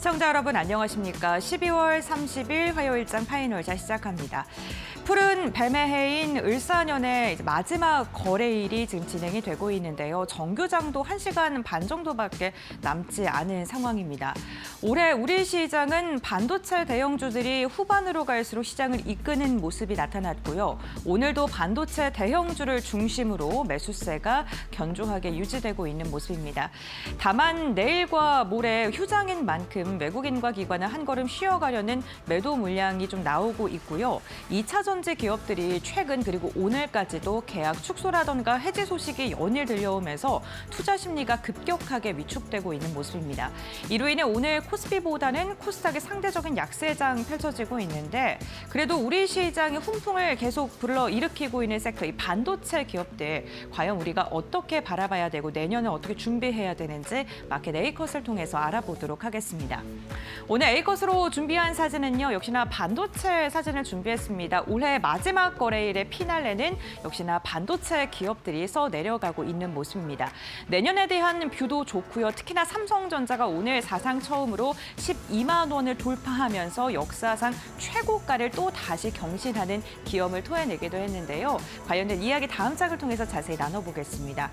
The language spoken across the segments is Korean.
시청자 여러분 안녕하십니까? 12월 30일 화요일장 파이널자 시작합니다. 푸른 뱀의 해인 을사년의 마지막 거래일이 지금 진행이 되고 있는데요. 정규장도 1시간 반 정도밖에 남지 않은 상황입니다. 올해 우리 시장은 반도체 대형주들이 후반으로 갈수록 시장을 이끄는 모습이 나타났고요. 오늘도 반도체 대형주를 중심으로 매수세가 견조하게 유지되고 있는 모습입니다. 다만 내일과 모레 휴장인 만큼 외국인과 기관은 한 걸음 쉬어가려는 매도 물량이 좀 나오고 있고요. 2차 전지 기업들이 최근 그리고 오늘까지도 계약 축소라던가 해지 소식이 연일 들려오면서 투자 심리가 급격하게 위축되고 있는 모습입니다. 이로 인해 오늘 코스피보다는 코스닥의 상대적인 약세장 펼쳐지고 있는데 그래도 우리 시장의 훈풍을 계속 불러일으키고 있는 섹터, 이 반도체 기업들 과연 우리가 어떻게 바라봐야 되고 내년에 어떻게 준비해야 되는지 마켓 A컷을 통해서 알아보도록 하겠습니다. 오늘 A컷으로 준비한 사진은요, 역시나 반도체 사진을 준비했습니다. 올해 마지막 거래일의 피날레는 역시나 반도체 기업들이 써내려가고 있는 모습입니다. 내년에 대한 뷰도 좋고요. 특히나 삼성전자가 오늘 사상 처음으로 12만 원을 돌파하면서 역사상 최고가를 또 다시 경신하는 기염을 토해내기도 했는데요. 관련된 이야기 다음 장을 통해서 자세히 나눠보겠습니다.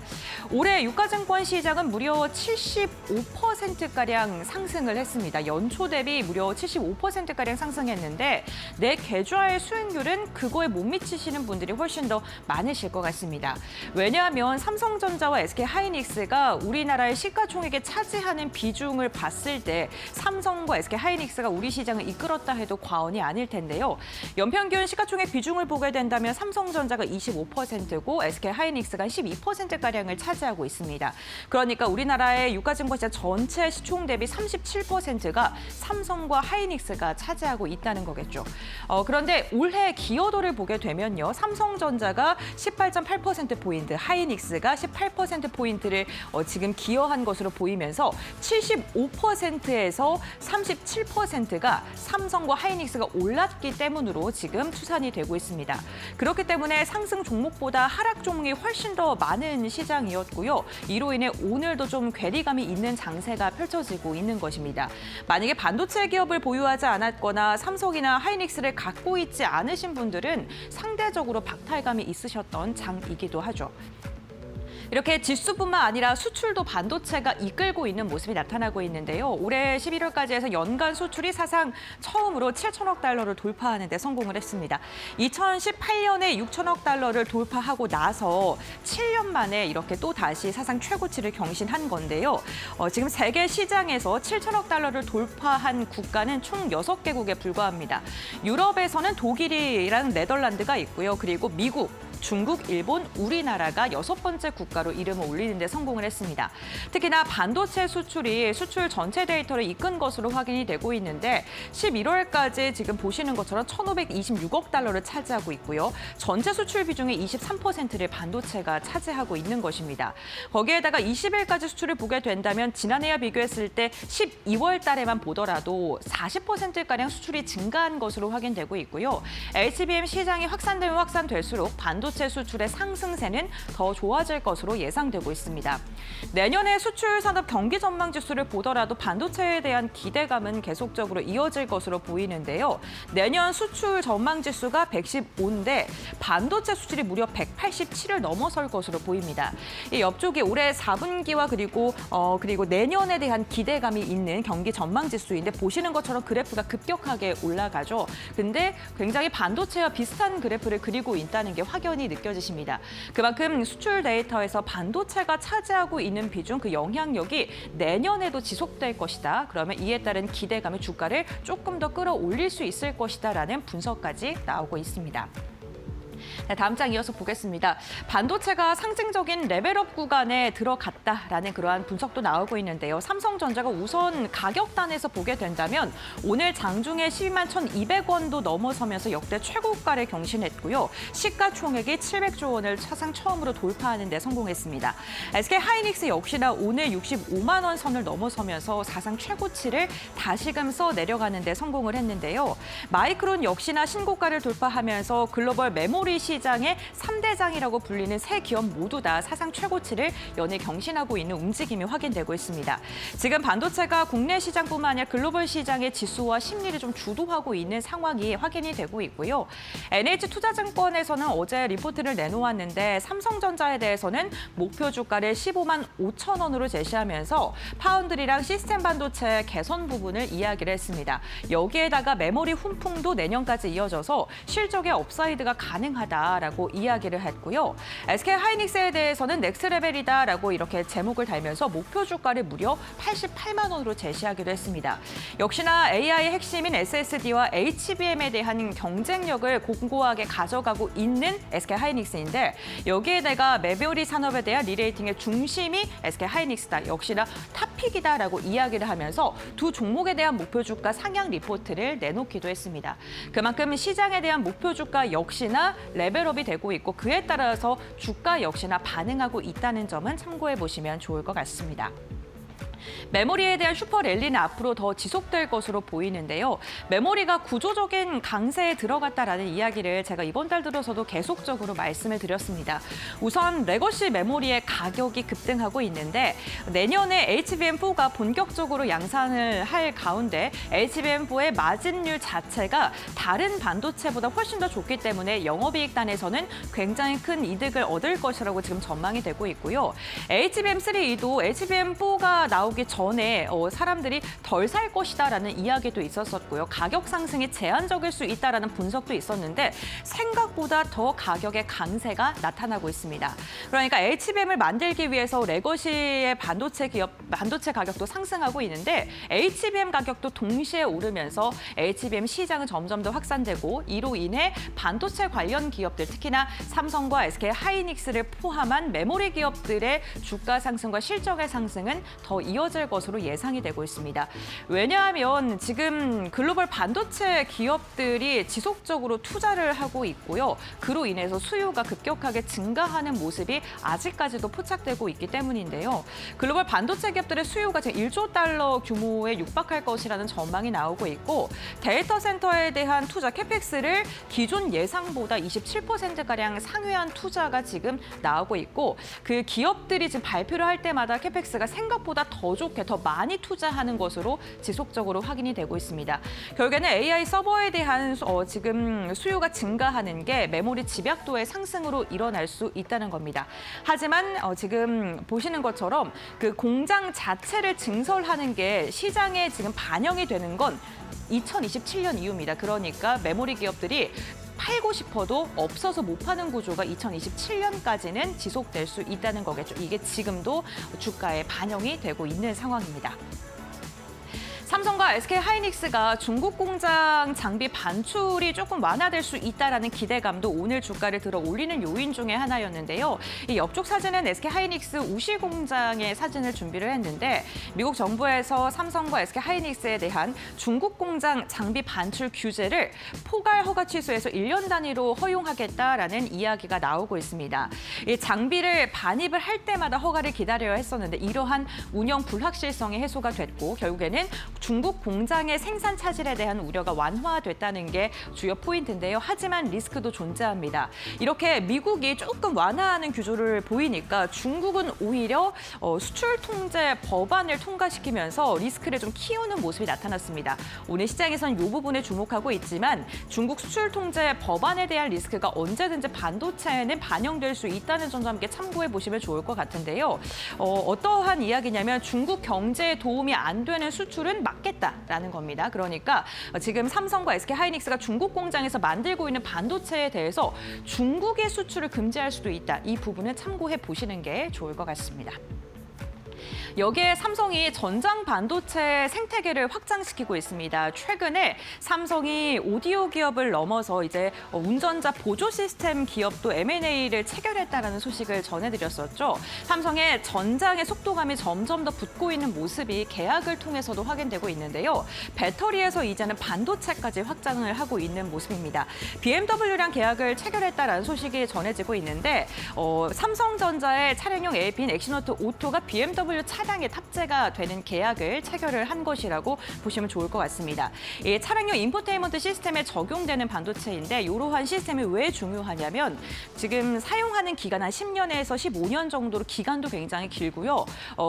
올해 유가증권 시장은 무려 75%가량 상승을 했습니다. 연초 대비 무려 75%가량 상승했는데 내 계좌의 수익률은 그거에 못 미치시는 분들이 훨씬 더 많으실 것 같습니다. 왜냐하면 삼성전자와 SK하이닉스가 우리나라의 시가총액에 차지하는 비중을 봤을 때 삼성과 SK하이닉스가 우리 시장을 이끌었다 해도 과언이 아닐 텐데요. 연평균 시가총액 비중을 보게 된다면 삼성전자가 25%고 SK하이닉스가 12%가량을 차지하고 있습니다. 그러니까 우리나라의 유가증권 시장 전체 시총 대비 37%가 삼성과 하이닉스가 차지하고 있다는 거겠죠. 그런데 올해 기여도를 보게 되면요. 삼성전자가 18.8%포인트, 하이닉스가 18%포인트를 지금 기여한 것으로 보이면서 75%에서 37%가 삼성과 하이닉스가 올랐기 때문으로 지금 추산이 되고 있습니다. 그렇기 때문에 상승 종목보다 하락 종목이 훨씬 더 많은 시장이었고요. 이로 인해 오늘도 좀 괴리감이 있는 장세가 펼쳐지고 있는 것입니다. 만약에 반도체 기업을 보유하지 않았거나 삼성이나 하이닉스를 갖고 있지 않으신 분들은 상대적으로 박탈감이 있으셨던 장이기도 하죠. 이렇게 지수뿐만 아니라 수출도 반도체가 이끌고 있는 모습이 나타나고 있는데요. 올해 11월까지 해서 연간 수출이 사상 처음으로 7천억 달러를 돌파하는 데 성공을 했습니다. 2018년에 6천억 달러를 돌파하고 나서 7년 만에 이렇게 또 다시 사상 최고치를 경신한 건데요. 지금 세계 시장에서 7천억 달러를 돌파한 국가는 총 6개국에 불과합니다. 유럽에서는 독일이랑 네덜란드가 있고요. 그리고 미국, 중국, 일본, 우리나라가 6번째 국가로 이름을 올리는 데 성공을 했습니다. 특히나 반도체 수출이 수출 전체 데이터를 이끈 것으로 확인이 되고 있는데 11월까지 지금 보시는 것처럼 1,526억 달러를 차지하고 있고요. 전체 수출 비중의 23%를 반도체가 차지하고 있는 것입니다. 거기에다가 20일까지 수출을 보게 된다면 지난해와 비교했을 때 12월 달에만 보더라도 40%가량 수출이 증가한 것으로 확인되고 있고요. HBM 시장이 확산되면 확산될수록 반도체 수출의 상승세는 더 좋아질 것으로 예상되고 있습니다. 내년에 수출 산업 경기 전망 지수를 보더라도 반도체에 대한 기대감은 계속적으로 이어질 것으로 보이는데요. 내년 수출 전망 지수가 115인데 반도체 수출이 무려 187을 넘어설 것으로 보입니다. 이 옆쪽이 올해 4분기와 그리고 내년에 대한 기대감이 있는 경기 전망 지수인데 보시는 것처럼 그래프가 급격하게 올라가죠. 근데 굉장히 반도체와 비슷한 그래프를 그리고 있다는 게 확연히 느껴지십니다. 그만큼 수출 데이터에서 반도체가 차지하고 있는 비중, 그 영향력이 내년에도 지속될 것이다. 그러면 이에 따른 기대감의 주가를 조금 더 끌어올릴 수 있을 것이다라는 분석까지 나오고 있습니다. 네, 다음 장 이어서 보겠습니다. 반도체가 상징적인 레벨업 구간에 들어갔다라는 그러한 분석도 나오고 있는데요. 삼성전자가 우선 가격단에서 보게 된다면 오늘 장중에 12만 1,200원도 넘어서면서 역대 최고가를 경신했고요. 시가총액이 700조 원을 사상 처음으로 돌파하는 데 성공했습니다. SK하이닉스 역시나 오늘 65만 원 선을 넘어서면서 사상 최고치를 다시금 써내려가는 데 성공을 했는데요. 마이크론 역시나 신고가를 돌파하면서 글로벌 메모리 메모리 시장의 3대장이라고 불리는 세 기업 모두 다 사상 최고치를 연일 경신하고 있는 움직임이 확인되고 있습니다. 지금 반도체가 국내 시장뿐만 아니라 글로벌 시장의 지수와 심리를 좀 주도하고 있는 상황이 확인이 되고 있고요. NH투자증권에서는 어제 리포트를 내놓았는데 삼성전자에 대해서는 목표 주가를 15만 5천 원으로 제시하면서 파운드리랑 시스템 반도체 개선 부분을 이야기를 했습니다. 여기에다가 메모리 훈풍도 내년까지 이어져서 실적의 업사이드가 가능하다라고 이야기를 했고요. SK하이닉스에 대해서는 넥스레벨이다라고 이렇게 제목을 달면서 목표 주가를 무려 88만 원으로 제시하기도 했습니다. 역시나 AI의 핵심인 SSD와 HBM에 대한 경쟁력을 공고하게 가져가고 있는 SK하이닉스인데 여기에 내가 메모리 산업에 대한 리레이팅의 중심이 SK하이닉스다. 역시나 탑픽이다라고 이야기를 하면서 두 종목에 대한 목표 주가 상향 리포트를 내놓기도 했습니다. 그만큼 시장에 대한 목표 주가 역시나 레벨업이 되고 있고 그에 따라서 주가 역시나 반응하고 있다는 점은 참고해 보시면 좋을 것 같습니다. 메모리에 대한 슈퍼랠리는 앞으로 더 지속될 것으로 보이는데요. 메모리가 구조적인 강세에 들어갔다라는 이야기를 제가 이번 달 들어서도 계속적으로 말씀을 드렸습니다. 우선 레거시 메모리의 가격이 급등하고 있는데 내년에 HBM4가 본격적으로 양산을 할 가운데 HBM4의 마진율 자체가 다른 반도체보다 훨씬 더 좋기 때문에 영업이익단에서는 굉장히 큰 이득을 얻을 것이라고 지금 전망이 되고 있고요. HBM3도 HBM4가 나오기 전에 사람들이 덜 살 것이다라는 이야기도 있었었고요. 가격 상승이 제한적일 수 있다라는 분석도 있었는데 생각보다 더 가격의 강세가 나타나고 있습니다. 그러니까 HBM을 만들기 위해서 레거시의 반도체 가격도 상승하고 있는데 HBM 가격도 동시에 오르면서 HBM 시장은 점점 더 확산되고 이로 인해 반도체 관련 기업들 특히나 삼성과 SK하이닉스를 포함한 메모리 기업들의 주가 상승과 실적의 상승은 더 이어질 것으로 예상이 되고 있습니다. 왜냐하면 지금 글로벌 반도체 기업들이 지속적으로 투자를 하고 있고요. 그로 인해서 수요가 급격하게 증가하는 모습이 아직까지도 포착되고 있기 때문인데요. 글로벌 반도체 기업들의 수요가 지금 1조 달러 규모에 육박할 것이라는 전망이 나오고 있고 데이터 센터에 대한 투자 캐펙스를 기존 예상보다 27%가량 상회한 투자가 지금 나오고 있고 그 기업들이 지금 발표를 할 때마다 캐펙스가 생각보다 더 좋게 더 많이 투자하는 것으로 지속적으로 확인이 되고 있습니다. 결국에는 AI 서버에 대한 지금 수요가 증가하는 게 메모리 집약도의 상승으로 일어날 수 있다는 겁니다. 하지만 지금 보시는 것처럼 그 공장 자체를 증설하는 게 시장에 지금 반영이 되는 건 2027년 이후입니다. 그러니까 메모리 기업들이 팔고 싶어도 없어서 못 파는 구조가 2027년까지는 지속될 수 있다는 거겠죠. 이게 지금도 주가에 반영이 되고 있는 상황입니다. 삼성과 SK하이닉스가 중국 공장 장비 반출이 조금 완화될 수 있다라는 기대감도 오늘 주가를 들어 올리는 요인 중에 하나였는데요. 이 옆쪽 사진은 SK하이닉스 우시 공장의 사진을 준비를 했는데 미국 정부에서 삼성과 SK하이닉스에 대한 중국 공장 장비 반출 규제를 포괄 허가 취소해서 1년 단위로 허용하겠다라는 이야기가 나오고 있습니다. 이 장비를 반입을 할 때마다 허가를 기다려야 했었는데 이러한 운영 불확실성이 해소가 됐고 결국에는 중국 공장의 생산 차질에 대한 우려가 완화됐다는 게 주요 포인트인데요. 하지만 리스크도 존재합니다. 이렇게 미국이 조금 완화하는 규조를 보이니까 중국은 오히려 수출 통제 법안을 통과시키면서 리스크를 좀 키우는 모습이 나타났습니다. 오늘 시장에서는 이 부분에 주목하고 있지만 중국 수출 통제 법안에 대한 리스크가 언제든지 반도체에는 반영될 수 있다는 점도 함께 참고해 보시면 좋을 것 같은데요. 어떠한 이야기냐면 중국 경제에 도움이 안 되는 수출은 막겠다라는 겁니다. 그러니까 지금 삼성과 SK하이닉스가 중국 공장에서 만들고 있는 반도체에 대해서 중국의 수출을 금지할 수도 있다. 이 부분은 참고해 보시는 게 좋을 것 같습니다. 여기에 삼성이 전장 반도체 생태계를 확장시키고 있습니다. 최근에 삼성이 오디오 기업을 넘어서 이제 운전자 보조 시스템 기업도 M&A를 체결했다라는 소식을 전해드렸었죠. 삼성의 전장의 속도감이 점점 더 붙고 있는 모습이 계약을 통해서도 확인되고 있는데요. 배터리에서 이제는 반도체까지 확장을 하고 있는 모습입니다. BMW랑 계약을 체결했다라는 소식이 전해지고 있는데 삼성전자의 차량용 AP인 엑시노트 오토가 BMW BMW 차량에 탑재가 되는 계약을 체결을 한 것이라고 보시면 좋을 것 같습니다. 이 차량용 인포테인먼트 시스템에 적용되는 반도체인데 이러한 시스템이 왜 중요하냐면 지금 사용하는 기간 한 10년에서 15년 정도로 기간도 굉장히 길고요.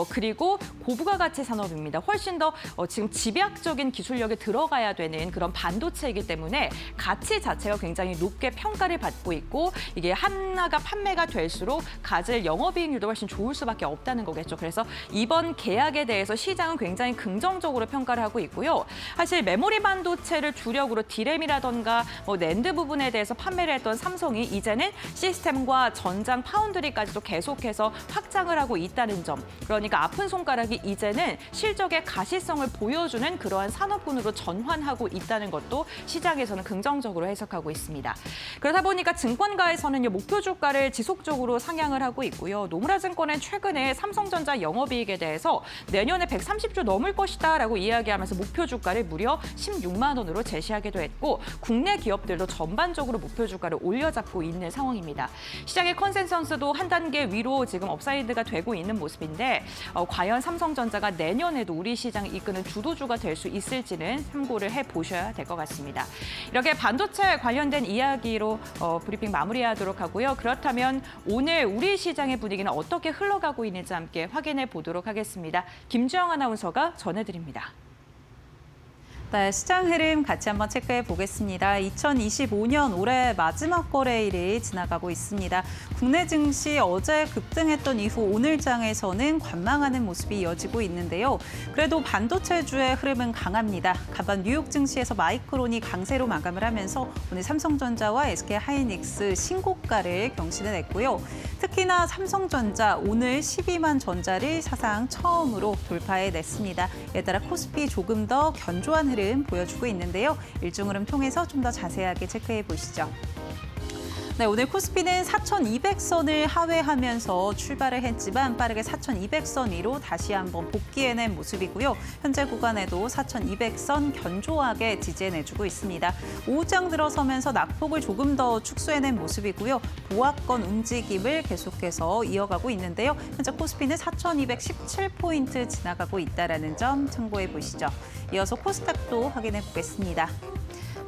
그리고 고부가가치 산업입니다. 훨씬 더 지금 집약적인 기술력이 들어가야 되는 그런 반도체이기 때문에 가치 자체가 굉장히 높게 평가를 받고 있고 이게 하나가 판매가 될수록 가질 영업이익률도 훨씬 좋을 수밖에 없다는 거겠죠. 그래서 이번 계약에 대해서 시장은 굉장히 긍정적으로 평가를 하고 있고요. 사실 메모리 반도체를 주력으로 디램이라던가 낸드 부분에 대해서 판매를 했던 삼성이 이제는 시스템과 전장 파운드리까지도 계속해서 확장을 하고 있다는 점. 그러니까 아픈 손가락이 이제는 실적의 가시성을 보여주는 그러한 산업군으로 전환하고 있다는 것도 시장에서는 긍정적으로 해석하고 있습니다. 그러다 보니까 증권가에서는 목표 주가를 지속적으로 상향을 하고 있고요. 노무라증권은 최근에 삼성전자 영업이익에 대해서 내년에 130조 넘을 것이다라고 이야기하면서 목표 주가를 무려 16만 원으로 제시하기도 했고 국내 기업들도 전반적으로 목표 주가를 올려잡고 있는 상황입니다. 시장의 컨센서스도 한 단계 위로 지금 업사이드가 되고 있는 모습인데 과연 삼성전자가 내년에도 우리 시장을 이끄는 주도주가 될 수 있을지는 참고를 해보셔야 될 것 같습니다. 이렇게 반도체 관련된 이야기로 브리핑 마무리하도록 하고요. 그렇다면 오늘 우리 시장의 분위기는 어떻게 흘러가고 있는지 함께 확인해 보도록 하겠습니다. 김주영 아나운서가 전해드립니다. 네, 시장 흐름 같이 한번 체크해 보겠습니다. 2025년 올해 마지막 거래일이 지나가고 있습니다. 국내 증시 어제 급등했던 이후 오늘 장에서는 관망하는 모습이 이어지고 있는데요. 그래도 반도체주의 흐름은 강합니다. 간밤 뉴욕 증시에서 마이크론이 강세로 마감을 하면서 오늘 삼성전자와 SK하이닉스 신고가를 경신을 했고요. 특히나 삼성전자 오늘 12만 전자를 사상 처음으로 돌파해냈습니다. 이에 따라 코스피 조금 더 견조한 흐름 보여주고 있는데요. 일중 흐름 통해서 좀 더 자세하게 체크해 보시죠. 네, 오늘 코스피는 4,200선을 하회하면서 출발을 했지만 빠르게 4,200선 위로 다시 한번 복귀해낸 모습이고요. 현재 구간에도 4,200선 견조하게 지지해내주고 있습니다. 오후장 들어서면서 낙폭을 조금 더 축소해낸 모습이고요. 보합권 움직임을 계속해서 이어가고 있는데요. 현재 코스피는 4,217포인트 지나가고 있다는 점 참고해 보시죠. 이어서 코스닥도 확인해 보겠습니다.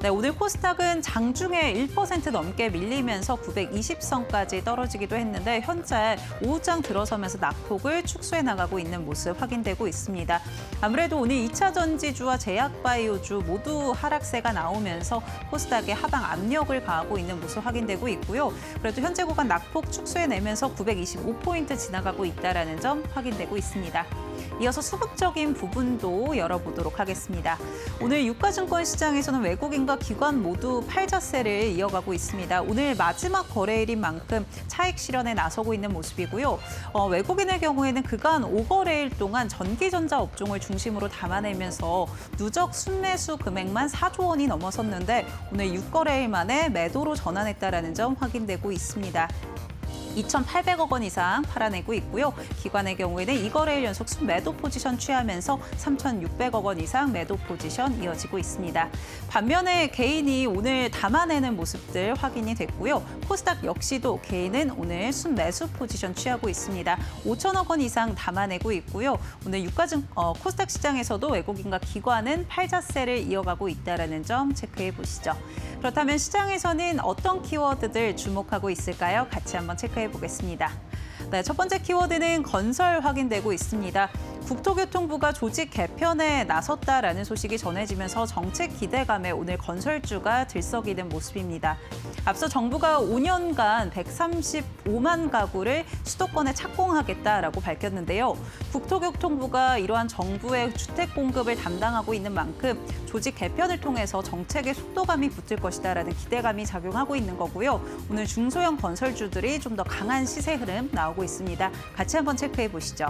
네, 오늘 코스닥은 장중에 1% 넘게 밀리면서 920선까지 떨어지기도 했는데 현재 오후장 들어서면서 낙폭을 축소해 나가고 있는 모습 확인되고 있습니다. 아무래도 오늘 2차 전지주와 제약바이오주 모두 하락세가 나오면서 코스닥에 하방 압력을 가하고 있는 모습 확인되고 있고요. 그래도 현재 구간 낙폭 축소해내면서 925포인트 지나가고 있다는 점 확인되고 있습니다. 이어서 수급적인 부분도 열어보도록 하겠습니다. 오늘 유가증권 시장에서는 외국인과 기관 모두 팔자세를 이어가고 있습니다. 오늘 마지막 거래일인 만큼 차익 실현에 나서고 있는 모습이고요. 외국인의 경우에는 그간 5거래일 동안 전기전자 업종을 중심으로 담아내면서 누적 순매수 금액만 4조 원이 넘어섰는데 오늘 6거래일 만에 매도로 전환했다는 점 확인되고 있습니다. 2,800억 원 이상 팔아내고 있고요. 기관의 경우에는 2거래일 연속 순매도 포지션 취하면서 3,600억 원 이상 매도 포지션 이어지고 있습니다. 반면에 개인이 오늘 담아내는 모습들 확인이 됐고요. 코스닥 역시도 개인은 오늘 순매수 포지션 취하고 있습니다. 5천억 원 이상 담아내고 있고요. 오늘 코스닥 시장에서도 외국인과 기관은 팔자세를 이어가고 있다는 점 체크해 보시죠. 그렇다면 시장에서는 어떤 키워드들 주목하고 있을까요? 같이 한번 체크해 보겠습니다. 네, 첫 번째 키워드는 건설 확인되고 있습니다. 국토교통부가 조직 개편에 나섰다라는 소식이 전해지면서 정책 기대감에 오늘 건설주가 들썩이는 모습입니다. 앞서 정부가 5년간 135만 가구를 수도권에 착공하겠다라고 밝혔는데요. 국토교통부가 이러한 정부의 주택 공급을 담당하고 있는 만큼 조직 개편을 통해서 정책의 속도감이 붙을 것이다라는 기대감이 작용하고 있는 거고요. 오늘 중소형 건설주들이 좀 더 강한 시세 흐름 나오고 있습니다. 같이 한번 체크해 보시죠.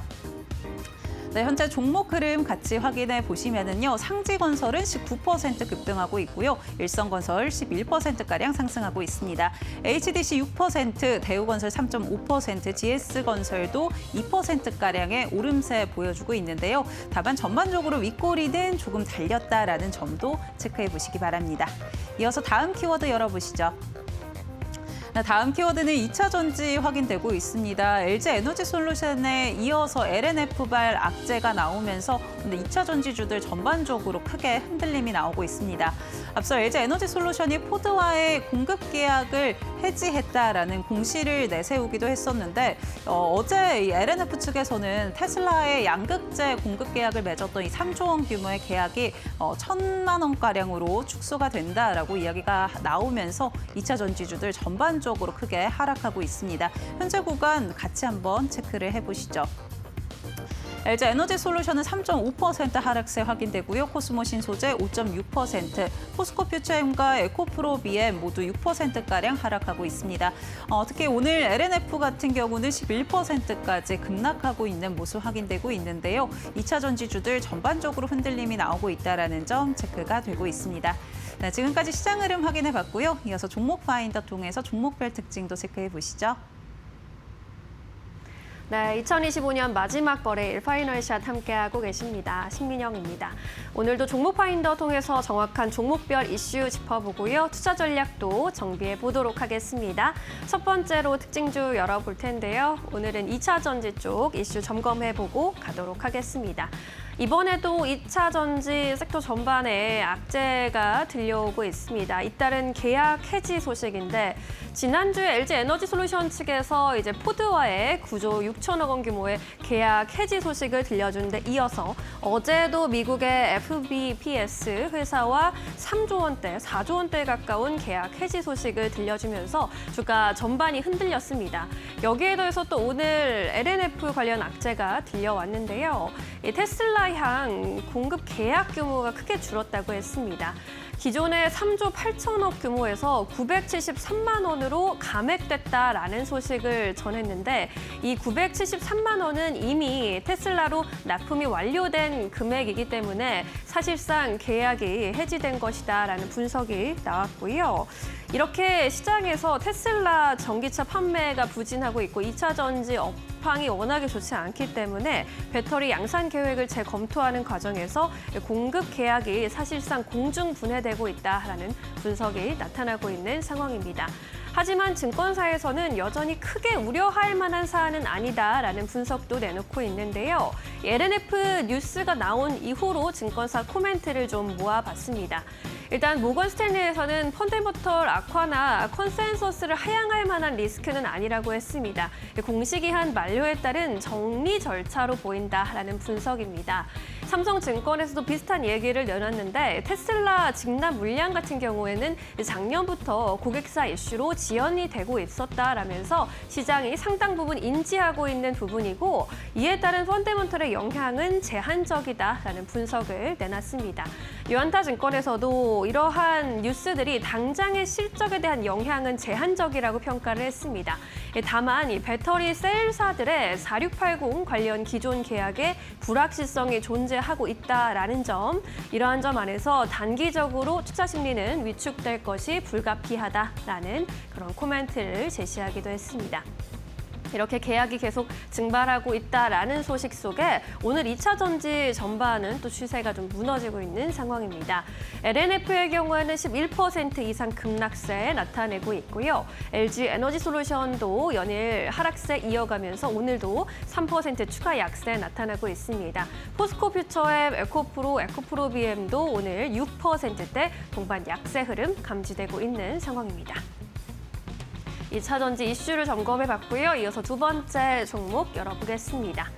네, 현재 종목 흐름 같이 확인해 보시면은요. 상지건설은 19% 급등하고 있고요. 일성건설 11%가량 상승하고 있습니다. HDC 6%, 대우건설 3.5%, GS건설도 2%가량의 오름세 보여주고 있는데요. 다만 전반적으로 윗꼬리는 조금 달렸다라는 점도 체크해 보시기 바랍니다. 이어서 다음 키워드 열어보시죠. 다음 키워드는 2차 전지 확인되고 있습니다. LG 에너지솔루션에 이어서 LNF발 악재가 나오면서 2차 전지주들 전반적으로 크게 흔들림이 나오고 있습니다. 앞서 LG 에너지솔루션이 포드와의 공급 계약을 해지했다라는 공시를 내세우기도 했었는데 어제 이 LNF 측에서는 테슬라의 양극재 공급 계약을 맺었던 이 3조 원 규모의 계약이 1,000만 원가량으로 축소가 된다라고 이야기가 나오면서 2차 전지주들 전반적으로 크게 하락하고 있습니다. 현재 구간 같이 한번 체크를 해보시죠. LG 에너지솔루션은 3.5% 하락세 확인되고요. 코스모 신소재 5.6%, 포스코 퓨처엠과 에코프로 BM 모두 6%가량 하락하고 있습니다. 특히 오늘 LNF 같은 경우는 11%까지 급락하고 있는 모습 확인되고 있는데요. 2차 전지주들 전반적으로 흔들림이 나오고 있다는 점 체크가 되고 있습니다. 네, 지금까지 시장 흐름 확인해 봤고요. 이어서 종목 파인더 통해서 종목별 특징도 체크해 보시죠. 네, 2025년 마지막 거래일 파이널샷 함께하고 계십니다. 신민영입니다. 오늘도 종목 파인더 통해서 정확한 종목별 이슈 짚어보고요. 투자 전략도 정비해 보도록 하겠습니다. 첫 번째로 특징주 열어볼 텐데요. 오늘은 2차 전지 쪽 이슈 점검해보고 가도록 하겠습니다. 이번에도 2차 전지 섹터 전반에 악재가 들려오고 있습니다. 잇따른 계약 해지 소식인데 지난주에 LG 에너지솔루션 측에서 이제 포드와의 9조 6천억 원 규모의 계약 해지 소식을 들려준 데 이어서 어제도 미국의 FBPS 회사와 3조 원대, 4조 원대에 가까운 계약 해지 소식을 들려주면서 주가 전반이 흔들렸습니다. 여기에 더해서 또 오늘 LNF 관련 악재가 들려왔는데요. 이 테슬라향 공급 계약 규모가 크게 줄었다고 했습니다. 기존의 3조 8천억 규모에서 973만 원으로 감액됐다라는 소식을 전했는데 이 973만 원은 이미 테슬라로 납품이 완료된 금액이기 때문에 사실상 계약이 해지된 것이다라는 분석이 나왔고요. 이렇게 시장에서 테슬라 전기차 판매가 부진하고 있고 2차 전지 업황이 워낙에 좋지 않기 때문에 배터리 양산 계획을 재검토하는 과정에서 공급 계약이 사실상 공중분해되고 있다라는 분석이 나타나고 있는 상황입니다. 하지만 증권사에서는 여전히 크게 우려할 만한 사안은 아니다라는 분석도 내놓고 있는데요. LNF 뉴스가 나온 이후로 증권사 코멘트를 좀 모아봤습니다. 일단 모건 스탠리에서는 펀더멘털 악화나 컨센서스를 하향할 만한 리스크는 아니라고 했습니다. 공시기한 만료에 따른 정리 절차로 보인다라는 분석입니다. 삼성증권에서도 비슷한 얘기를 내놨는데 테슬라 직납 물량 같은 경우에는 작년부터 고객사 이슈로 지연이 되고 있었다라면서 시장이 상당 부분 인지하고 있는 부분이고 이에 따른 펀더멘털의 영향은 제한적이다라는 분석을 내놨습니다. 유안타증권에서도 이러한 뉴스들이 당장의 실적에 대한 영향은 제한적이라고 평가를 했습니다. 다만 이 배터리 셀사들의 4680 관련 기존 계약에 불확실성이 존재하고 있다라는 점, 이러한 점 안에서 단기적으로 투자 심리는 위축될 것이 불가피하다라는 그런 코멘트를 제시하기도 했습니다. 이렇게 계약이 계속 증발하고 있다라는 소식 속에 오늘 2차 전지 전반은 또 추세가 좀 무너지고 있는 상황입니다. LNF의 경우에는 11% 이상 급락세 나타내고 있고요. LG 에너지솔루션도 연일 하락세 이어가면서 오늘도 3% 추가 약세 나타나고 있습니다. 포스코 퓨처의 에코프로 BM도 오늘 6%대 동반 약세 흐름 감지되고 있는 상황입니다. 2차 전지 이슈를 점검해봤고요. 이어서 두 번째 종목 열어보겠습니다.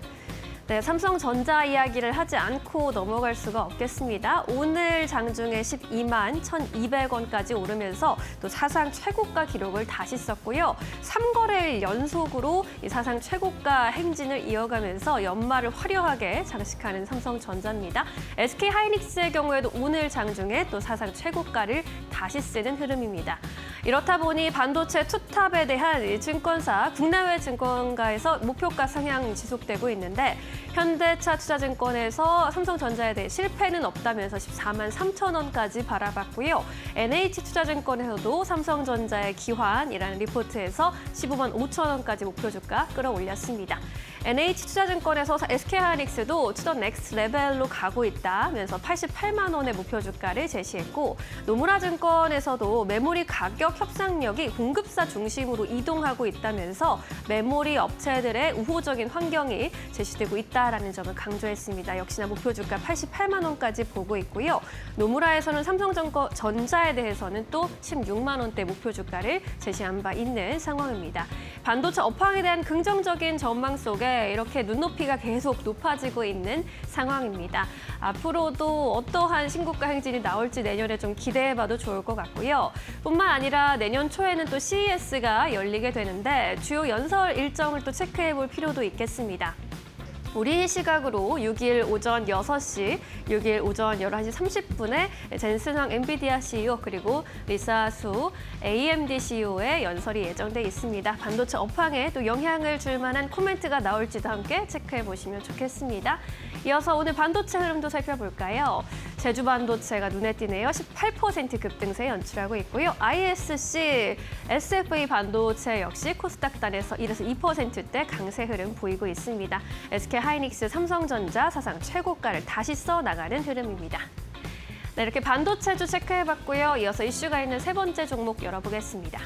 네, 삼성전자 이야기를 하지 않고 넘어갈 수가 없겠습니다. 오늘 장중에 12만 1,200원까지 오르면서 또 사상 최고가 기록을 다시 썼고요. 3거래일 연속으로 이 사상 최고가 행진을 이어가면서 연말을 화려하게 장식하는 삼성전자입니다. SK하이닉스의 경우에도 오늘 장중에 또 사상 최고가를 다시 쓰는 흐름입니다. 이렇다 보니 반도체 투탑에 대한 증권사, 국내외 증권가에서 목표가 상향 지속되고 있는데 현대차 투자증권에서 삼성전자에 대해 실패는 없다면서 14만 3천 원까지 바라봤고요. NH투자증권에서도 삼성전자의 기환이라는 리포트에서 15만 5천 원까지 목표 주가 끌어올렸습니다. NH투자증권에서 SK하이닉스도 투 더 넥스트 레벨로 가고 있다면서 88만 원의 목표 주가를 제시했고 노무라증권에서도 메모리 가격 협상력이 공급사 중심으로 이동하고 있다면서 메모리 업체들의 우호적인 환경이 제시되고 있다라는 점을 강조했습니다. 역시나 목표 주가 88만 원까지 보고 있고요. 노무라에서는 삼성전자에 대해서는 또 16만 원대 목표 주가를 제시한 바 있는 상황입니다. 반도체 업황에 대한 긍정적인 전망 속에 이렇게 눈높이가 계속 높아지고 있는 상황입니다. 앞으로도 어떠한 신고가 행진이 나올지 내년에 좀 기대해봐도 좋을 것 같고요. 뿐만 아니라 내년 초에는 또 CES가 열리게 되는데 주요 연설 일정을 또 체크해볼 필요도 있겠습니다. 우리 시각으로 6일 오전 6시, 6일 오전 11시 30분에 젠슨황 엔비디아 CEO 그리고 리사 수 AMD CEO의 연설이 예정돼 있습니다. 반도체 업황에 또 영향을 줄 만한 코멘트가 나올지도 함께 체크해 보시면 좋겠습니다. 이어서 오늘 반도체 흐름도 살펴볼까요? 제주 반도체가 눈에 띄네요. 18% 급등세 연출하고 있고요. ISC, SFA 반도체 역시 코스닥단에서 1에서 2%대 강세 흐름 보이고 있습니다. SK하이닉스, 삼성전자 사상 최고가를 다시 써나가는 흐름입니다. 네, 이렇게 반도체주 체크해봤고요. 이어서 이슈가 있는 세 번째 종목 열어보겠습니다.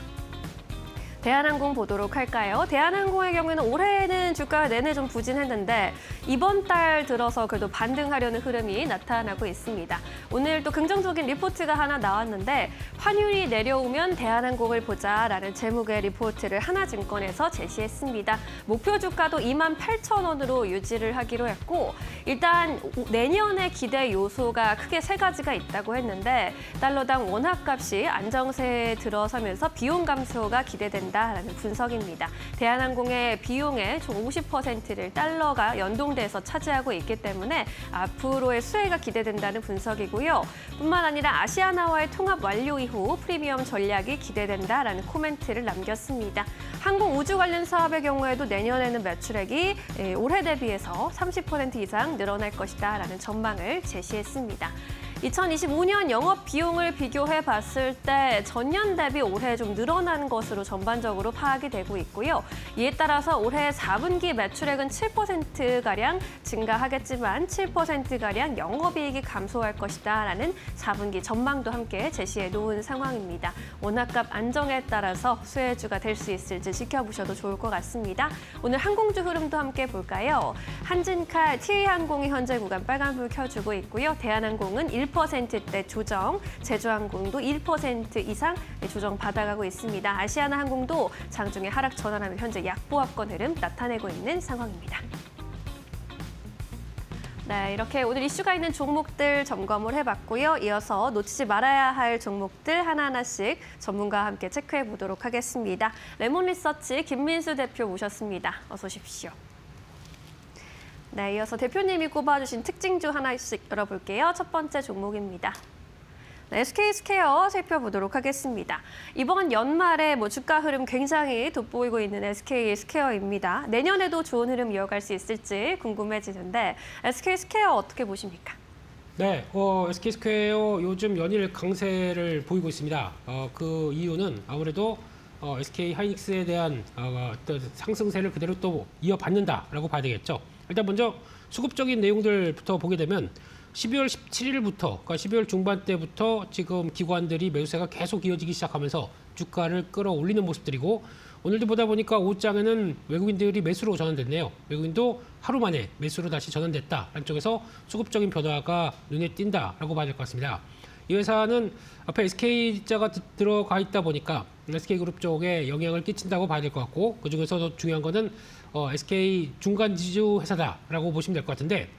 대한항공 보도록 할까요? 대한항공의 경우에는 올해는 주가가 내내 좀 부진했는데 이번 달 들어서 그래도 반등하려는 흐름이 나타나고 있습니다. 오늘 또 긍정적인 리포트가 하나 나왔는데 환율이 내려오면 대한항공을 보자라는 제목의 리포트를 하나증권에서 제시했습니다. 목표 주가도 28,000원으로 유지를 하기로 했고 일단 내년의 기대 요소가 크게 세 가지가 있다고 했는데 달러당 원화값이 안정세에 들어서면서 비용 감소가 기대된다. 라는 분석입니다. 대한항공의 비용의 총 50%를 달러가 연동돼서 차지하고 있기 때문에 앞으로의 수혜가 기대된다는 분석이고요. 뿐만 아니라 아시아나와의 통합 완료 이후 프리미엄 전략이 기대된다라는 코멘트를 남겼습니다. 항공 우주 관련 사업의 경우에도 내년에는 매출액이 올해 대비해서 30% 이상 늘어날 것이다라는 전망을 제시했습니다. 2025년 영업 비용을 비교해 봤을 때 전년 대비 올해 좀 늘어난 것으로 전반적으로 파악이 되고 있고요. 이에 따라서 올해 4분기 매출액은 7%가량 증가하겠지만 7%가량 영업이익이 감소할 것이다라는 4분기 전망도 함께 제시해 놓은 상황입니다. 원화값 안정에 따라서 수혜주가 될 수 있을지 지켜보셔도 좋을 것 같습니다. 오늘 항공주 흐름도 함께 볼까요? 한진칼, TA항공이 현재 구간 빨간불 켜주고 있고요. 대한항공은 1%대 조정, 제주항공도 1% 이상 조정 받아가고 있습니다. 아시아나항공도 장중에 하락 전환하며 현재 약보합권 흐름 나타내고 있는 상황입니다. 네, 이렇게 오늘 이슈가 있는 종목들 점검을 해봤고요. 이어서 놓치지 말아야 할 종목들 하나하나씩 전문가와 함께 체크해 보도록 하겠습니다. 레몬리서치 김민수 대표 모셨습니다. 어서 오십시오. 네, 이어서 대표님이 꼽아주신 특징주 하나씩 열어볼게요. 첫 번째 종목입니다. 네, SK스퀘어 살펴보도록 하겠습니다. 이번 연말에 주가 흐름 굉장히 돋보이고 있는 SK스퀘어입니다. 내년에도 좋은 흐름 이어갈 수 있을지 궁금해지는데 SK스퀘어 어떻게 보십니까? 네, SK스퀘어 요즘 연일 강세를 보이고 있습니다. 그 이유는 아무래도 SK하이닉스에 대한 어떤 상승세를 그대로 또 이어받는다라고 봐야 되겠죠. 일단 먼저 수급적인 내용들부터 보게 되면 12월 17일부터, 그러니까 12월 중반 때부터 지금 기관들이 매수세가 계속 이어지기 시작하면서 주가를 끌어올리는 모습들이고 오늘도 보다 보니까 오후장에는 외국인들이 매수로 전환됐네요. 외국인도 하루 만에 매수로 다시 전환됐다. 안쪽에서 수급적인 변화가 눈에 띈다라고 봐야 될 것 같습니다. 이 회사는 앞에 SK자가 들어가 있다 보니까 SK그룹 쪽에 영향을 끼친다고 봐야 될 것 같고 그중에서도 중요한 거는 SK 중간 지주 회사다라고 보시면 될 것 같은데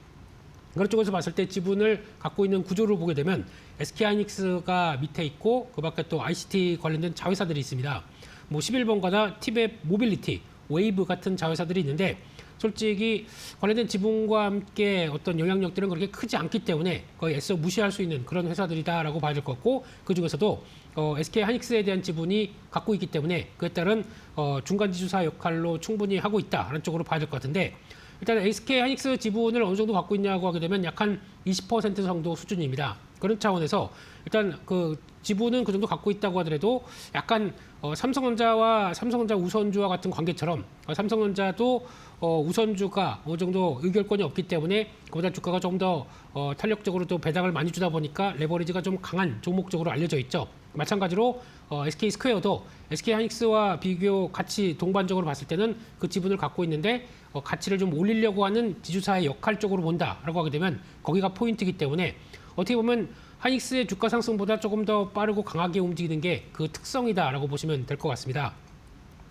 그런 쪽에서 봤을 때 지분을 갖고 있는 구조를 보게 되면 SK하이닉스가 밑에 있고 그 밖에 또 ICT 관련된 자회사들이 있습니다. 뭐 11번가나 티맵 모빌리티, 웨이브 같은 자회사들이 있는데 솔직히 관련된 지분과 함께 어떤 영향력들은 그렇게 크지 않기 때문에 거의 애써 무시할 수 있는 그런 회사들이다라고 봐야 될 것 같고 그중에서도 SK하이닉스에 대한 지분이 갖고 있기 때문에 그에 따른 중간지주사 역할로 충분히 하고 있다라는 쪽으로 봐야 될 것 같은데 일단 SK하이닉스 지분을 어느 정도 갖고 있냐고 하게 되면 약 한 20% 정도 수준입니다. 그런 차원에서 일단 그 지분은 그 정도 갖고 있다고 하더라도 약간 삼성전자와 삼성전자 우선주와 같은 관계처럼 삼성전자도 우선주가 어느 정도 의결권이 없기 때문에 그보다 주가가 좀 더 탄력적으로 또 배당을 많이 주다 보니까 레버리지가 좀 강한 종목적으로 알려져 있죠. 마찬가지로 SK스퀘어도 SK하이닉스와 비교 같이 동반적으로 봤을 때는 그 지분을 갖고 있는데 가치를 좀 올리려고 하는 지주사의 역할 쪽으로 본다라고 하게 되면 거기가 포인트이기 때문에 어떻게 보면 하이닉스의 주가 상승보다 조금 더 빠르고 강하게 움직이는 게 그 특성이다라고 보시면 될 것 같습니다.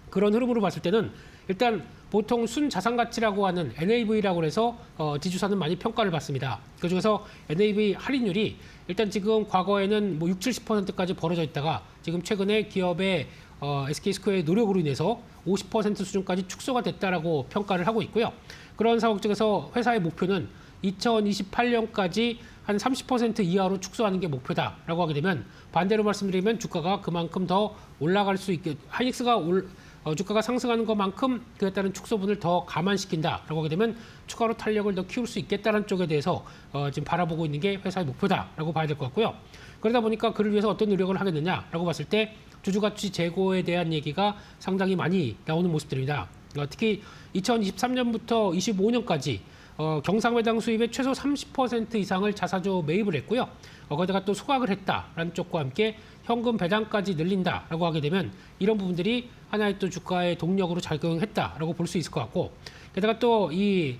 그런 흐름으로 봤을 때는 일단 보통 순자산 가치라고 하는 NAV라고 해서 지주사는 많이 평가를 받습니다. 그중에서 NAV 할인율이 일단 지금 과거에는 뭐 60, 70%까지 벌어져 있다가 지금 최근에 기업의 SK스퀘어의 노력으로 인해서 50% 수준까지 축소가 됐다라고 평가를 하고 있고요. 그런 상황 속에서 회사의 목표는 2028년까지 한 30% 이하로 축소하는 게 목표다라고 하게 되면 반대로 말씀드리면 주가가 그만큼 더 올라갈 수 있게 하이닉스가 주가가 상승하는 것만큼 그에 따른 축소분을 더 감안시킨다라고 하게 되면 추가로 탄력을 더 키울 수 있겠다는 쪽에 대해서 지금 바라보고 있는 게 회사의 목표다라고 봐야 될 것 같고요. 그러다 보니까 그를 위해서 어떤 노력을 하겠느냐라고 봤을 때 주주가치 재고에 대한 얘기가 상당히 많이 나오는 모습들입니다. 특히 2023년부터 25년까지 경상배당 수입의 최소 30% 이상을 자사주 매입을 했고요. 거기다가 또 소각을 했다라는 쪽과 함께 현금 배당까지 늘린다라고 하게 되면 이런 부분들이 하나의 또 주가의 동력으로 작용했다라고 볼 수 있을 것 같고 게다가 또 이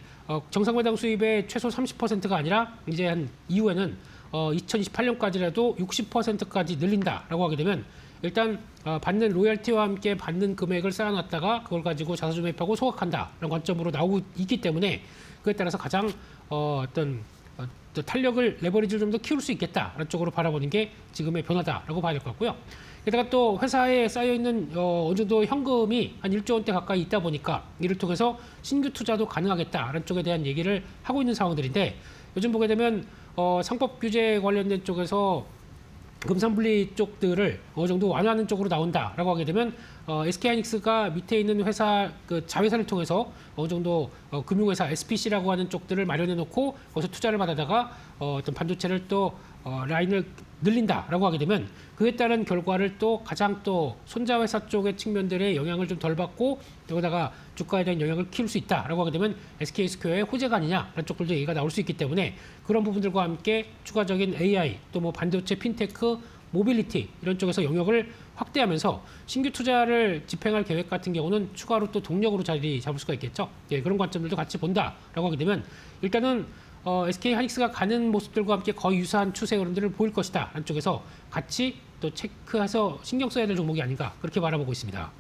정상배당 수입의 최소 30%가 아니라 이제 한 이후에는 2028년까지라도 60%까지 늘린다라고 하게 되면 일단 받는 로열티와 함께 받는 금액을 쌓아놨다가 그걸 가지고 자사주 매입하고 소각한다라는 관점으로 나오고 있기 때문에 그에 따라서 가장 탄력을 레버리지를 좀 더 키울 수 있겠다라는 쪽으로 바라보는 게 지금의 변화다라고 봐야 될 것 같고요. 게다가 또 회사에 쌓여있는 어느 정도 현금이 한 1조 원대 가까이 있다 보니까 이를 통해서 신규 투자도 가능하겠다라는 쪽에 대한 얘기를 하고 있는 상황들인데 요즘 보게 되면 상법 규제 관련된 쪽에서 금산분리 쪽들을 어느 정도 완화하는 쪽으로 나온다라고 하게 되면 SK하이닉스가 밑에 있는 회사 그 자회사를 통해서 어느 정도 금융회사 SPC라고 하는 쪽들을 마련해 놓고 거기서 투자를 받아다가 어떤 반도체를 또 라인을 늘린다라고 하게 되면 그에 따른 결과를 또 가장 또 손자회사 쪽의 측면들의 영향을 좀 덜 받고 여기다가 주가에 대한 영향을 키울 수 있다라고 하게 되면 SK스퀘어의 호재가 아니냐라는 쪽들도 얘기가 나올 수 있기 때문에 그런 부분들과 함께 추가적인 AI 또 뭐 반도체 핀테크 모빌리티 이런 쪽에서 영역을 확대하면서 신규 투자를 집행할 계획 같은 경우는 추가로 또 동력으로 자리 잡을 수가 있겠죠. 예, 그런 관점들도 같이 본다라고 하게 되면 일단은 SK하이닉스가 가는 모습들과 함께 거의 유사한 추세 흐름들을 보일 것이다. 한쪽에서 같이 또 체크해서 신경 써야 될 종목이 아닌가 그렇게 바라보고 있습니다.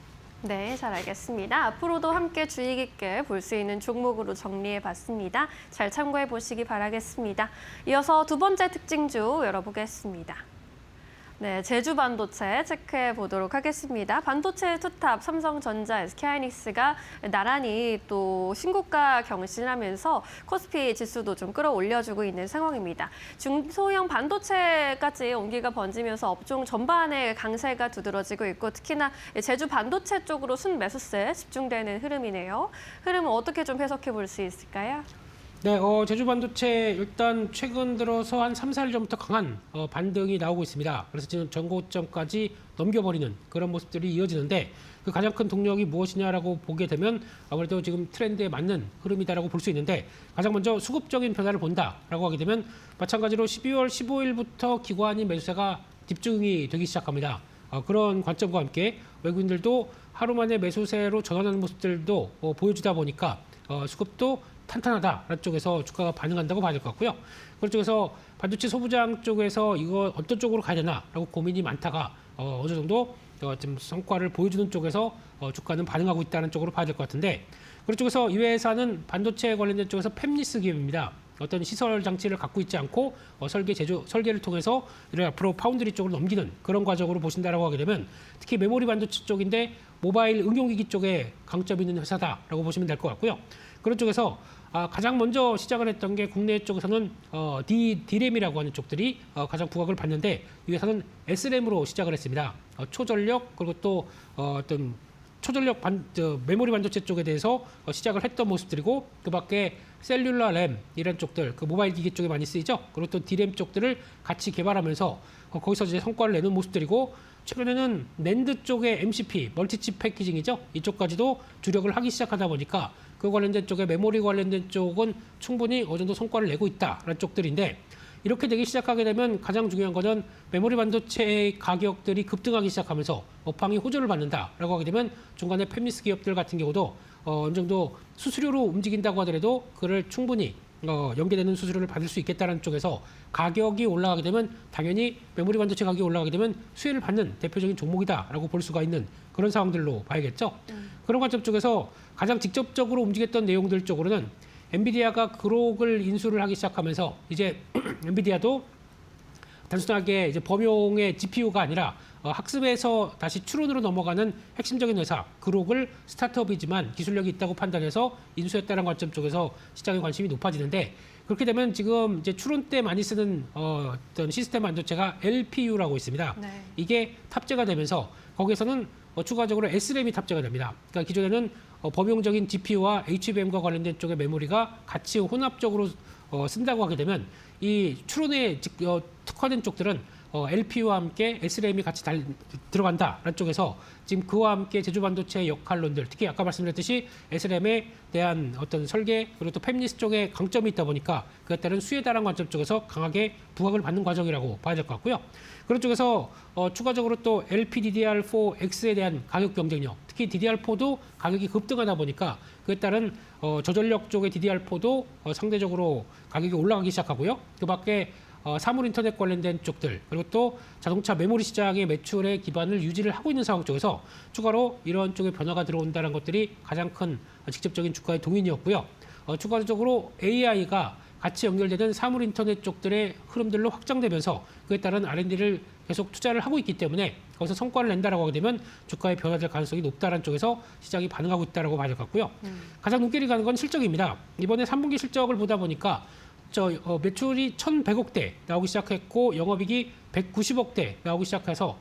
네, 잘 알겠습니다. 앞으로도 함께 주의 깊게 볼 수 있는 종목으로 정리해봤습니다. 잘 참고해 보시기 바라겠습니다. 이어서 두 번째 특징주 열어보겠습니다. 네, 제주 반도체 체크해 보도록 하겠습니다. 반도체 투탑 삼성전자, SK하이닉스가 나란히 또 신고가 경신하면서 코스피 지수도 좀 끌어올려주고 있는 상황입니다. 중소형 반도체까지 온기가 번지면서 업종 전반에 강세가 두드러지고 있고 특히나 제주 반도체 쪽으로 순매수세 집중되는 흐름이네요. 흐름은 어떻게 좀 해석해 볼 수 있을까요? 네, 제주 반도체 일단 최근 들어서 한 3, 4일 전부터 강한 반등이 나오고 있습니다. 그래서 지금 전고점까지 넘겨버리는 그런 모습들이 이어지는데 그 가장 큰 동력이 무엇이냐라고 보게 되면 아무래도 지금 트렌드에 맞는 흐름이다라고 볼 수 있는데 가장 먼저 수급적인 변화를 본다라고 하게 되면 마찬가지로 12월 15일부터 기관이 매수세가 집중이 되기 시작합니다. 그런 관점과 함께 외국인들도 하루 만에 매수세로 전환하는 모습들도 보여주다 보니까 수급도 탄탄하다라는 쪽에서 주가가 반응한다고 봐야 될 것 같고요. 그런 쪽에서 반도체 소부장 쪽에서 이거 어떤 쪽으로 가야 되나라고 고민이 많다가 어느 정도 좀 성과를 보여주는 쪽에서 주가는 반응하고 있다는 쪽으로 봐야 될 것 같은데 그런 쪽에서 이 회사는 반도체 관련된 쪽에서 팹리스 기업입니다. 어떤 시설 장치를 갖고 있지 않고 설계를 통해서 이를 앞으로 파운드리 쪽으로 넘기는 그런 과정으로 보신다라고 하게 되면 특히 메모리 반도체 쪽인데 모바일 응용기기 쪽에 강점이 있는 회사다라고 보시면 될 것 같고요. 그런 쪽에서 가장 먼저 시작을 했던 게 국내 쪽에서는 D램이라고 하는 쪽들이 가장 부각을 받는데 이 회사는 S램으로 시작을 했습니다. 초전력 그리고 또 어떤 초전력 메모리 반도체 쪽에 대해서 시작을 했던 모습들이고 그밖에 셀룰러 램 이런 쪽들 그 모바일 기기 쪽에 많이 쓰이죠. 그리고 또 D램 쪽들을 같이 개발하면서 거기서 이제 성과를 내는 모습들이고 최근에는 낸드 쪽의 MCP 멀티칩 패키징이죠. 이쪽까지도 주력을 하기 시작하다 보니까 그 관련된 쪽에 메모리 관련된 쪽은 충분히 어느 정도 성과를 내고 있다라는 쪽들인데 이렇게 되기 시작하게 되면 가장 중요한 것은 메모리 반도체의 가격들이 급등하기 시작하면서 업황이 호조를 받는다라고 하게 되면 중간에 팹리스 기업들 같은 경우도 어느 정도 수수료로 움직인다고 하더라도 그를 충분히 연계되는 수수료를 받을 수 있겠다는 쪽에서 가격이 올라가게 되면 당연히 메모리 반도체 가격이 올라가게 되면 수혜를 받는 대표적인 종목이다라고 볼 수가 있는 그런 상황들로 봐야겠죠. 그런 관점 쪽에서 가장 직접적으로 움직였던 내용들 쪽으로는 엔비디아가 그록을 인수를 하기 시작하면서 이제 엔비디아도 단순하게 이제 범용의 GPU가 아니라 학습에서 다시 추론으로 넘어가는 핵심적인 회사 그록을 스타트업이지만 기술력이 있다고 판단해서 인수했다는 관점 쪽에서 시장의 관심이 높아지는데 그렇게 되면 지금 이제 추론 때 많이 쓰는 어떤 시스템 반도체가 LPU라고 있습니다. 네. 이게 탑재가 되면서 거기에서는 추가적으로 SRAM이 탑재가 됩니다. 그러니까 기존에는 범용적인 GPU와 HBM과 관련된 쪽의 메모리가 같이 혼합적으로 쓴다고 하게 되면 이 추론에 특화된 쪽들은 LPU와 함께 SRAM이 같이 들어간다라는 쪽에서 지금 그와 함께 제조 반도체의 역할론들 특히 아까 말씀드렸듯이 SRAM에 대한 어떤 설계 그리고 또 팹리스 쪽에 강점이 있다 보니까 그에 따른 수에 따른 관점 쪽에서 강하게 부각을 받는 과정이라고 봐야 될 것 같고요. 그런 쪽에서 추가적으로 또 LPDDR4X에 대한 가격 경쟁력 특히 DDR4도 가격이 급등하다 보니까 그에 따른 저전력 쪽의 DDR4도 상대적으로 가격이 올라가기 시작하고요. 그밖에 사물 인터넷 관련된 쪽들 그리고 또 자동차 메모리 시장의 매출의 기반을 유지를 하고 있는 상황 쪽에서 추가로 이런 쪽의 변화가 들어온다는 것들이 가장 큰 직접적인 주가의 동인이었고요. 추가적으로 AI가 같이 연결되는 사물 인터넷 쪽들의 흐름들로 확장되면서 그에 따른 R&D를 계속 투자를 하고 있기 때문에 거기서 성과를 낸다라고 하게 되면 주가에 변화될 가능성이 높다는 쪽에서 시장이 반응하고 있다라고 봐야 될 것 같고요. 가장 눈길이 가는 건 실적입니다. 이번에 3분기 실적을 보다 보니까 매출이 1,100억대 나오기 시작했고 영업이익이 190억대 나오기 시작해서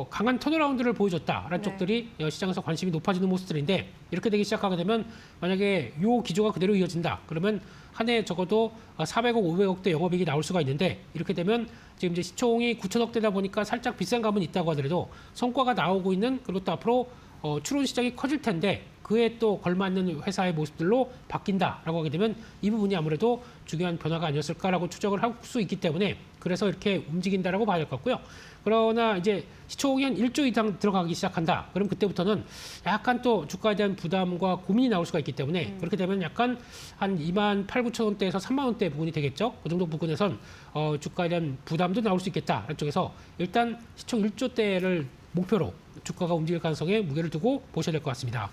강한 턴어라운드를 보여줬다라는 쪽들이 시장에서 관심이 높아지는 모습들인데 이렇게 되기 시작하게 되면 만약에 이 기조가 그대로 이어진다 그러면 한 해 적어도 400억, 500억대 영업이익이 나올 수가 있는데 이렇게 되면 지금 이제 시총이 9천억대다 보니까 살짝 비싼 감은 있다고 하더라도 성과가 나오고 있는 그리고 또 앞으로 추론 시장이 커질 텐데 그에 또 걸맞는 회사의 모습들로 바뀐다라고 하게 되면 이 부분이 아무래도 중요한 변화가 아니었을까라고 추정을 할 수 있기 때문에 그래서 이렇게 움직인다라고 봐야 될 것 같고요. 그러나 이제 시총이 한 1조 이상 들어가기 시작한다. 그럼 그때부터는 약간 또 주가에 대한 부담과 고민이 나올 수가 있기 때문에 그렇게 되면 약간 한 2만 8, 9천 원대에서 3만 원대 부분이 되겠죠. 그 정도 부분에선 주가에 대한 부담도 나올 수 있겠다. 쪽에서 일단 시총 1조대를 목표로 주가가 움직일 가능성에 무게를 두고 보셔야 될 것 같습니다.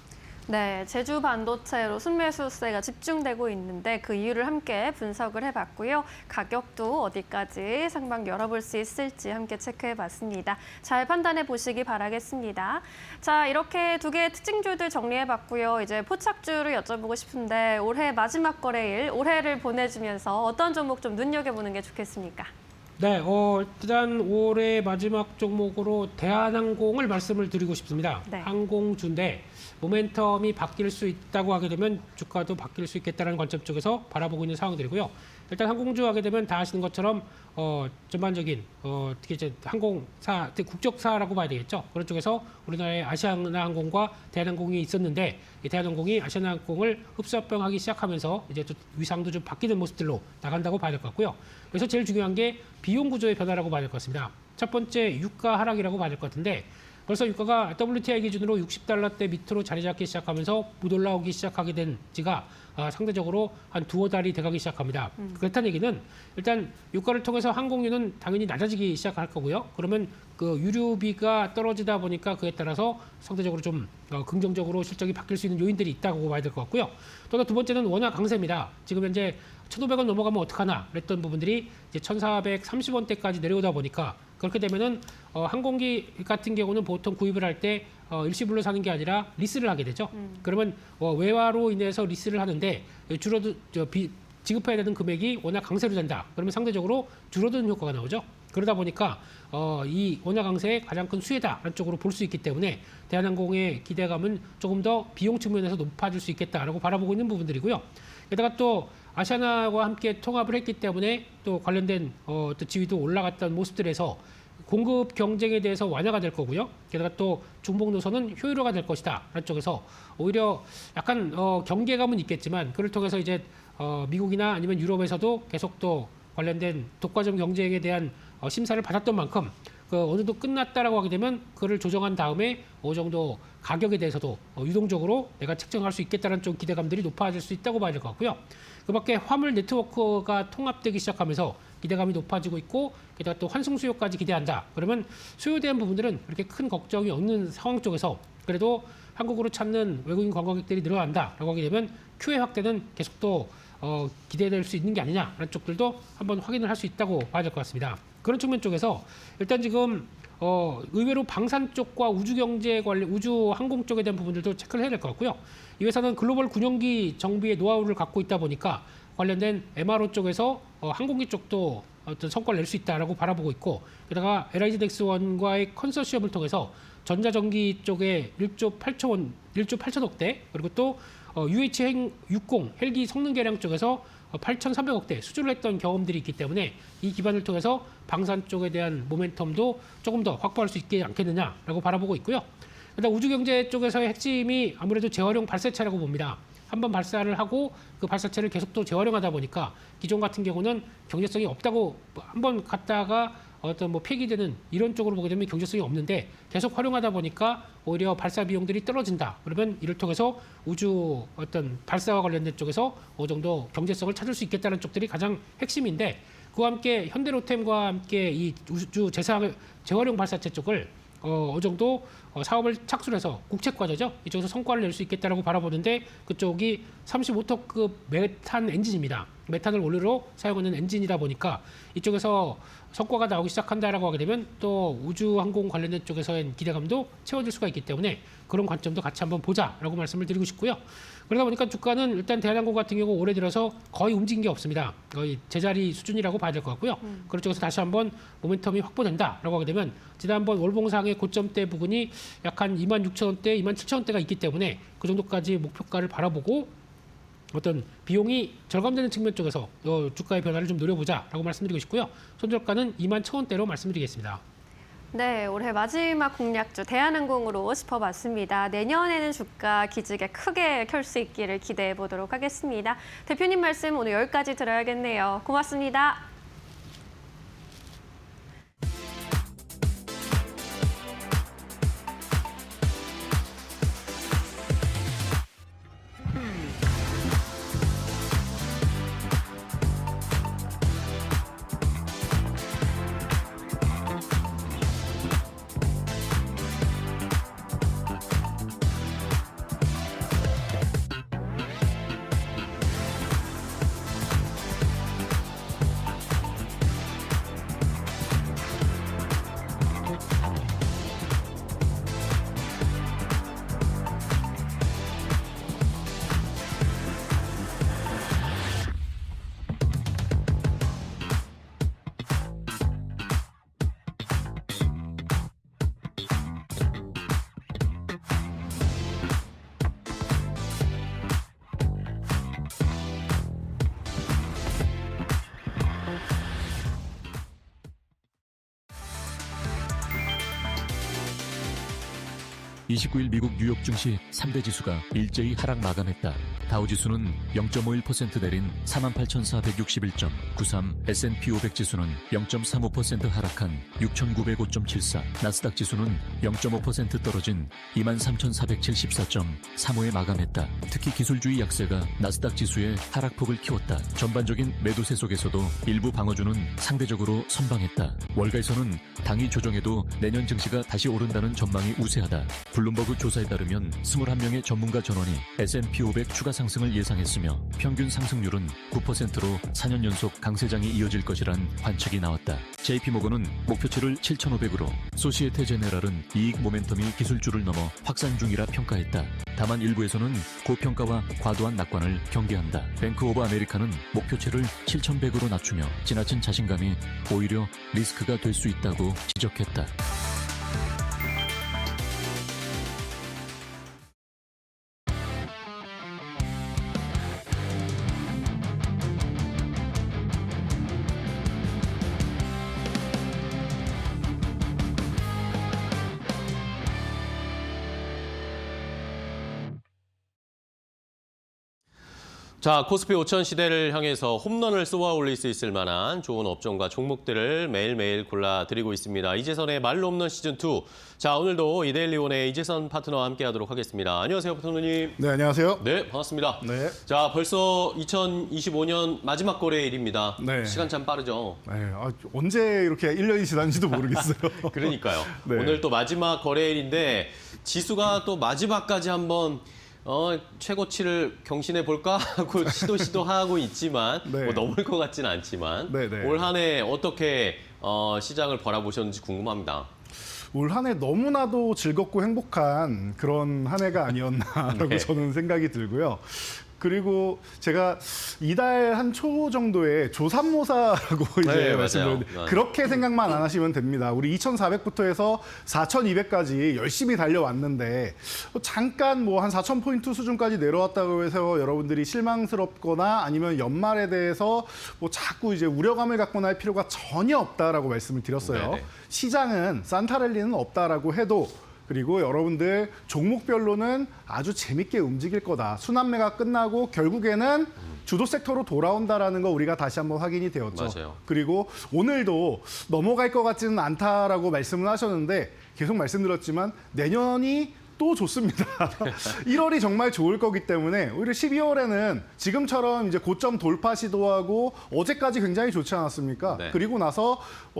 네, 제주 반도체로 순매수세가 집중되고 있는데 그 이유를 함께 분석을 해봤고요. 가격도 어디까지 상방 열어볼 수 있을지 함께 체크해봤습니다. 잘 판단해 보시기 바라겠습니다. 자, 이렇게 두 개의 특징주들 정리해봤고요. 이제 포착주를 여쭤보고 싶은데 올해 마지막 거래일, 올해를 보내주면서 어떤 종목 좀 눈여겨보는 게 좋겠습니까? 네, 일단 올해 마지막 종목으로 대한항공을 말씀을 드리고 싶습니다. 네. 항공주인데 모멘텀이 바뀔 수 있다고 하게 되면 주가도 바뀔 수 있겠다는 관점 쪽에서 바라보고 있는 상황들이고요. 일단 항공주 하게 되면 다 아시는 것처럼 전반적인 특히 이제 항공사, 국적사라고 봐야 되겠죠. 그런 쪽에서 우리나라의 아시아나항공과 대한항공이 있었는데 이 대한항공이 아시아나항공을 흡수합병하기 시작하면서 이제 또 위상도 좀 바뀌는 모습들로 나간다고 봐야 될 것 같고요. 그래서 제일 중요한 게 비용 구조의 변화라고 봐야 될 것 같습니다. 첫 번째 유가 하락이라고 봐야 될 것 같은데 벌써 유가가 WTI 기준으로 60달러대 밑으로 자리 잡기 시작하면서 못 올라오기 시작하게 된 지가 상대적으로 한 두어 달이 돼가기 시작합니다. 그렇다는 얘기는 일단 유가를 통해서 항공유는 당연히 낮아지기 시작할 거고요. 그러면 그 유류비가 떨어지다 보니까 그에 따라서 상대적으로 좀 긍정적으로 실적이 바뀔 수 있는 요인들이 있다고 봐야 될 것 같고요. 또 두 번째는 원화 강세입니다. 지금 현재 1,500원 넘어가면 어떡하나 그랬던 부분들이 이제 1,430원대까지 내려오다 보니까 그렇게 되면은 항공기 같은 경우는 보통 구입을 할 때 일시불로 사는 게 아니라 리스를 하게 되죠. 그러면 외화로 인해서 리스를 하는데 지급해야 되는 금액이 워낙 강세로 된다. 그러면 상대적으로 줄어드는 효과가 나오죠. 그러다 보니까 이 원화 강세의 가장 큰 수혜다라는 쪽으로 볼 수 있기 때문에 대한항공의 기대감은 조금 더 비용 측면에서 높아질 수 있겠다라고 바라보고 있는 부분들이고요. 게다가 또 아시아나와 함께 통합을 했기 때문에 또 관련된 또 지위도 올라갔던 모습들에서 공급 경쟁에 대해서 완화가 될 거고요. 게다가 또 중복 노선은 효율화가 될 것이다 라는 쪽에서 오히려 약간 경계감은 있겠지만 그를 통해서 이제 미국이나 아니면 유럽에서도 계속 또 관련된 독과점 경쟁에 대한 심사를 받았던 만큼 어느 정도 끝났다라고 하게 되면 그를 조정한 다음에 어느 정도 가격에 대해서도 유동적으로 내가 책정할 수 있겠다는 좀 기대감들이 높아질 수 있다고 봐야 될 것 같고요. 그밖에 화물 네트워크가 통합되기 시작하면서 기대감이 높아지고 있고 게다가 또 환승 수요까지 기대한다. 그러면 수요에 대한 부분들은 그렇게 큰 걱정이 없는 상황 쪽에서 그래도 한국으로 찾는 외국인 관광객들이 늘어난다라고 하게 되면 큐의 확대는 계속 또 기대될 수 있는 게 아니냐라는 쪽들도 한번 확인을 할 수 있다고 봐야 될 것 같습니다. 그런 측면 쪽에서 일단 지금 의외로 방산 쪽과 우주경제 관련, 우주항공 쪽에 대한 부분들도 체크를 해야 될 것 같고요. 이 회사는 글로벌 군용기 정비의 노하우를 갖고 있다 보니까 관련된 MRO 쪽에서 항공기 쪽도 어떤 성과를 낼 수 있다라고 바라보고 있고 게다가 LIG 넥스원과의 컨소시엄을 통해서 전자전기 쪽에 1조 8천억대 그리고 또 UH-60 헬기 성능 개량 쪽에서 8,300억대 수주를 했던 경험들이 있기 때문에 이 기반을 통해서 방산 쪽에 대한 모멘텀도 조금 더 확보할 수 있지 않겠느냐라고 바라보고 있고요. 일단 우주경제 쪽에서의 핵심이 아무래도 재활용 발사체라고 봅니다. 한번 발사를 하고 그 발사체를 계속 또 재활용하다 보니까 기존 같은 경우는 경제성이 없다고 한번 갔다가 어떤 폐기되는 이런 쪽으로 보게 되면 경제성이 없는데 계속 활용하다 보니까 오히려 발사 비용들이 떨어진다. 그러면 이를 통해서 우주 어떤 발사와 관련된 쪽에서 어느 정도 경제성을 찾을 수 있겠다는 쪽들이 가장 핵심인데 그와 함께 현대로템과 함께 이 우주 재활용 발사체 쪽을 어느 정도 사업을 착수해서 국책과제죠. 이쪽에서 성과를 낼 수 있겠다라고 바라보는데 그쪽이 35톤급 메탄 엔진입니다. 메탄을 원료로 사용하는 엔진이다 보니까 이쪽에서 성과가 나오기 시작한다라고 하게 되면 또 우주항공 관련된 쪽에서의 기대감도 채워질 수가 있기 때문에 그런 관점도 같이 한번 보자라고 말씀을 드리고 싶고요. 그러다 보니까 주가는 일단 대한항공 같은 경우 올해 들어서 거의 움직인 게 없습니다. 거의 제자리 수준이라고 봐야 될 것 같고요. 그런 쪽에서 다시 한번 모멘텀이 확보된다라고 하게 되면 지난번 월봉상의 고점대 부근이 약 한 26,000원대, 27,000원대가 있기 때문에 그 정도까지 목표가를 바라보고 어떤 비용이 절감되는 측면 쪽에서 주가의 변화를 좀 노려보자라고 말씀드리고 싶고요. 손절가는 21,000원대로 말씀드리겠습니다. 네, 올해 마지막 공략주 대한항공으로 짚어봤습니다. 내년에는 주가 기지개 크게 켤 수 있기를 기대해 보도록 하겠습니다. 대표님 말씀 오늘 여기까지 들어야겠네요. 고맙습니다. (29일) 미국 뉴욕 증시 3대 지수가 일제히 하락 마감했다. 다우지수는 0.51% 내린 48,461.93, S&P 500 지수는 0.35% 하락한 6,905.74, 나스닥 지수는 0.5% 떨어진 23,474.35에 마감했다. 특히 기술주의 약세가 나스닥 지수의 하락폭을 키웠다. 전반적인 매도세 속에서도 일부 방어주는 상대적으로 선방했다. 월가에서는 당이 조정해도 내년 증시가 다시 오른다는 전망이 우세하다. 블룸버그 조사에 따르면 21명의 전문가 전원이 S&P 500 추가 상승을 예상했으며 평균 상승률은 9%로 4년 연속 강세장이 이어질 것이란 관측이 나왔다. JP모건은 목표치를 7,500으로 소시에테 제네랄은 이익 모멘텀이 기술주를 넘어 확산 중이라 평가했다. 다만 일부에서는 고평가와 과도한 낙관을 경계한다. 뱅크 오브 아메리카는 목표치를 7,100으로 낮추며 지나친 자신감이 오히려 리스크가 될 수 있다고 지적했다. 자, 코스피 5천 시대를 향해서 홈런을 쏘아 올릴 수 있을 만한 좋은 업종과 종목들을 매일매일 골라드리고 있습니다. 이재선의 말로 홈런 시즌2. 자, 오늘도 이데일리온의 이재선 파트너와 함께하도록 하겠습니다. 안녕하세요, 파트너님. 네, 안녕하세요. 네, 반갑습니다. 네. 자, 벌써 2025년 마지막 거래일입니다. 네. 시간 참 빠르죠. 네, 언제 이렇게 1년이 지났는지도 모르겠어요. 그러니까요. 네. 오늘 또 마지막 거래일인데 지수가 또 마지막까지 한번 최고치를 경신해 볼까 하고 시도하고 있지만 네. 뭐 넘을 것 같지는 않지만 네, 네. 올 한 해 어떻게 시장을 바라보셨는지 궁금합니다. 올 한 해 너무나도 즐겁고 행복한 그런 한 해가 아니었나라고 네. 저는 생각이 들고요. 그리고 제가 이달 한 초 정도에 조삼모사라고 이제 네, 말씀드렸는데 맞아요. 그렇게 생각만 안 하시면 됩니다. 우리 2,400부터 해서 4,200까지 열심히 달려왔는데 잠깐 뭐 한 4,000포인트 수준까지 내려왔다고 해서 여러분들이 실망스럽거나 아니면 연말에 대해서 뭐 자꾸 이제 우려감을 갖거나 할 필요가 전혀 없다라고 말씀을 드렸어요. 네네. 시장은 산타랠리는 없다라고 해도 그리고 여러분들 종목별로는 아주 재밌게 움직일 거다. 순환매가 끝나고 결국에는 주도 섹터로 돌아온다라는 거 우리가 다시 한번 확인이 되었죠. 맞아요. 그리고 오늘도 넘어갈 것 같지는 않다라고 말씀을 하셨는데 계속 말씀드렸지만 내년이 또 좋습니다. 1월이 정말 좋을 거기 때문에 오히려 12월에는 지금처럼 이제 고점 돌파 시도하고 어제까지 굉장히 좋지 않았습니까? 네. 그리고 나서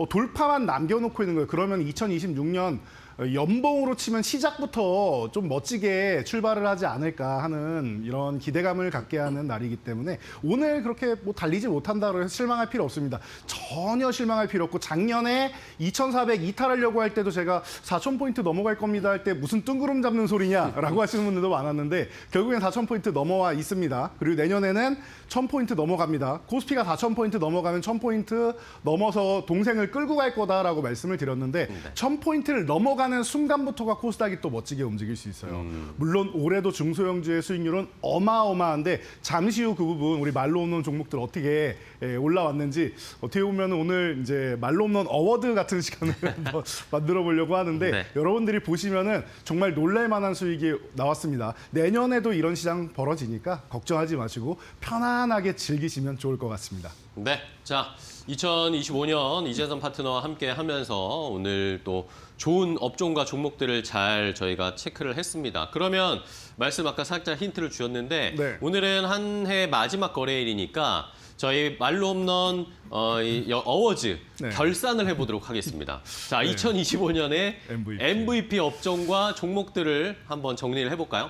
돌파만 남겨놓고 있는 거예요. 그러면 2026년 연봉으로 치면 시작부터 좀 멋지게 출발을 하지 않을까 하는 이런 기대감을 갖게 하는 날이기 때문에 오늘 그렇게 뭐 달리지 못한다고 해서 실망할 필요 없습니다. 전혀 실망할 필요 없고 작년에 2,400 이탈하려고 할 때도 제가 4,000포인트 넘어갈 겁니다 할 때 무슨 뜬구름 잡는 소리냐라고 하시는 분들도 많았는데 결국엔 4,000포인트 넘어와 있습니다. 그리고 내년에는 1,000포인트 넘어갑니다. 코스피가 4,000포인트 넘어가면 1,000포인트 넘어서 동생을 끌고 갈 거다라고 말씀을 드렸는데 1,000포인트를 넘어가는 순간부터가 코스닥이 또 멋지게 움직일 수 있어요. 물론 올해도 중소형주의 수익률은 어마어마한데 잠시 후 그 부분 우리 말로 없는 종목들 어떻게 올라왔는지 어떻게 보면 오늘 이제 말로 없는 어워드 같은 시간을 한번 만들어 보려고 하는데 네. 여러분들이 보시면은 정말 놀랄 만한 수익이 나왔습니다. 내년에도 이런 시장 벌어지니까 걱정하지 마시고 편안하게 즐기시면 좋을 것 같습니다. 네, 자 2025년 이재선 파트너와 함께 하면서 오늘 또 좋은 업종과 종목들을 잘 저희가 체크를 했습니다. 그러면 말씀 아까 살짝 힌트를 주셨는데 네. 오늘은 한 해 마지막 거래일이니까 저희 말로 홈런 어워즈 네. 결산을 해보도록 하겠습니다. 자, 2025년에 MVP 업종과 종목들을 한번 정리를 해볼까요?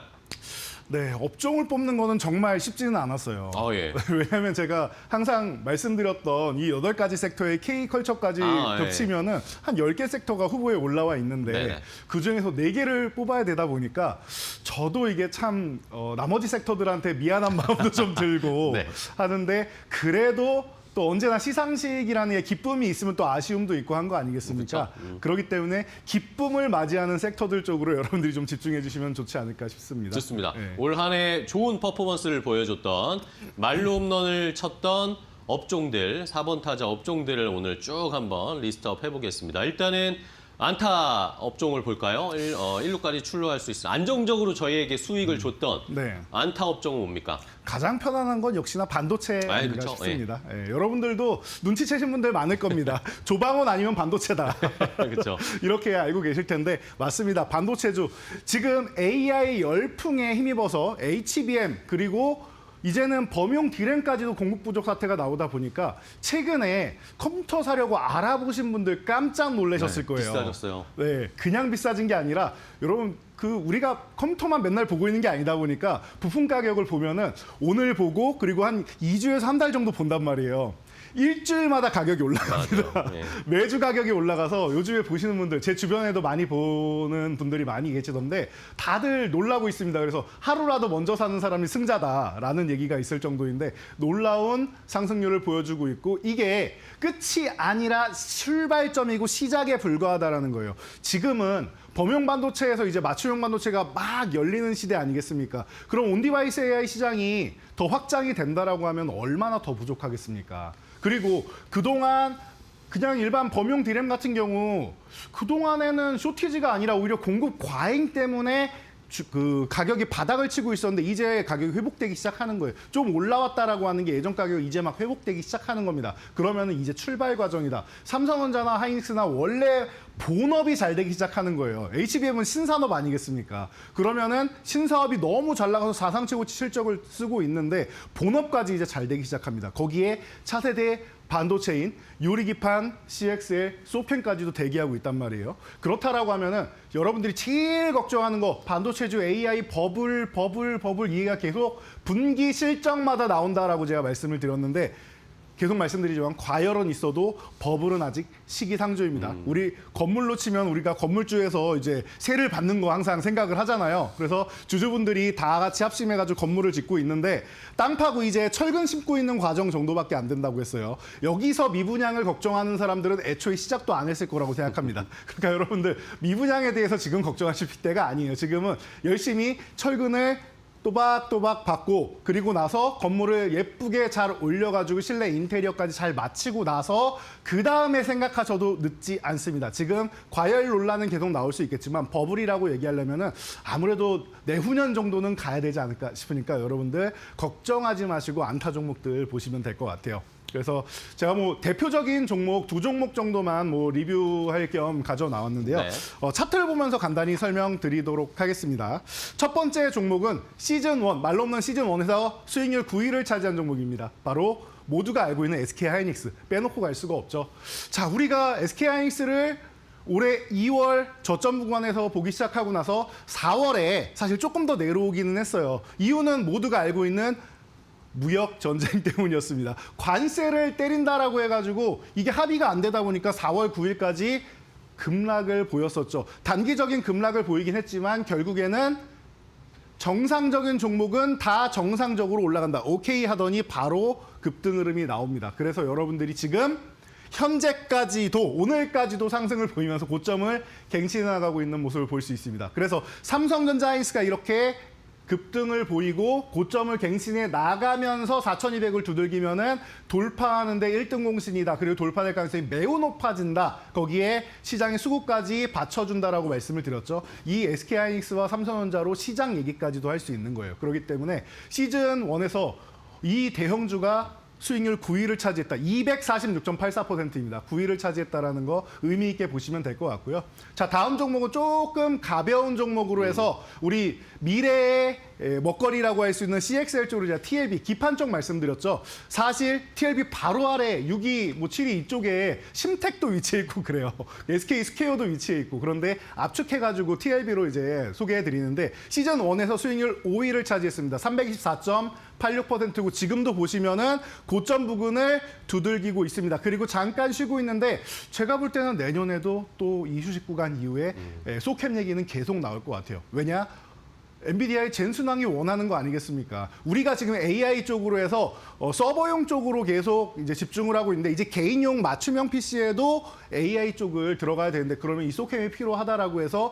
네, 업종을 뽑는 거는 정말 쉽지는 않았어요. 예. 왜냐하면 제가 항상 말씀드렸던 이 8가지 섹터의 K컬처까지 예. 겹치면은 한 10개 섹터가 후보에 올라와 있는데 네네. 그중에서 4개를 뽑아야 되다 보니까 저도 이게 참 나머지 섹터들한테 미안한 마음도 좀 들고 네. 하는데 그래도 또 언제나 시상식이라는 게 기쁨이 있으면 또 아쉬움도 있고 한 거 아니겠습니까? 그렇기 때문에 기쁨을 맞이하는 섹터들 쪽으로 여러분들이 좀 집중해 주시면 좋지 않을까 싶습니다. 좋습니다. 네. 올 한 해 좋은 퍼포먼스를 보여줬던 말로 홈런을 쳤던 업종들, 4번 타자 업종들을 오늘 쭉 한번 리스트업 해보겠습니다. 일단은 안타 업종을 볼까요? 1루까지 출루할 수 있어. 안정적으로 저희에게 수익을 줬던 네. 안타 업종은 뭡니까? 가장 편안한 건 역시나 반도체 아닌가 그렇죠. 싶습니다. 예, 여러분들도 눈치채신 분들 많을 겁니다. 조방원 아니면 반도체다. 그렇죠. 이렇게 알고 계실 텐데 맞습니다. 반도체주. 지금 AI 열풍에 힘입어서 HBM 그리고 이제는 범용 디램까지도 공급 부족 사태가 나오다 보니까 최근에 컴퓨터 사려고 알아보신 분들 깜짝 놀라셨을 거예요. 비싸졌어요. 네, 그냥 비싸진 게 아니라 여러분 우리가 컴퓨터만 맨날 보고 있는 게 아니다 보니까 부품 가격을 보면은 오늘 보고 그리고 한 2주에서 한 달 정도 본단 말이에요. 일주일마다 가격이 올라갑니다. 맞아요. 네. 매주 가격이 올라가서 요즘에 보시는 분들, 제 주변에도 많이 보는 분들이 많이 계시던데 다들 놀라고 있습니다. 그래서 하루라도 먼저 사는 사람이 승자다라는 얘기가 있을 정도인데 놀라운 상승률을 보여주고 있고 이게 끝이 아니라 출발점이고 시작에 불과하다라는 거예요. 지금은 범용 반도체에서 이제 맞춤형 반도체가 막 열리는 시대 아니겠습니까? 그럼 온디바이스 AI 시장이 더 확장이 된다라고 하면 얼마나 더 부족하겠습니까? 그리고 그동안 그냥 일반 범용 디램 같은 경우 그동안에는 쇼티지가 아니라 오히려 공급 과잉 때문에 그 가격이 바닥을 치고 있었는데 이제 가격이 회복되기 시작하는 거예요. 좀 올라왔다라고 하는 게 예전 가격이 이제 막 회복되기 시작하는 겁니다. 그러면 이제 출발 과정이다. 삼성전자나 하이닉스나 원래 본업이 잘 되기 시작하는 거예요. HBM은 신산업 아니겠습니까? 그러면은 신사업이 너무 잘 나가서 사상 최고치 실적을 쓰고 있는데 본업까지 이제 잘 되기 시작합니다. 거기에 차세대 반도체인 요리기판, CXL, 소펜까지도 대기하고 있단 말이에요. 그렇다라고 하면은 여러분들이 제일 걱정하는 거 반도체주 AI 버블 이해가 계속 분기 실적마다 나온다라고 제가 말씀을 드렸는데 계속 말씀드리지만 과열은 있어도 버블은 아직 시기상조입니다. 우리 건물로 치면 우리가 건물주에서 이제 세를 받는 거 항상 생각을 하잖아요. 그래서 주주분들이 다 같이 합심해가지고 건물을 짓고 있는데 땅 파고 이제 철근 심고 있는 과정 정도밖에 안 된다고 했어요. 여기서 미분양을 걱정하는 사람들은 애초에 시작도 안 했을 거라고 생각합니다. 그러니까 여러분들 미분양에 대해서 지금 걱정하실 때가 아니에요. 지금은 열심히 철근을 또박또박 받고 그리고 나서 건물을 예쁘게 잘 올려가지고 실내 인테리어까지 잘 마치고 나서 그 다음에 생각하셔도 늦지 않습니다. 지금 과열 논란은 계속 나올 수 있겠지만 버블이라고 얘기하려면은 아무래도 내후년 정도는 가야 되지 않을까 싶으니까 여러분들 걱정하지 마시고 안타 종목들 보시면 될 것 같아요. 그래서 제가 뭐 대표적인 종목 2종목 정도만 뭐 리뷰할 겸 가져 나왔는데요. 네. 차트를 보면서 간단히 설명드리도록 하겠습니다. 첫 번째 종목은 시즌 1, 말로 없는 시즌 1에서 수익률 9위를 차지한 종목입니다. 바로 모두가 알고 있는 SK 하이닉스. 빼놓고 갈 수가 없죠. 자, 우리가 SK 하이닉스를 올해 2월 저점 구간에서 보기 시작하고 나서 4월에 사실 조금 더 내려오기는 했어요. 이유는 모두가 알고 있는 무역 전쟁 때문이었습니다. 관세를 때린다라고 해가지고 이게 합의가 안 되다 보니까 4월 9일까지 급락을 보였었죠. 단기적인 급락을 보이긴 했지만 결국에는 정상적인 종목은 다 정상적으로 올라간다. 오케이 하더니 바로 급등 흐름이 나옵니다. 그래서 여러분들이 지금 현재까지도 오늘까지도 상승을 보이면서 고점을 갱신해 나가고 있는 모습을 볼 수 있습니다. 그래서 삼성전자 하이닉스가 이렇게 급등을 보이고 고점을 갱신해 나가면서 4,200을 두들기면은 돌파하는데 1등 공신이다. 그리고 돌파될 가능성이 매우 높아진다. 거기에 시장의 수급까지 받쳐준다라고 말씀을 드렸죠. 이 SK 하이닉스와 삼성전자로 시장 얘기까지도 할 수 있는 거예요. 그렇기 때문에 시즌 1에서 이 대형주가 수익률 9위를 차지했다. 246.84%입니다. 9위를 차지했다라는 거 의미 있게 보시면 될 것 같고요. 자, 다음 종목은 조금 가벼운 종목으로 해서 우리 미래의 먹거리라고 할 수 있는 CXL 쪽으로 제가 TLB 기판 쪽 말씀드렸죠. 사실 TLB 바로 아래 6위, 7위 이쪽에 심택도 위치해 있고 그래요. SK 스퀘어도 위치해 있고 그런데 압축해가지고 TLB로 이제 소개해 드리는데 시즌 1에서 수익률 5위를 차지했습니다. 324.86%고 지금도 보시면은 고점 부근을 두들기고 있습니다. 그리고 잠깐 쉬고 있는데 제가 볼 때는 내년에도 또 이 휴식 구간 이후에 소캡 얘기는 계속 나올 것 같아요. 왜냐? 엔비디아의 젠순왕이 원하는 거 아니겠습니까? 우리가 지금 AI 쪽으로 해서 서버용 쪽으로 계속 이제 집중을 하고 있는데 이제 개인용 맞춤형 PC에도 AI 쪽을 들어가야 되는데 그러면 이 소캠이 필요하다라고 해서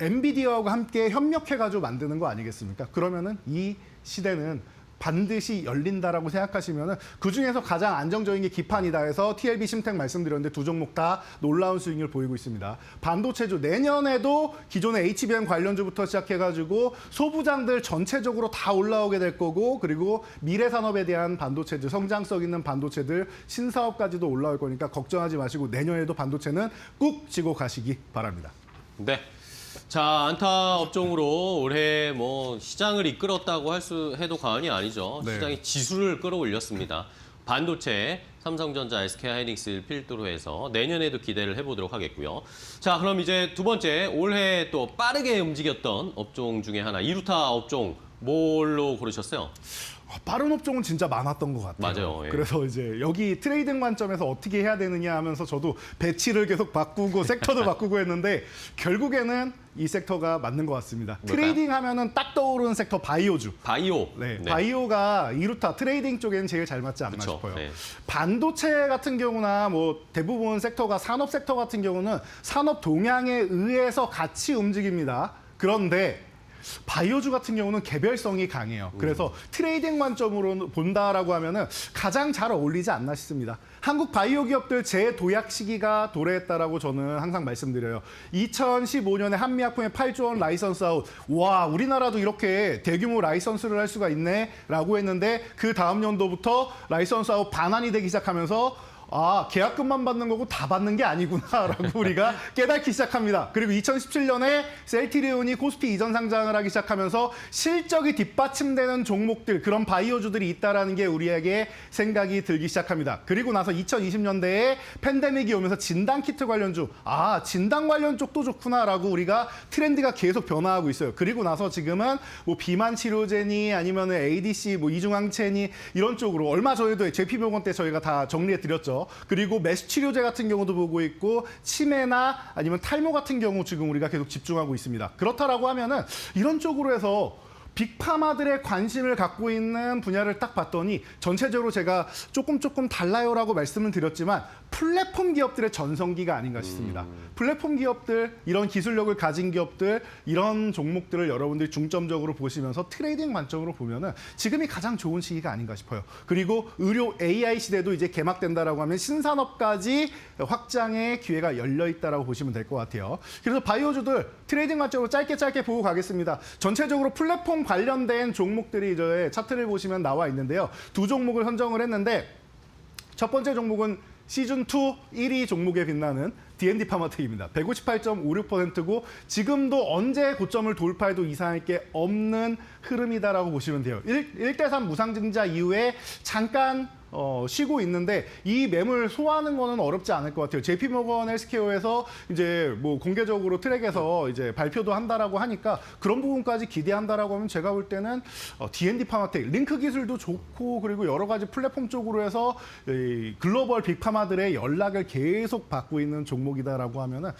엔비디아하고 함께 협력해가지고 만드는 거 아니겠습니까? 그러면은 이 시대는 반드시 열린다라고 생각하시면은 그 중에서 가장 안정적인 게 기판이다 해서 TLB 심택 말씀드렸는데 두 종목 다 놀라운 수익률 보이고 있습니다. 반도체주 내년에도 기존의 HBM 관련주부터 시작해가지고 소부장들 전체적으로 다 올라오게 될 거고 그리고 미래 산업에 대한 반도체주 성장성 있는 반도체들 신사업까지도 올라올 거니까 걱정하지 마시고 내년에도 반도체는 꾹 쥐고 가시기 바랍니다. 네. 자, 안타 업종으로 올해 뭐 시장을 이끌었다고 해도 과언이 아니죠. 네. 시장이 지수를 끌어올렸습니다. 반도체, 삼성전자, SK하이닉스를 필두로 해서 내년에도 기대를 해보도록 하겠고요. 자, 그럼 이제 두 번째, 올해 또 빠르게 움직였던 업종 중에 하나, 이루타 업종 뭘로 고르셨어요? 빠른 업종은 진짜 많았던 것 같아요. 맞아요. 예. 그래서 이제 여기 트레이딩 관점에서 어떻게 해야 되느냐 하면서 저도 배치를 계속 바꾸고 섹터도 바꾸고 했는데 결국에는 이 섹터가 맞는 것 같습니다. 뭘까요? 트레이딩 하면은 딱 떠오르는 섹터 바이오주. 바이오. 네, 바이오가 이루타 트레이딩 쪽에는 제일 잘 맞지 않나 그쵸, 싶어요. 네. 반도체 같은 경우나 뭐 대부분 섹터가 산업 섹터 같은 경우는 산업 동향에 의해서 같이 움직입니다. 그런데 바이오주 같은 경우는 개별성이 강해요. 그래서 트레이딩 관점으로 본다라고 하면은 가장 잘 어울리지 않나 싶습니다. 한국 바이오 기업들 재도약 시기가 도래했다라고 저는 항상 말씀드려요. 2015년에 한미약품의 8조 원 라이선스 아웃. 와, 우리나라도 이렇게 대규모 라이선스를 할 수가 있네라고 했는데 그 다음 연도부터 라이선스 아웃 반환이 되기 시작하면서 아, 계약금만 받는 거고 다 받는 게 아니구나라고 우리가 깨닫기 시작합니다. 그리고 2017년에 셀트리온이 코스피 이전 상장을 하기 시작하면서 실적이 뒷받침되는 종목들, 그런 바이오주들이 있다라는 게 우리에게 생각이 들기 시작합니다. 그리고 나서 2020년대에 팬데믹이 오면서 진단키트 관련주, 아, 진단 관련 쪽도 좋구나라고 우리가 트렌드가 계속 변화하고 있어요. 그리고 나서 지금은 뭐 비만 치료제니 아니면 ADC, 뭐 이중항체니 이런 쪽으로 얼마 전에도 JP모건 때 저희가 다 정리해 드렸죠. 그리고 메스 치료제 같은 경우도 보고 있고 치매나 아니면 탈모 같은 경우 지금 우리가 계속 집중하고 있습니다. 그렇다라고 하면은 이런 쪽으로 해서 빅파마들의 관심을 갖고 있는 분야를 딱 봤더니 전체적으로 제가 조금 달라요라고 말씀을 드렸지만 플랫폼 기업들의 전성기가 아닌가 싶습니다. 플랫폼 기업들, 이런 기술력을 가진 기업들, 이런 종목들을 여러분들이 중점적으로 보시면서 트레이딩 관점으로 보면은 지금이 가장 좋은 시기가 아닌가 싶어요. 그리고 의료 AI 시대도 이제 개막된다라고 하면 신산업까지 확장의 기회가 열려 있다라고 보시면 될 것 같아요. 그래서 바이오주들 트레이딩 관점으로 짧게 보고 가겠습니다. 전체적으로 플랫폼 관련된 종목들이 이제 차트를 보시면 나와 있는데요. 두 종목을 선정을 했는데 첫 번째 종목은 시즌2 1위 종목에 빛나는 D&D 파마텍입니다. 158.56%고 지금도 언제 고점을 돌파해도 이상할 게 없는 흐름이다라고 보시면 돼요. 1대3 무상증자 이후에 잠깐 쉬고 있는데 이 매물 소화하는 거는 어렵지 않을 것 같아요. JP모건 헬스케어에서 이제 뭐 공개적으로 트랙에서 이제 발표도 한다라고 하니까 그런 부분까지 기대한다라고 하면 제가 볼 때는 D&D 파마텍 링크 기술도 좋고 그리고 여러 가지 플랫폼 쪽으로 해서 이 글로벌 빅파마들의 연락을 계속 받고 있는 종목이다라고 하면은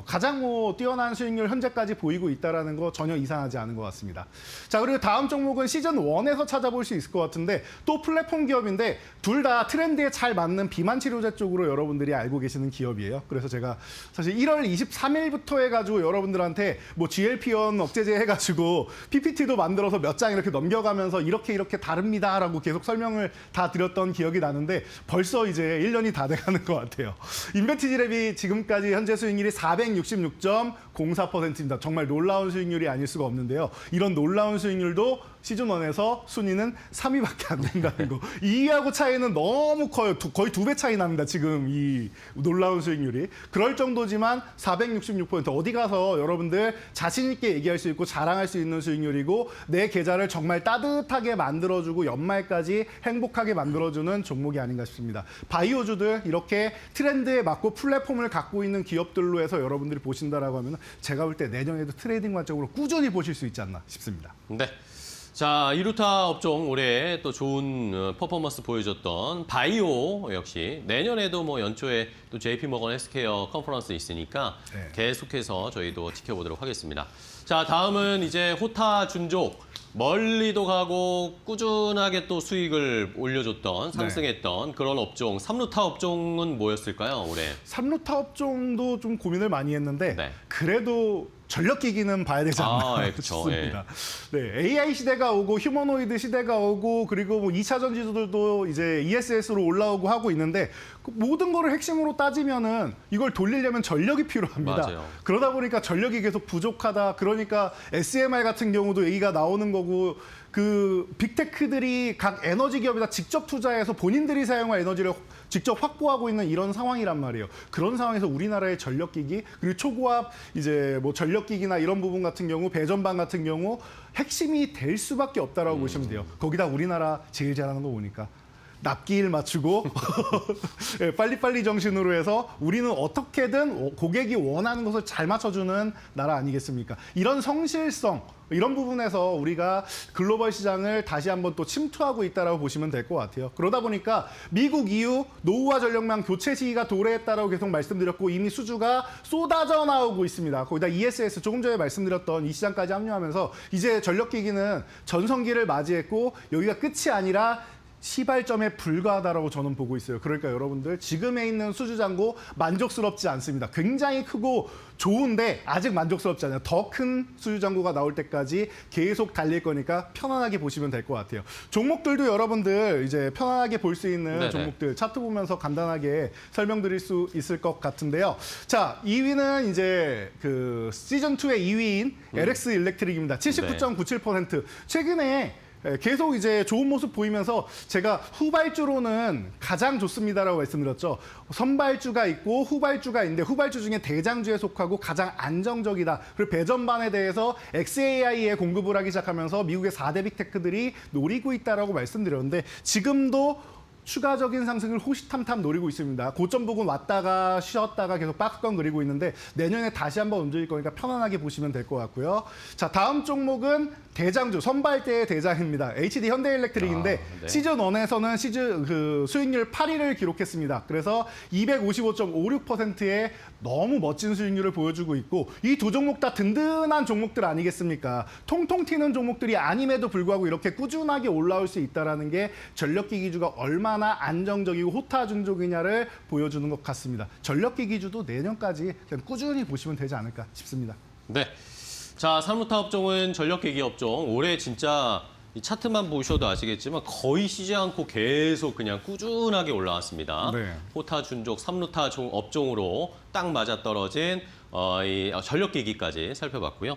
가장 뭐 뛰어난 수익률 현재까지 보이고 있다라는 거 전혀 이상하지 않은 것 같습니다. 자, 그리고 다음 종목은 시즌 1에서 찾아볼 수 있을 것 같은데 또 플랫폼 기업인데 둘 다 트렌드에 잘 맞는 비만 치료제 쪽으로 여러분들이 알고 계시는 기업이에요. 그래서 제가 사실 1월 23일부터 해가지고 여러분들한테 뭐 GLP-1 억제제 해가지고 PPT도 만들어서 몇 장 이렇게 넘겨가면서 이렇게 다릅니다라고 계속 설명을 다 드렸던 기억이 나는데 벌써 이제 1년이 다 돼가는 것 같아요. 인벤티지랩이 지금까지 현재 수익률이 460.04%입니다. 정말 놀라운 수익률이 아닐 수가 없는데요. 이런 놀라운 수익률도 시즌1에서 순위는 3위밖에 안 된다는 거. 2위하고 차이는 너무 커요. 거의 2배 차이 납니다. 지금 이 놀라운 수익률이. 그럴 정도지만 466% 어디 가서 여러분들 자신 있게 얘기할 수 있고 자랑할 수 있는 수익률이고 내 계좌를 정말 따뜻하게 만들어주고 연말까지 행복하게 만들어주는 종목이 아닌가 싶습니다. 바이오주들 이렇게 트렌드에 맞고 플랫폼을 갖고 있는 기업들로 해서 여러분들이 보신다라고 하면 제가 볼 때 내년에도 트레이딩 관점으로 꾸준히 보실 수 있지 않나 싶습니다. 네. 자, 이루타 업종 올해 또 좋은 퍼포먼스 보여줬던 바이오 역시 내년에도 뭐 연초에 또 JP모건 헬스케어 컨퍼런스 있으니까 네. 계속해서 저희도 지켜보도록 하겠습니다. 자, 다음은 이제 호타 준족. 멀리도 가고 꾸준하게 또 수익을 올려줬던 상승했던 그런 업종. 삼루타 업종은 뭐였을까요, 올해? 삼루타 업종도 좀 고민을 많이 했는데 네. 그래도 전력기기는 봐야 되지 않나 예, 그쵸, 싶습니다. 네, AI 시대가 오고 휴머노이드 시대가 오고 그리고 뭐 2차 전지들도 이제 ESS로 올라오고 하고 있는데 그 모든 거를 핵심으로 따지면은 이걸 돌리려면 전력이 필요합니다. 맞아요. 그러다 보니까 전력이 계속 부족하다. 그러니까 SMR 같은 경우도 얘기가 나오는 거고 그 빅테크들이 각 에너지 기업에다 직접 투자해서 본인들이 사용할 에너지를 직접 확보하고 있는 이런 상황이란 말이에요. 그런 상황에서 우리나라의 전력기기 그리고 초고압 이제 뭐 전력기기나 이런 부분 같은 경우 배전방 같은 경우 핵심이 될 수밖에 없다라고 보시면 돼요. 거기다 우리나라 제일 잘하는 거 보니까 납기일 맞추고 예, 빨리빨리 정신으로 해서 우리는 어떻게든 고객이 원하는 것을 잘 맞춰주는 나라 아니겠습니까? 이런 성실성, 이런 부분에서 우리가 글로벌 시장을 다시 한번 또 침투하고 있다라고 보시면 될 것 같아요. 그러다 보니까 미국 이후 노후화 전력망 교체 시기가 도래했다라고 계속 말씀드렸고 이미 수주가 쏟아져 나오고 있습니다. 거기다 ESS 조금 전에 말씀드렸던 이 시장까지 합류하면서 이제 전력기기는 전성기를 맞이했고 여기가 끝이 아니라 시발점에 불과하다라고 저는 보고 있어요. 그러니까 여러분들 지금에 있는 수주 잔고 만족스럽지 않습니다. 굉장히 크고 좋은데 아직 만족스럽지 않아요. 더 큰 수주 잔고가 나올 때까지 계속 달릴 거니까 편안하게 보시면 될 것 같아요. 종목들도 여러분들 이제 편안하게 볼 수 있는 네네. 종목들 차트 보면서 간단하게 설명드릴 수 있을 것 같은데요. 자, 2위는 이제 그 시즌 2의 2위인 LX 일렉트릭입니다. 79.97%. 최근에 계속 이제 좋은 모습 보이면서 제가 후발주로는 가장 좋습니다라고 말씀드렸죠. 선발주가 있고 후발주가 있는데 후발주 중에 대장주에 속하고 가장 안정적이다. 그리고 배전반에 대해서 XAI에 공급을 하기 시작하면서 미국의 4대 빅테크들이 노리고 있다라고 말씀드렸는데 지금도 추가적인 상승을 호시탐탐 노리고 있습니다. 고점 부근 왔다가 쉬었다가 계속 박스권 그리고 있는데 내년에 다시 한번 움직일 거니까 편안하게 보시면 될 것 같고요. 자, 다음 종목은 대장주, 선발대의 대장입니다. HD 현대일렉트릭인데 네. 시즌 1에서는 시즌 그 수익률 8위를 기록했습니다. 그래서 255.56%의 너무 멋진 수익률을 보여주고 있고 이 두 종목 다 든든한 종목들 아니겠습니까? 통통 튀는 종목들이 아님에도 불구하고 이렇게 꾸준하게 올라올 수 있다는 게 전력기기주가 얼마나 안정적이고 호타중족이냐를 보여주는 것 같습니다. 전력기기주도 내년까지 그냥 꾸준히 보시면 되지 않을까 싶습니다. 네. 자, 산업타 업종은 전력기기 업종. 올해 진짜 이 차트만 보셔도 아시겠지만 거의 쉬지 않고 계속 그냥 꾸준하게 올라왔습니다. 네. 호타, 준족, 삼루타 업종으로 딱 맞아떨어진 이 전력기기까지 살펴봤고요.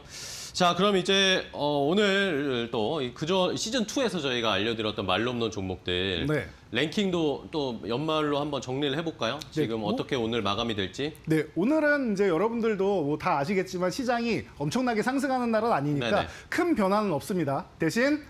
자, 그럼 이제 오늘 또 그저 시즌 2에서 저희가 알려드렸던 말로 없는 종목들 네. 랭킹도 또 연말로 한번 정리를 해볼까요? 지금 뭐- 어떻게 오늘 마감이 될지? 네, 오늘은 이제 여러분들도 뭐 다 아시겠지만 시장이 엄청나게 상승하는 날은 아니니까 네네. 큰 변화는 없습니다. 대신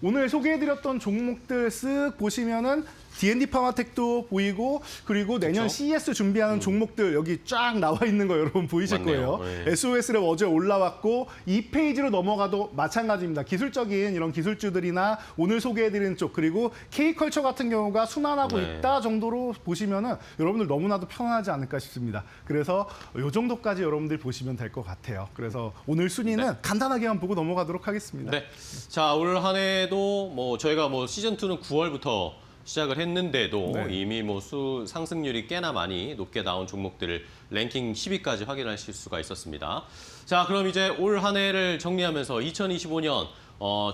오늘 소개해드렸던 종목들 쓱 보시면은 D&D 파마텍도 보이고 그리고 내년 그쵸? CES 준비하는 종목들 여기 쫙 나와 있는 거 여러분 보이실 맞네요. 거예요. 네. SOS랩 어제 올라왔고 이 페이지로 넘어가도 마찬가지입니다. 기술적인 이런 기술주들이나 오늘 소개해드리는 쪽 그리고 K컬처 같은 경우가 순환하고 네. 있다 정도로 보시면은 여러분들 너무나도 편안하지 않을까 싶습니다. 그래서 이 정도까지 여러분들 보시면 될 것 같아요. 그래서 오늘 순위는 간단하게만 보고 넘어가도록 하겠습니다. 네. 자, 올 한 해도 뭐 저희가 뭐 시즌 2는 9월부터 시작을 했는데도 네. 이미 뭐 상승률이 꽤나 많이 높게 나온 종목들을 랭킹 10위까지 확인하실 수가 있었습니다. 자, 그럼 이제 올 한 해를 정리하면서 2025년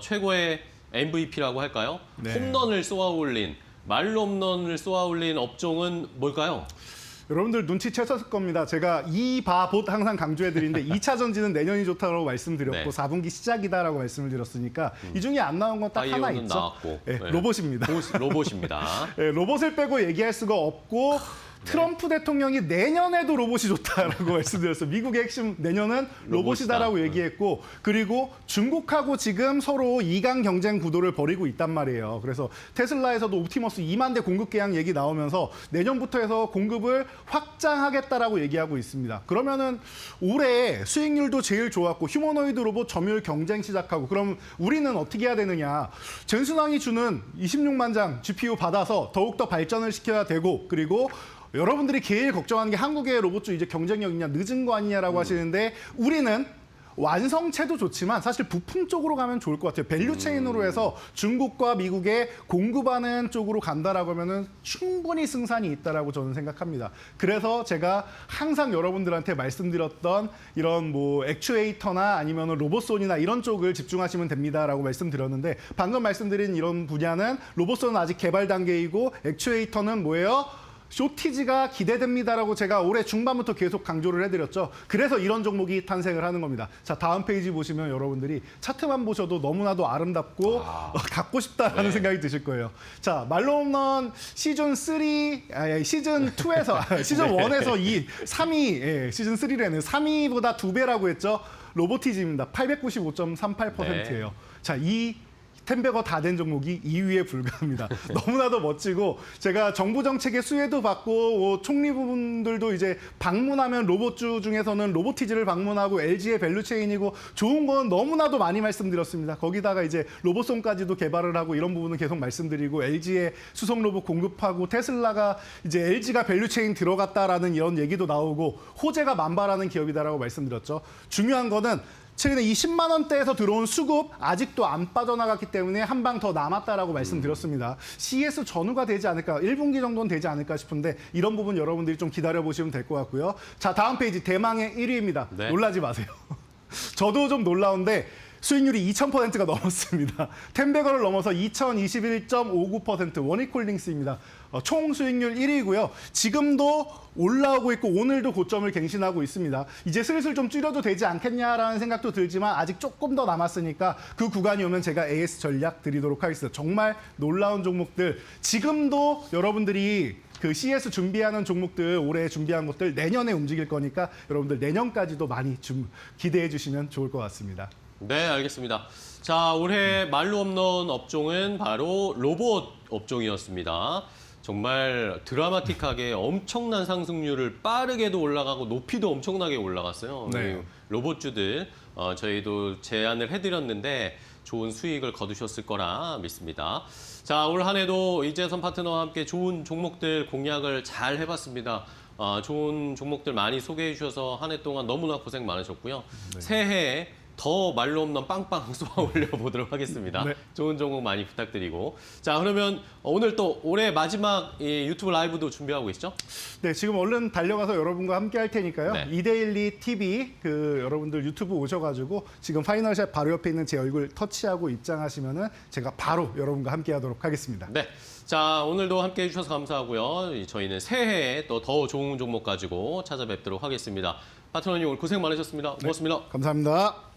최고의 MVP라고 할까요? 네. 홈런을 쏘아올린 말로 홈런을 쏘아올린 업종은 뭘까요? 여러분들 눈치채셨을 겁니다. 제가 이바봇 항상 강조해드리는데 2차 전지는 내년이 좋다고 말씀드렸고 네. 4분기 시작이다라고 말씀을 드렸으니까 이 중에 안 나온 건 딱 하나 바이오는 있죠. 나왔고. 네, 네. 로봇입니다. 로봇입니다. 네, 로봇을 빼고 얘기할 수가 없고 트럼프 대통령이 내년에도 로봇이 좋다라고 말씀드렸어요. 미국의 핵심 내년은 로봇이다라고 로봇이다. 얘기했고 그리고 중국하고 지금 서로 이강 경쟁 구도를 벌이고 있단 말이에요. 그래서 테슬라에서도 옵티머스 2만 대 공급 계약 얘기 나오면서 내년부터 해서 공급을 확장하겠다라고 얘기하고 있습니다. 그러면은 올해 수익률도 제일 좋았고 휴머노이드 로봇 점유율 경쟁 시작하고 그럼 우리는 어떻게 해야 되느냐. 젠슨왕이 주는 26만 장 GPU 받아서 더욱더 발전을 시켜야 되고 그리고 여러분들이 제일 걱정하는 게 한국의 로봇주 이제 경쟁력 있냐 늦은 거 아니냐라고 하시는데 우리는 완성체도 좋지만 사실 부품 쪽으로 가면 좋을 것 같아요. 밸류 체인으로 해서 중국과 미국에 공급하는 쪽으로 간다라고 하면은 충분히 승산이 있다라고 저는 생각합니다. 그래서 제가 항상 여러분들한테 말씀드렸던 이런 뭐 액추에이터나 아니면 로봇손이나 이런 쪽을 집중하시면 됩니다라고 말씀드렸는데 방금 말씀드린 이런 분야는 로봇손은 아직 개발 단계이고 액추에이터는 뭐예요? 쇼티지가 기대됩니다라고 제가 올해 중반부터 계속 강조를 해드렸죠. 그래서 이런 종목이 탄생을 하는 겁니다. 자, 다음 페이지 보시면 여러분들이 차트만 보셔도 너무나도 아름답고 갖고 싶다라는 생각이 드실 거예요. 자, 말로 홈런 시즌 2에서 시즌 1에서 3위, 시즌 3라는 3위보다 2배라고 했죠. 로보티지입니다. 895.38%예요. 자, 이 텐베거 다 된 종목이 2위에 불과합니다. 너무나도 멋지고 제가 정부 정책의 수혜도 받고 총리분들도 이제 방문하면 로봇주 중에서는 로보티즈를 방문하고 LG의 밸류체인이고 좋은 건 너무나도 많이 말씀드렸습니다. 거기다가 이제 로봇송까지도 개발을 하고 이런 부분은 계속 말씀드리고 LG의 수송 로봇 공급하고 테슬라가 이제 LG가 밸류체인 들어갔다라는 이런 얘기도 나오고 호재가 만발하는 기업이다라고 말씀드렸죠. 중요한 거는 최근에 이 10만 원대에서 들어온 수급 아직도 안 빠져나갔기 때문에 한 방 더 남았다라고 말씀드렸습니다. CS 전후가 되지 않을까, 1분기 정도는 되지 않을까 싶은데 이런 부분 여러분들이 좀 기다려보시면 될 것 같고요. 자, 다음 페이지 대망의 1위입니다. 네. 놀라지 마세요. 저도 좀 놀라운데 수익률이 2000%가 넘었습니다. 텐베거를 넘어서 2021.59% 원익홀딩스입니다. 총 수익률 1위고요. 지금도 올라오고 있고 오늘도 고점을 갱신하고 있습니다. 이제 슬슬 좀 줄여도 되지 않겠냐라는 생각도 들지만 아직 조금 더 남았으니까 그 구간이 오면 제가 AS 전략 드리도록 하겠습니다. 정말 놀라운 종목들. 지금도 여러분들이 그 CS 준비하는 종목들, 올해 준비한 것들 내년에 움직일 거니까 여러분들 내년까지도 많이 기대해 주시면 좋을 것 같습니다. 네, 알겠습니다. 자, 올해 말로 홈런 업종은 바로 로봇 업종이었습니다. 정말 드라마틱하게 엄청난 상승률을 빠르게도 올라가고 높이도 엄청나게 올라갔어요. 네. 이 로봇주들 저희도 제안을 해드렸는데 좋은 수익을 거두셨을 거라 믿습니다. 자, 올 한 해도 이재선 파트너와 함께 좋은 종목들 공략을 잘 해봤습니다. 좋은 종목들 많이 소개해 주셔서 한 해 동안 너무나 고생 많으셨고요. 네. 새해에 더 말로 없는 빵빵 쏘아 올려보도록 하겠습니다. 네. 좋은 종목 많이 부탁드리고. 자, 그러면 오늘 또 올해 마지막 이 유튜브 라이브도 준비하고 계시죠? 네, 지금 얼른 달려가서 여러분과 함께 할 테니까요. 네. 이데일리 TV 여러분들 유튜브 오셔가지고 지금 파이널샷 바로 옆에 있는 제 얼굴 터치하고 입장하시면은 제가 바로 여러분과 함께하도록 하겠습니다. 네. 자, 오늘도 함께 해주셔서 감사하고요. 저희는 새해에 또 더 좋은 종목 가지고 찾아뵙도록 하겠습니다. 파트너님 오늘 고생 많으셨습니다. 고맙습니다. 감사합니다.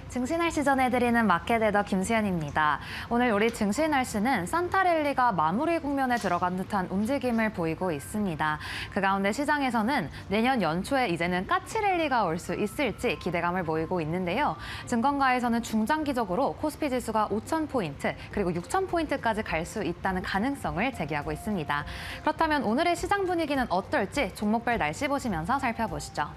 증시날씨 전해드리는 마켓에더 김수현입니다. 오늘 우리 증시날씨는 산타랠리가 마무리 국면에 들어간 듯한 움직임을 보이고 있습니다. 그 가운데 시장에서는 내년 연초에 이제는 까치랠리가 올 수 있을지 기대감을 보이고 있는데요. 증권가에서는 중장기적으로 코스피 지수가 5,000포인트 그리고 6,000포인트까지 갈 수 있다는 가능성을 제기하고 있습니다. 그렇다면 오늘의 시장 분위기는 어떨지 종목별 날씨 보시면서 살펴보시죠.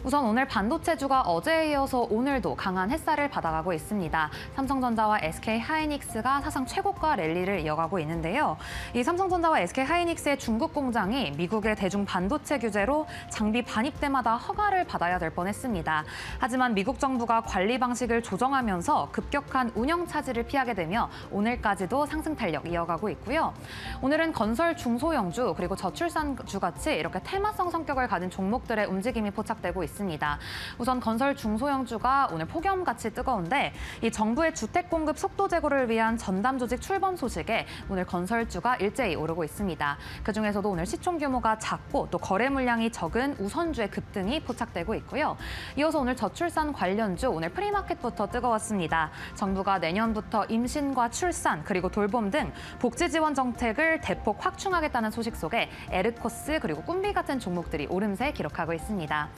우선 오늘 반도체주가 어제에 이어서 오늘도 강한 햇살을 받아가고 있습니다. 삼성전자와 SK하이닉스가 사상 최고가 랠리를 이어가고 있는데요. 이 삼성전자와 SK하이닉스의 중국 공장이 미국의 대중 반도체 규제로 장비 반입 때마다 허가를 받아야 될 뻔했습니다. 하지만 미국 정부가 관리 방식을 조정하면서 급격한 운영 차질을 피하게 되며 오늘까지도 상승 탄력 이어가고 있고요. 오늘은 건설 중소형주 그리고 저출산주 같이 이렇게 테마성 성격을 가진 종목들의 움직임이 포착되고 있습니다. 있습니다. 우선 건설 중소형주가 오늘 폭염같이 뜨거운데 이 정부의 주택 공급 속도 제고를 위한 전담 조직 출범 소식에 오늘 건설주가 일제히 오르고 있습니다. 그중에서도 오늘 시총 규모가 작고 또 거래 물량이 적은 우선주의 급등이 포착되고 있고요. 이어서 오늘 저출산 관련주 오늘 프리마켓부터 뜨거웠습니다. 정부가 내년부터 임신과 출산 그리고 돌봄 등 복지 지원 정책을 대폭 확충하겠다는 소식 속에 에르코스 그리고 꿈비 같은 종목들이 오름세 기록하고 있습니다.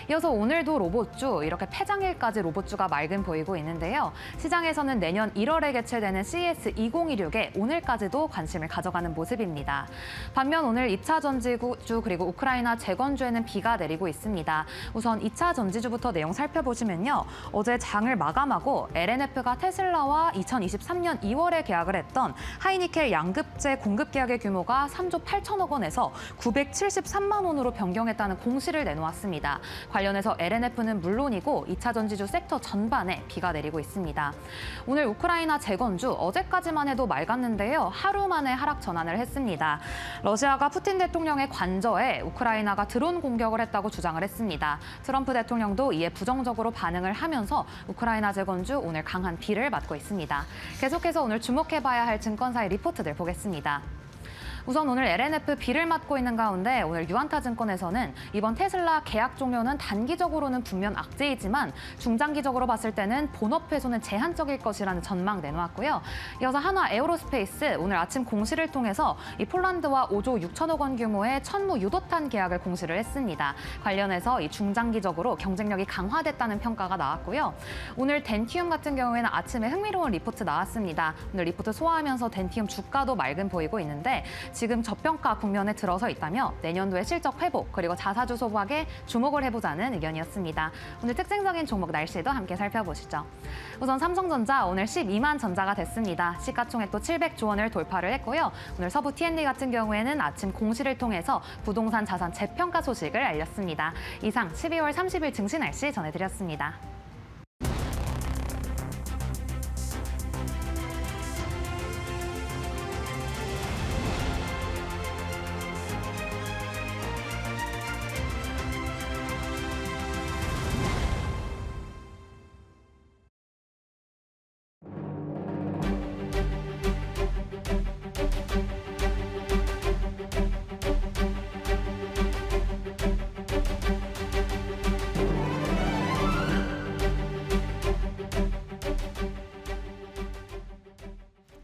이어서 오늘도 로봇주 이렇게 폐장일까지 로봇주가 맑은 보이고 있는데요. 시장에서는 내년 1월에 개최되는 CES 2016에 오늘까지도 관심을 가져가는 모습입니다. 반면 오늘 2차 전지주 그리고 우크라이나 재건주에는 비가 내리고 있습니다. 우선 2차 전지주부터 내용 살펴보시면요. 어제 장을 마감하고 LNF가 테슬라와 2023년 2월에 계약을 했던 하이니켈 양극재 공급 계약의 규모가 3조 8천억 원에서 973만 원으로 변경했다는 공시를 내놓았습니다. 관련해서 LNF는 물론이고 2차 전지주 섹터 전반에 비가 내리고 있습니다. 오늘 우크라이나 재건주 어제까지만 해도 맑았는데요. 하루 만에 하락 전환을 했습니다. 러시아가 푸틴 대통령의 관저에 우크라이나가 드론 공격을 했다고 주장을 했습니다. 트럼프 대통령도 이에 부정적으로 반응을 하면서 우크라이나 재건주 오늘 강한 비를 맞고 있습니다. 계속해서 오늘 주목해봐야 할 증권사의 리포트들 보겠습니다. 우선 오늘 LNF 비를 맞고 있는 가운데 오늘 유안타증권에서는 이번 테슬라 계약 종료는 단기적으로는 분명 악재이지만 중장기적으로 봤을 때는 본업 훼손은 제한적일 것이라는 전망 내놓았고요. 이어서 한화 에어로스페이스 오늘 아침 공시를 통해서 이 폴란드와 5조 6천억 원 규모의 천무 유도탄 계약을 공시를 했습니다. 관련해서 이 중장기적으로 경쟁력이 강화됐다는 평가가 나왔고요. 오늘 덴티움 같은 경우에는 아침에 흥미로운 리포트 나왔습니다. 오늘 리포트 소화하면서 덴티움 주가도 맑은 보이고 있는데 지금 저평가 국면에 들어서 있다며 내년도의 실적 회복 그리고 자사주 소박에 주목을 해보자는 의견이었습니다. 오늘 특징적인 종목 날씨도 함께 살펴보시죠. 우선 삼성전자 오늘 12만 전자가 됐습니다. 시가총액도 700조 원을 돌파를 했고요. 오늘 서부 T&D 같은 경우에는 아침 공시를 통해서 부동산 자산 재평가 소식을 알렸습니다. 이상 12월 30일 증시 날씨 전해드렸습니다.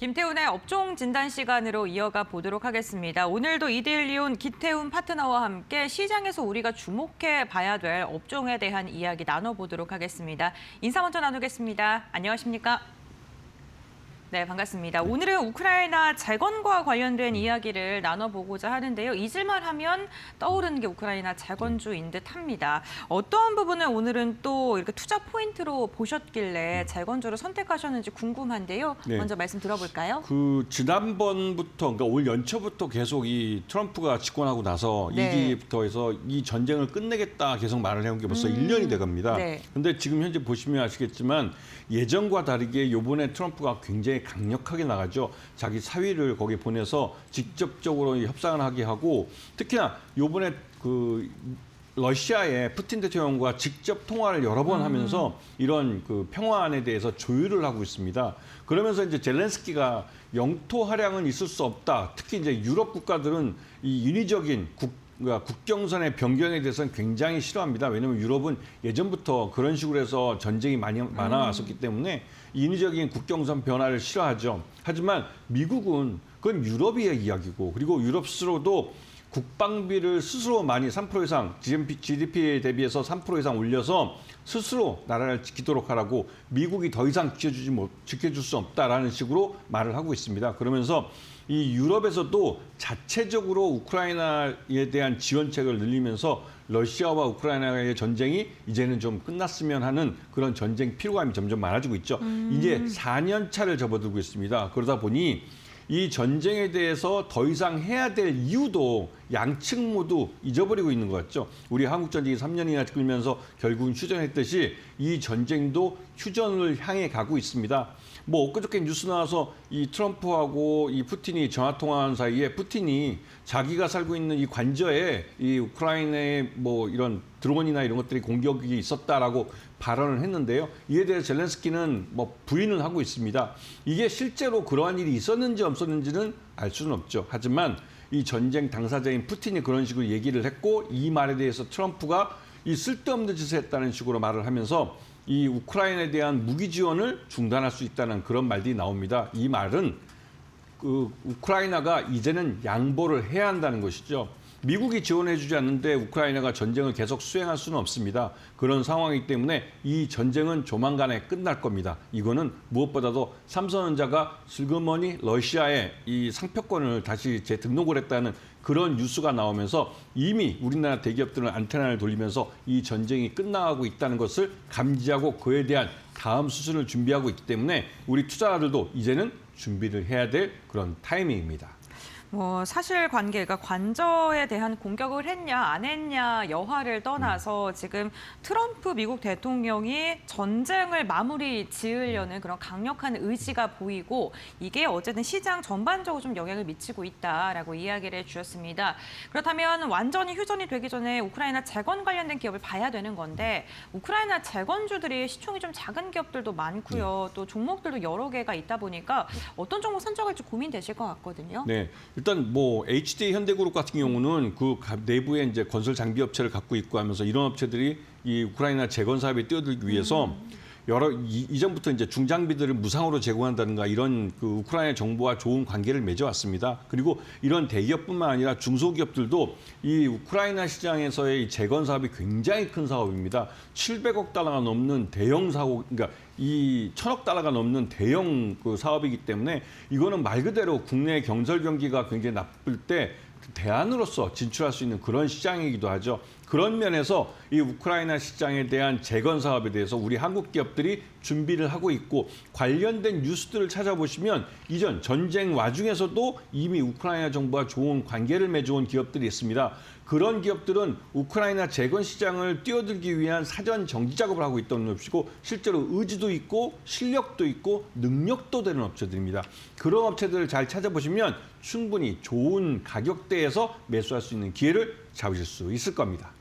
김태훈의 업종 진단 시간으로 이어가 보도록 하겠습니다. 오늘도 이데일리온 기태훈 파트너와 함께 시장에서 우리가 주목해 봐야 될 업종에 대한 이야기 나눠보도록 하겠습니다. 인사 먼저 나누겠습니다. 안녕하십니까? 네, 반갑습니다. 오늘은 우크라이나 재건과 관련된 이야기를 나눠보고자 하는데요. 잊을만 하면 떠오르는 게 우크라이나 재건주인 듯합니다. 어떠한 부분을 오늘은 또 이렇게 투자 포인트로 보셨길래 재건주를 선택하셨는지 궁금한데요. 네. 먼저 말씀 들어볼까요? 지난번부터 그러니까 올 연초부터 계속 이 트럼프가 집권하고 나서 네. 2기부터 해서 이 전쟁을 끝내겠다 계속 말을 해온 게 벌써 1년이 돼 갑니다. 네. 근데 지금 현재 보시면 아시겠지만 예전과 다르게 이번에 트럼프가 굉장히 강력하게 나가죠. 자기 사위를 거기 보내서 직접적으로 협상을 하게 하고 특히나 이번에 그 러시아의 푸틴 대통령과 직접 통화를 여러 번 하면서 이런 그 평화안에 대해서 조율을 하고 있습니다. 그러면서 이제 젤렌스키가 영토 할양은 있을 수 없다. 특히 이제 유럽 국가들은 이 인위적인 국경선의 변경에 대해서는 굉장히 싫어합니다. 왜냐하면 유럽은 예전부터 그런 식으로 해서 전쟁이 많아왔었기 때문에 인위적인 국경선 변화를 싫어하죠. 하지만 미국은 그건 유럽의 이야기고 그리고 유럽 스스로도 국방비를 스스로 많이 3% 이상 GDP에 대비해서 3% 이상 올려서 스스로 나라를 지키도록 하라고 미국이 더 이상 지켜줄 수 없다라는 식으로 말을 하고 있습니다. 그러면서 이 유럽에서도 자체적으로 우크라이나에 대한 지원책을 늘리면서 러시아와 우크라이나의 전쟁이 이제는 좀 끝났으면 하는 그런 전쟁 피로감이 점점 많아지고 있죠. 이제 4년 차를 접어들고 있습니다. 그러다 보니 이 전쟁에 대해서 더 이상 해야 될 이유도 양측 모두 잊어버리고 있는 것 같죠. 우리 한국 전쟁이 3년이나 끌면서 결국은 휴전했듯이 이 전쟁도 휴전을 향해 가고 있습니다. 뭐 엊그저께 뉴스 나와서 이 트럼프하고 이 푸틴이 전화 통화한 사이에 푸틴이 자기가 살고 있는 이 관저에 이 우크라이나의 뭐 이런 드론이나 이런 것들이 공격이 있었다라고 발언을 했는데요. 이에 대해 젤렌스키는 뭐 부인을 하고 있습니다. 이게 실제로 그러한 일이 있었는지 없었는지는 알 수는 없죠. 하지만 이 전쟁 당사자인 푸틴이 그런 식으로 얘기를 했고 이 말에 대해서 트럼프가 이 쓸데없는 짓을 했다는 식으로 말을 하면서 이 우크라이나에 대한 무기 지원을 중단할 수 있다는 그런 말들이 나옵니다. 이 말은 그 우크라이나가 이제는 양보를 해야 한다는 것이죠. 미국이 지원해주지 않는데 우크라이나가 전쟁을 계속 수행할 수는 없습니다. 그런 상황이기 때문에 이 전쟁은 조만간에 끝날 겁니다. 이거는 무엇보다도 삼성전자가 슬그머니 러시아에 이 상표권을 다시 재등록을 했다는 그런 뉴스가 나오면서 이미 우리나라 대기업들은 안테나를 돌리면서 이 전쟁이 끝나가고 있다는 것을 감지하고 그에 대한 다음 수순을 준비하고 있기 때문에 우리 투자자들도 이제는 준비를 해야 될 그런 타이밍입니다. 뭐 사실관계가 관저에 대한 공격을 했냐 안 했냐 여하를 떠나서 지금 트럼프 미국 대통령이 전쟁을 마무리 지으려는 그런 강력한 의지가 보이고 이게 어쨌든 시장 전반적으로 좀 영향을 미치고 있다라고 이야기를 해주셨습니다. 그렇다면 완전히 휴전이 되기 전에 우크라이나 재건 관련된 기업을 봐야 되는 건데 우크라이나 재건주들이 시총이 좀 작은 기업들도 많고요. 또 종목들도 여러 개가 있다 보니까 어떤 종목 선정할지 고민되실 것 같거든요. 네. 일단 뭐 HD 현대그룹 같은 경우는 그 내부에 이제 건설 장비 업체를 갖고 있고 하면서 이런 업체들이 이 우크라이나 재건 사업에 뛰어들기 위해서 이전부터 이제 중장비들을 무상으로 제공한다든가 이런 그 우크라이나 정부와 좋은 관계를 맺어왔습니다. 그리고 이런 대기업뿐만 아니라 중소기업들도 이 우크라이나 시장에서의 이 재건 사업이 굉장히 큰 사업입니다. 700억 달러가 넘는 대형 사업, 그러니까 이 1,000억 달러가 넘는 대형 그 사업이기 때문에 이거는 말 그대로 국내 경설 경기가 굉장히 나쁠 때 대안으로서 진출할 수 있는 그런 시장이기도 하죠. 그런 면에서 이 우크라이나 시장에 대한 재건 사업에 대해서 우리 한국 기업들이 준비를 하고 있고 관련된 뉴스들을 찾아보시면 이전 전쟁 와중에서도 이미 우크라이나 정부와 좋은 관계를 맺어온 기업들이 있습니다. 그런 기업들은 우크라이나 재건 시장을 뛰어들기 위한 사전 정지 작업을 하고 있다는 것이고 실제로 의지도 있고 실력도 있고 능력도 되는 업체들입니다. 그런 업체들을 잘 찾아보시면 충분히 좋은 가격대에서 매수할 수 있는 기회를 잡으실 수 있을 겁니다.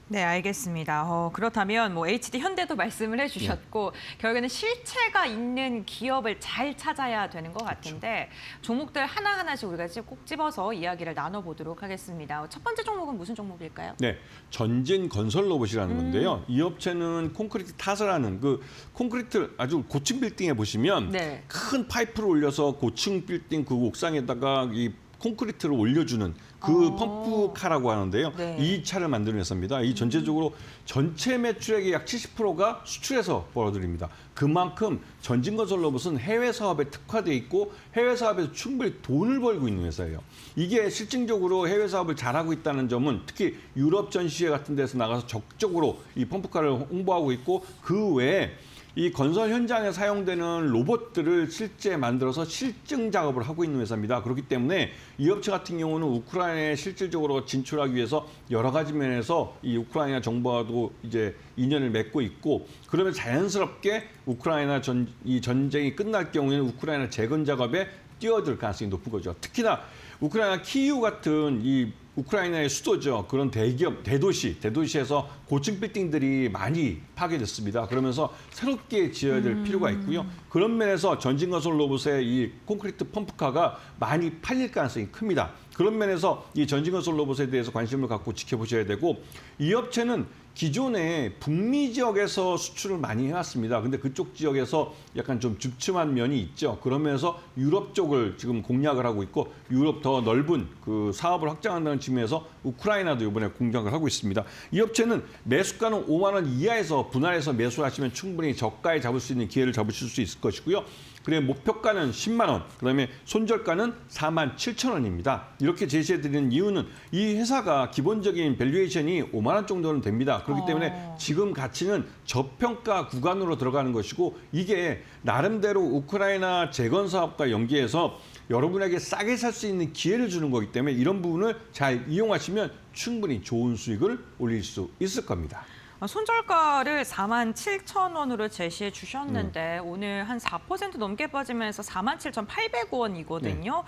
네, 알겠습니다. 그렇다면 뭐 HD 현대도 말씀을 해주셨고 결국에는 실체가 있는 기업을 잘 찾아야 되는 것 같은데 종목들 하나하나씩 우리가 꼭 집어서 이야기를 나눠보도록 하겠습니다. 첫 번째 종목은 무슨 종목일까요? 네, 전진 건설 로봇이라는 건데요. 이 업체는 콘크리트 타설하는 그 콘크리트 아주 고층 빌딩에 보시면 네. 큰 파이프를 올려서 고층 빌딩 그 옥상에다가 이 콘크리트를 올려주는 그 펌프카라고 하는데요. 네. 이 차를 만드는 회사입니다. 이 전체적으로 전체 매출액의 약 70%가 수출에서 벌어들입니다. 그만큼 전진건설 로봇은 해외 사업에 특화돼 있고 해외 사업에서 충분히 돈을 벌고 있는 회사예요. 이게 실질적으로 해외 사업을 잘하고 있다는 점은 특히 유럽 전시회 같은 데서 나가서 적극적으로 이 펌프카를 홍보하고 있고 그 외에 이 건설 현장에 사용되는 로봇들을 실제 만들어서 실증 작업을 하고 있는 회사입니다. 그렇기 때문에 이 업체 같은 경우는 우크라이나에 실질적으로 진출하기 위해서 여러 가지 면에서 이 우크라이나 정부와도 이제 인연을 맺고 있고 그러면 자연스럽게 우크라이나 이 전쟁이 끝날 경우에는 우크라이나 재건 작업에 뛰어들 가능성이 높은 거죠. 특히나 우크라이나 키이우 같은 이 우크라이나의 수도죠. 그런 대기업, 대도시에서 고층 빌딩들이 많이 파괴됐습니다. 그러면서 새롭게 지어야 될 필요가 있고요. 그런 면에서 전진건설 로봇의 이 콘크리트 펌프카가 많이 팔릴 가능성이 큽니다. 그런 면에서 이 전진건설 로봇에 대해서 관심을 갖고 지켜보셔야 되고 이 업체는 기존에 북미 지역에서 수출을 많이 해왔습니다. 근데 그쪽 지역에서 약간 좀 주춤한 면이 있죠. 그러면서 유럽 쪽을 지금 공략을 하고 있고 유럽 더 넓은 그 사업을 확장한다는 측면에서 우크라이나도 이번에 공략을 하고 있습니다. 이 업체는 매수가는 5만 원 이하에서 분할해서 매수하시면 충분히 저가에 잡을 수 있는 기회를 잡으실 수 있을 것이고요. 그래 목표가는 10만 원, 그다음에 손절가는 4만 7천 원입니다. 이렇게 제시해드리는 이유는 이 회사가 기본적인 밸류에이션이 5만 원 정도는 됩니다. 그렇기 때문에 지금 가치는 저평가 구간으로 들어가는 것이고 이게 나름대로 우크라이나 재건 사업과 연계해서 여러분에게 싸게 살 수 있는 기회를 주는 거기 때문에 이런 부분을 잘 이용하시면 충분히 좋은 수익을 올릴 수 있을 겁니다. 손절가를 47,000원으로 제시해 주셨는데 오늘 한 4% 넘게 빠지면서 47,800원이거든요.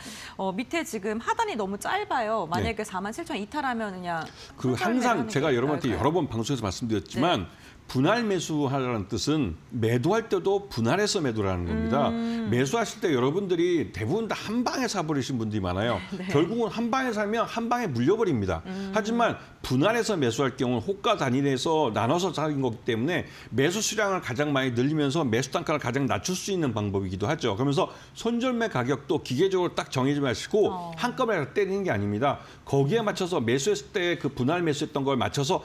밑에 지금 하단이 너무 짧아요. 만약에 47,000 이탈하면 그냥 항상 제가 여러분한테 여러 번 방송에서 말씀드렸지만 분할 매수하라는 뜻은 매도할 때도 분할해서 매도라는 겁니다. 매수하실 때 여러분들이 대부분 다 한 방에 사버리신 분들이 많아요. 결국은 한 방에 사면 한 방에 물려버립니다. 하지만 분할해서 매수할 경우는 호가 단위에서 나눠서 사는 거기 때문에 매수 수량을 가장 많이 늘리면서 매수 단가를 가장 낮출 수 있는 방법이기도 하죠. 그러면서 손절매 가격도 기계적으로 딱 정해지 마시고 한꺼번에 때리는 게 아닙니다. 거기에 맞춰서 매수했을 때 그 분할 매수했던 걸 맞춰서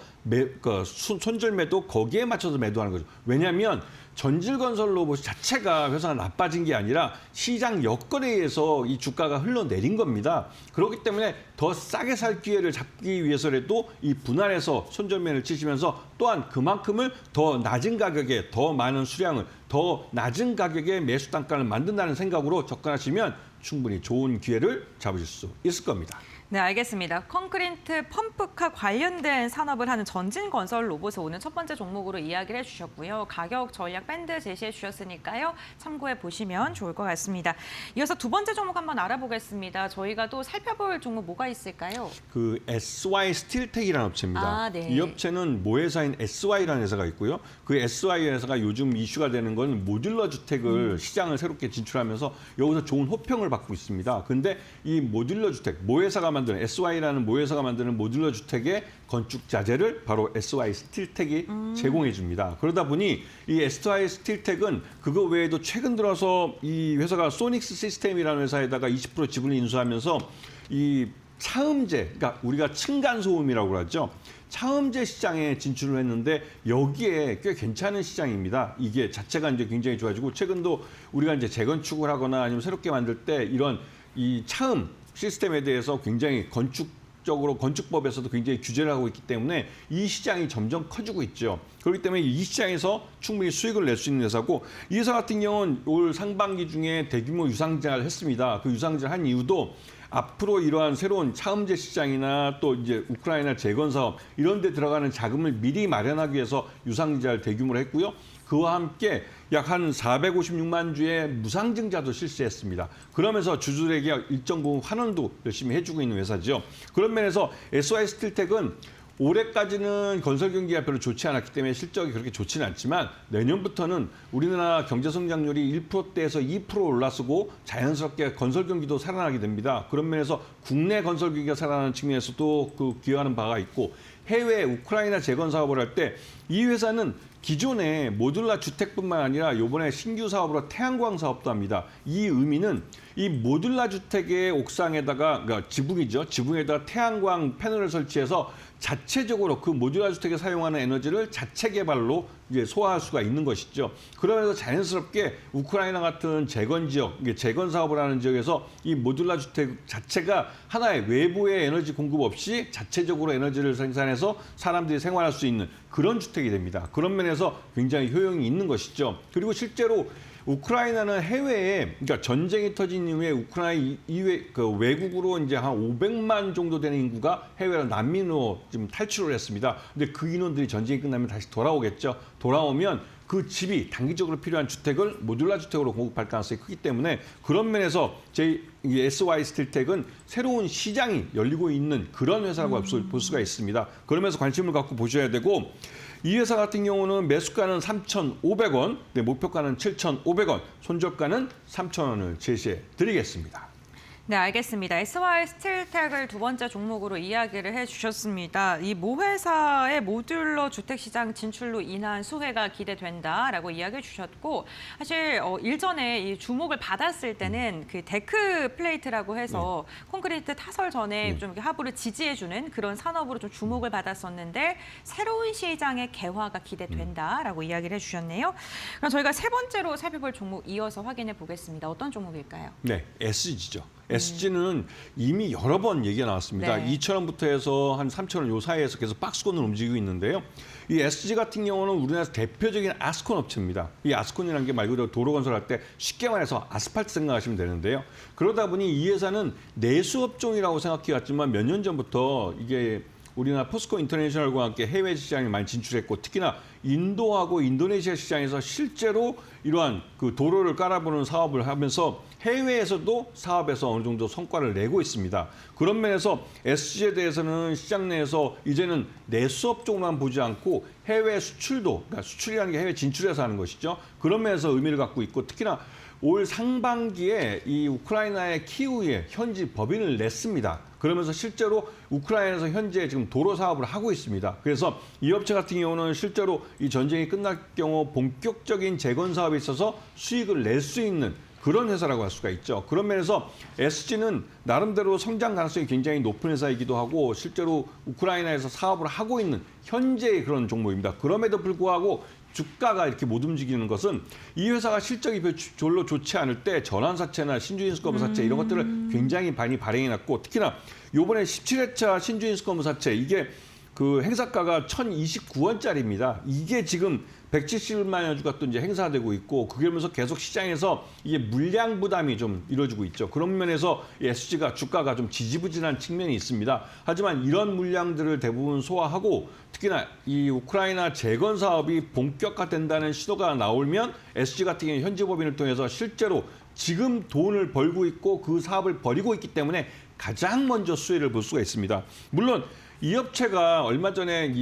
손절매도 거기에 맞춰서 매도하는 거죠. 왜냐하면 전질건설 로봇 자체가 회사가 나빠진 게 아니라 시장 여건에 의해서 이 주가가 흘러내린 겁니다. 그렇기 때문에 더 싸게 살 기회를 잡기 위해서라도 이 분할해서 손절매를 치시면서 또한 그만큼을 더 낮은 가격에 더 많은 수량을 더 낮은 가격에 매수 단가를 만든다는 생각으로 접근하시면 충분히 좋은 기회를 잡으실 수 있을 겁니다. 네, 알겠습니다. 콘크리트 펌프카 관련된 산업을 하는 전진건설 로봇을 오늘 첫 번째 종목으로 이야기를 해주셨고요. 가격 전략 밴드 제시해 주셨으니까요. 참고해 보시면 좋을 것 같습니다. 이어서 두 번째 종목 한번 알아보겠습니다. 저희가 또 살펴볼 종목 뭐가 있을까요? 그 SY 스틸텍이라는 업체입니다. 네. 이 업체는 모회사인 SY라는 회사가 있고요. 그 SY 회사가 요즘 이슈가 되는 건 모듈러 주택을 시장을 새롭게 진출하면서 여기서 좋은 호평을 받고 있습니다. 근데 이 모듈러 주택, 모회사가 만드는 SY라는 모회사가 만드는 모듈러 주택의 건축 자재를 바로 SY 스틸텍이 제공해 줍니다. 그러다 보니 이 SY 스틸텍은 그거 외에도 최근 들어서 이 회사가 소닉스 시스템이라는 회사에다가 20% 지분을 인수하면서 이 차음제, 그러니까 우리가 층간소음이라고 하죠. 차음제 시장에 진출을 했는데 여기에 꽤 괜찮은 시장입니다. 이게 자체가 이제 굉장히 좋아지고 최근도 우리가 이제 재건축을 하거나 아니면 새롭게 만들 때 이런 이 차음 시스템에 대해서 굉장히 건축법에서도 굉장히 규제를 하고 있기 때문에 이 시장이 점점 커지고 있죠. 그렇기 때문에 이 시장에서 충분히 수익을 낼 수 있는 회사고 이 회사 같은 경우는 올 상반기 중에 대규모 유상증자를 했습니다. 그 유상증자를 한 이유도 앞으로 이러한 새로운 차음제 시장이나 또 이제 우크라이나 재건 사업 이런 데 들어가는 자금을 미리 마련하기 위해서 유상증자를 대규모로 했고요. 그와 함께 약 한 456만 주의 무상증자도 실시했습니다. 그러면서 주주들에게 일정 부분 환원도 열심히 해주고 있는 회사죠. 그런 면에서 SY 스틸텍은 올해까지는 건설 경기가 별로 좋지 않았기 때문에 실적이 그렇게 좋지는 않지만 내년부터는 우리나라 경제 성장률이 1%대에서 2% 올라서고 자연스럽게 건설 경기도 살아나게 됩니다. 그런 면에서 국내 건설 경기가 살아나는 측면에서도 그 기여하는 바가 있고 해외 우크라이나 재건 사업을 할 때 이 회사는 기존의 모듈러 주택뿐만 아니라 이번에 신규 사업으로 태양광 사업도 합니다. 이 의미는 이 모듈러 주택의 옥상에다가 그러니까 지붕이죠. 지붕에다가 태양광 패널을 설치해서 자체적으로 그 모듈러 주택에 사용하는 에너지를 자체 개발로 이제 소화할 수가 있는 것이죠. 그러면서 자연스럽게 우크라이나 같은 재건 지역, 재건 사업을 하는 지역에서 이 모듈러 주택 자체가 하나의 외부의 에너지 공급 없이 자체적으로 에너지를 생산해서 사람들이 생활할 수 있는 그런 주택이 됩니다. 그런 면에서 굉장히 효용이 있는 것이죠. 그리고 실제로 우크라이나는 해외에, 그러니까 전쟁이 터진 이후에 우크라이나 이외 그 외국으로 이제 한 500만 정도 되는 인구가 해외로 난민으로 지금 탈출을 했습니다. 근데 그 인원들이 전쟁이 끝나면 다시 돌아오겠죠. 돌아오면 그 집이 단기적으로 필요한 주택을 모듈러 주택으로 공급할 가능성이 크기 때문에 그런 면에서 SY 스틸텍은 새로운 시장이 열리고 있는 그런 회사라고 볼 수가 있습니다. 그러면서 관심을 갖고 보셔야 되고 이 회사 같은 경우는 매수가는 3,500원, 목표가는 7,500원, 손절가는 3,000원을 제시해 드리겠습니다. 네, 알겠습니다. SY 스틸텍을 두 번째 종목으로 이야기를 해주셨습니다. 이 모회사의 모듈러 주택시장 진출로 인한 수혜가 기대된다라고 이야기해 주셨고 사실 일전에 이 주목을 받았을 때는 그 데크 플레이트라고 해서 콘크리트 타설 전에 좀 이렇게 하부를 지지해주는 그런 산업으로 좀 주목을 받았었는데 새로운 시장의 개화가 기대된다라고 이야기를 해주셨네요. 그럼 저희가 세 번째로 살펴볼 종목 이어서 확인해 보겠습니다. 어떤 종목일까요? 네, SG죠. SG는 이미 여러 번 얘기가 나왔습니다. 네. 2,000원부터 해서 한 3,000원 요 사이에서 계속 박스권을 움직이고 있는데요. 이 SG 같은 경우는 우리나라에서 대표적인 아스콘 업체입니다. 이 아스콘이라는 게 말 그대로 도로 건설할 때 쉽게 말해서 아스팔트 생각하시면 되는데요. 그러다 보니 이 회사는 내수업종이라고 생각해 왔지만 몇 년 전부터 이게 우리나라 포스코 인터내셔널과 함께 해외 시장에 많이 진출했고 특히나 인도하고 인도네시아 시장에서 실제로 이러한 그 도로를 깔아보는 사업을 하면서 해외에서도 사업에서 어느 정도 성과를 내고 있습니다. 그런 면에서 SG에 대해서는 시장 내에서 이제는 내수업 쪽만 보지 않고 해외 수출도, 그러니까 수출이라는 게 해외 진출해서 하는 것이죠. 그런 면에서 의미를 갖고 있고 특히나 올 상반기에 이 우크라이나의 키우에 현지 법인을 냈습니다. 그러면서 실제로 우크라이나에서 현재 지금 도로 사업을 하고 있습니다. 그래서 이 업체 같은 경우는 실제로 이 전쟁이 끝날 경우 본격적인 재건 사업에 있어서 수익을 낼 수 있는 그런 회사라고 할 수가 있죠. 그런 면에서 SG는 나름대로 성장 가능성이 굉장히 높은 회사이기도 하고 실제로 우크라이나에서 사업을 하고 있는 현재의 그런 종목입니다. 그럼에도 불구하고 주가가 이렇게 못 움직이는 것은 이 회사가 실적이 별로 좋지 않을 때 전환사채나 신주인수거부사채 이런 것들을 굉장히 많이 발행해놨고 특히나 이번에 17회차 신주인수거부사채 이게 그 행사가가 1,029원짜리입니다. 이게 지금 170만 주가 또 이제 행사되고 있고 그러면서 계속 시장에서 이게 물량 부담이 좀 이루어지고 있죠. 그런 면에서 SG가 주가가 좀 지지부진한 측면이 있습니다. 하지만 이런 물량들을 대부분 소화하고 특히나 이 우크라이나 재건 사업이 본격화된다는 시도가 나오면 SG 같은 경우 현지 법인을 통해서 실제로 지금 돈을 벌고 있고 그 사업을 벌이고 있기 때문에 가장 먼저 수혜를 볼 수가 있습니다. 물론 이 업체가 얼마 전에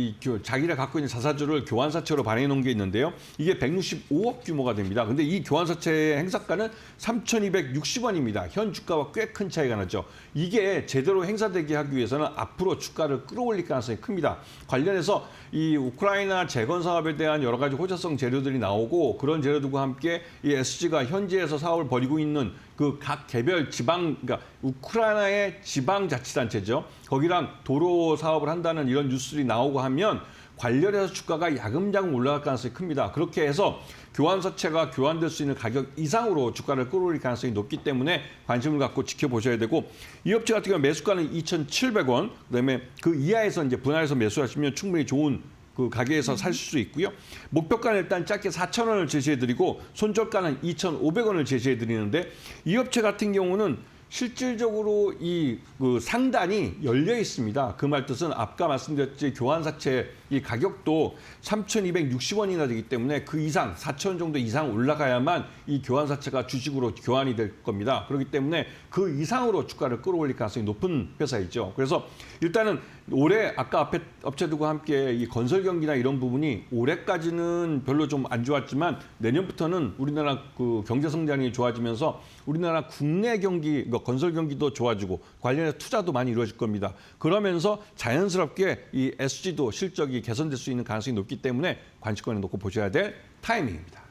자기가 갖고 있는 자사주를 교환사채로 발행해 놓은 게 있는데요. 이게 165억 규모가 됩니다. 근데 이 교환사채의 행사가는 3,260원입니다. 현 주가와 꽤 큰 차이가 나죠. 이게 제대로 행사되게 하기 위해서는 앞으로 주가를 끌어올릴 가능성이 큽니다. 관련해서 이 우크라이나 재건 사업에 대한 여러 가지 호재성 재료들이 나오고 그런 재료들과 함께 이 SG가 현지에서 사업을 벌이고 있는 그 각 개별 지방, 그러니까 우크라이나의 지방자치단체죠. 거기랑 도로 사업을 한다는 이런 뉴스들이 나오고 하면 관련해서 주가가 야금야금 올라갈 가능성이 큽니다. 그렇게 해서 교환사채가 교환될 수 있는 가격 이상으로 주가를 끌어올릴 가능성이 높기 때문에 관심을 갖고 지켜보셔야 되고 이 업체 같은 경우 매수가는 2,700원, 그다음에 그 이하에서 이제 분할해서 매수하시면 충분히 좋은 그 가게에서 사실 수 있고요. 목표가는 일단 짧게 4,000원을 제시해드리고 손절가는 2,500원을 제시해드리는데 이 업체 같은 경우는 실질적으로 이 그 상단이 열려 있습니다. 그 말 뜻은 아까 말씀드렸지 교환사채 이 가격도 3,260원이나 되기 때문에 그 이상 4,000원 정도 이상 올라가야만 이 교환사채가 주식으로 교환이 될 겁니다. 그렇기 때문에 그 이상으로 주가를 끌어올릴 가능성이 높은 회사이죠. 그래서 일단은 올해 아까 앞에 업체들과 함께 이 건설 경기나 이런 부분이 올해까지는 별로 좀 안 좋았지만 내년부터는 우리나라 그 경제 성장이 좋아지면서 우리나라 국내 경기, 그러니까 건설 경기도 좋아지고 관련해서 투자도 많이 이루어질 겁니다. 그러면서 자연스럽게 이 SG도 실적이 개선될 수 있는 가능성이 높기 때문에 관심권에 놓고 보셔야 될 타이밍입니다.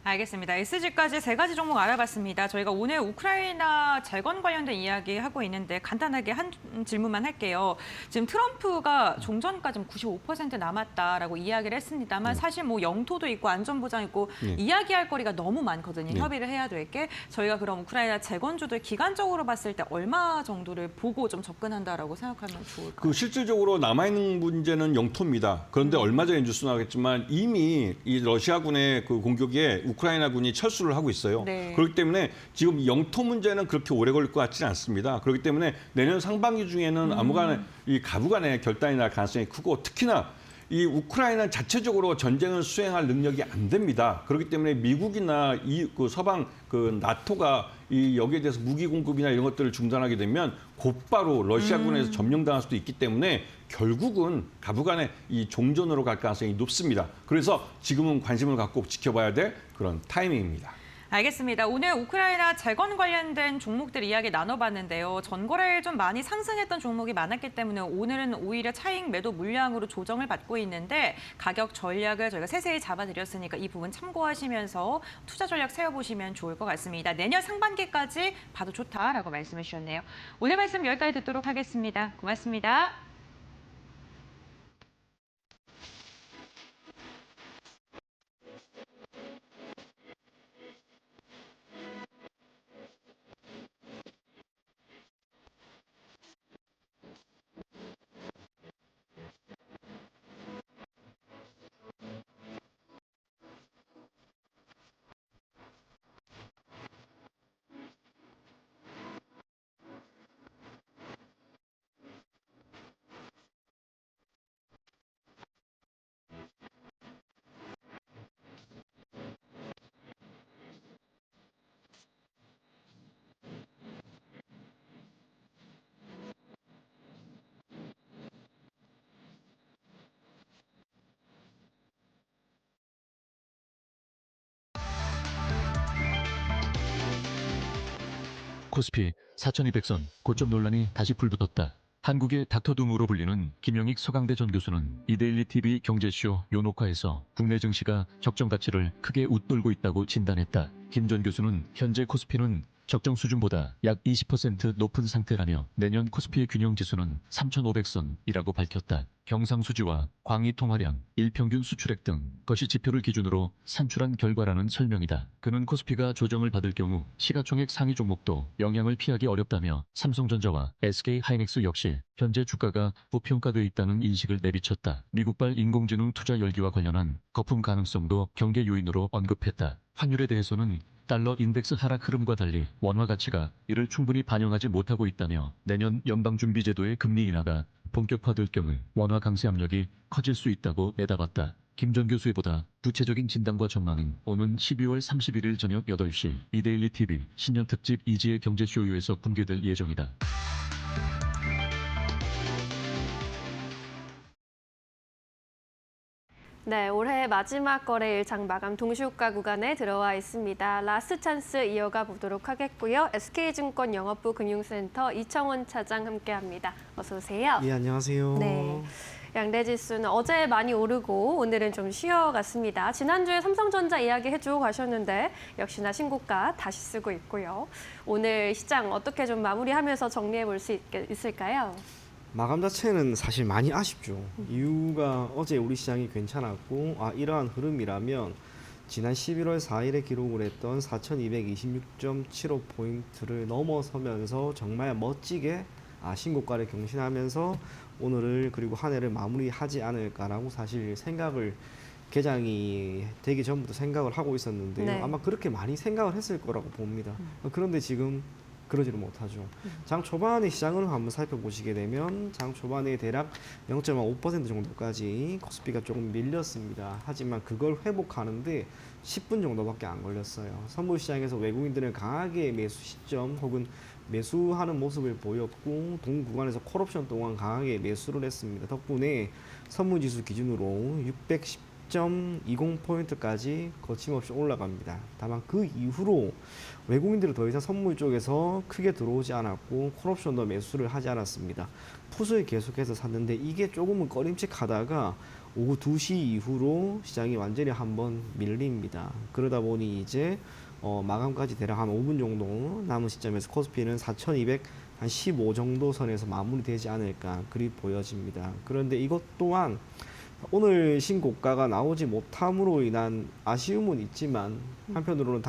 알겠습니다. SG까지 세 가지 종목 알아봤습니다. 저희가 오늘 우크라이나 재건 관련된 이야기 하고 있는데 간단하게 한 질문만 할게요. 지금 트럼프가 종전까지 95% 남았다라고 이야기를 했습니다만 사실 뭐 영토도 있고 안전보장 있고 이야기할 거리가 너무 많거든요. 협의를 해야 될 게. 저희가 그럼 우크라이나 재건주들 기간적으로 봤을 때 얼마 정도를 보고 좀 접근한다라고 생각하면 좋을까요? 그 실질적으로 남아있는 문제는 영토입니다. 그런데 얼마 전에 뉴스 나왔겠지만 이미 이 러시아군의 그 공격에 우크라이나군이 철수를 하고 있어요. 네. 그렇기 때문에 지금 영토 문제는 그렇게 오래 걸릴 것 같지는 않습니다. 그렇기 때문에 내년 상반기 중에는 아무간에 이 가부간의 결단이 날 가능성이 크고 특히나 이 우크라이나 자체적으로 전쟁을 수행할 능력이 안 됩니다. 그렇기 때문에 미국이나 이 그 서방 그 나토가 이 여기에 대해서 무기 공급이나 이런 것들을 중단하게 되면 곧바로 러시아군에서 점령당할 수도 있기 때문에 결국은 가부간의 이 종전으로 갈 가능성이 높습니다. 그래서 지금은 관심을 갖고 지켜봐야 될 그런 타이밍입니다. 알겠습니다. 오늘 우크라이나 재건 관련된 종목들 이야기 나눠봤는데요. 전거래일 좀 많이 상승했던 종목이 많았기 때문에 오늘은 오히려 차익 매도 물량으로 조정을 받고 있는데 가격 전략을 저희가 세세히 잡아드렸으니까 이 부분 참고하시면서 투자 전략 세워보시면 좋을 것 같습니다. 내년 상반기까지 봐도 좋다라고 말씀해 주셨네요. 오늘 말씀 여기까지 듣도록 하겠습니다. 고맙습니다. 코스피 4,200선 고점 논란이 다시 불붙었다. 한국의 닥터둠으로 불리는 김영익 서강대 전 교수는 이데일리 TV 경제쇼 요녹화에서 국내 증시가 적정 가치를 크게 웃돌고 있다고 진단했다. 김 전 교수는 현재 코스피는 적정 수준보다 약 20% 높은 상태라며 내년 코스피의 균형 지수는 3,500선이라고 밝혔다. 경상수지와 광희 통화량, 일평균 수출액 등 것이 지표를 기준으로 산출한 결과라는 설명이다. 그는 코스피가 조정을 받을 경우 시가총액 상위 종목도 영향을 피하기 어렵다며 삼성전자와 SK하이닉스 역시 현재 주가가 고평가되어 있다는 인식을 내비쳤다. 미국발 인공지능 투자 열기와 관련한 거품 가능성도 경계 요인으로 언급했다. 환율에 대해서는 달러 인덱스 하락 흐름과 달리 원화 가치가 이를 충분히 반영하지 못하고 있다며 내년 연방준비제도의 금리 인하가 본격화될 경우 원화 강세 압력이 커질 수 있다고 내다봤다. 김 전 교수의 보다 구체적인 진단과 전망은 오는 12월 31일 저녁 8시 이데일리 TV 신년 특집 이지혜 경제쇼유에서 공개될 예정이다. 네, 올해 마지막 거래일 장 마감 동시효과 구간에 들어와 있습니다. 라스트 찬스 이어가 보도록 하겠고요. SK증권 영업부 금융센터 이청원 차장 함께합니다. 어서 오세요. 예, 안녕하세요. 네. 양대 지수는 어제 많이 오르고 오늘은 좀 쉬어갔습니다. 지난주에 삼성전자 이야기 해주고 가셨는데 역시나 신고가 다시 쓰고 있고요. 오늘 시장 어떻게 좀 마무리하면서 정리해 볼 수 있을까요? 마감 자체는 사실 많이 아쉽죠. 이유가 어제 우리 시장이 괜찮았고 이러한 흐름이라면 지난 11월 4일에 기록을 했던 4,226.75포인트를 넘어서면서 정말 멋지게 신고가를 경신하면서 오늘을 그리고 한 해를 마무리하지 않을까라고 사실 생각을 개장이 되기 전부터 생각을 하고 있었는데요. 네. 아마 그렇게 많이 생각을 했을 거라고 봅니다. 그런데 지금 그러지를 못하죠. 장 초반의 시장을 한번 살펴보시게 되면 장 초반에 대략 0.5% 정도까지 코스피가 조금 밀렸습니다. 하지만 그걸 회복하는데 10분 정도밖에 안 걸렸어요. 선물 시장에서 외국인들은 강하게 매수 시점 혹은 매수하는 모습을 보였고 동 구간에서 콜옵션 동안 강하게 매수를 했습니다. 덕분에 선물지수 기준으로 610.20포인트까지 거침없이 올라갑니다. 다만 그 이후로 외국인들은 더 이상 선물 쪽에서 크게 들어오지 않았고 콜옵션도 매수를 하지 않았습니다. 풋을 계속해서 샀는데 이게 조금은 꺼림칙하다가 오후 2시 이후로 시장이 완전히 한번 밀립니다. 그러다 보니 이제 마감까지 대략 한 5분 정도 남은 시점에서 코스피는 4,215 정도 선에서 마무리되지 않을까 그리 보여집니다. 그런데 이것 또한 오늘 신고가가 나오지 못함으로 인한 아쉬움은 있지만 한편으로는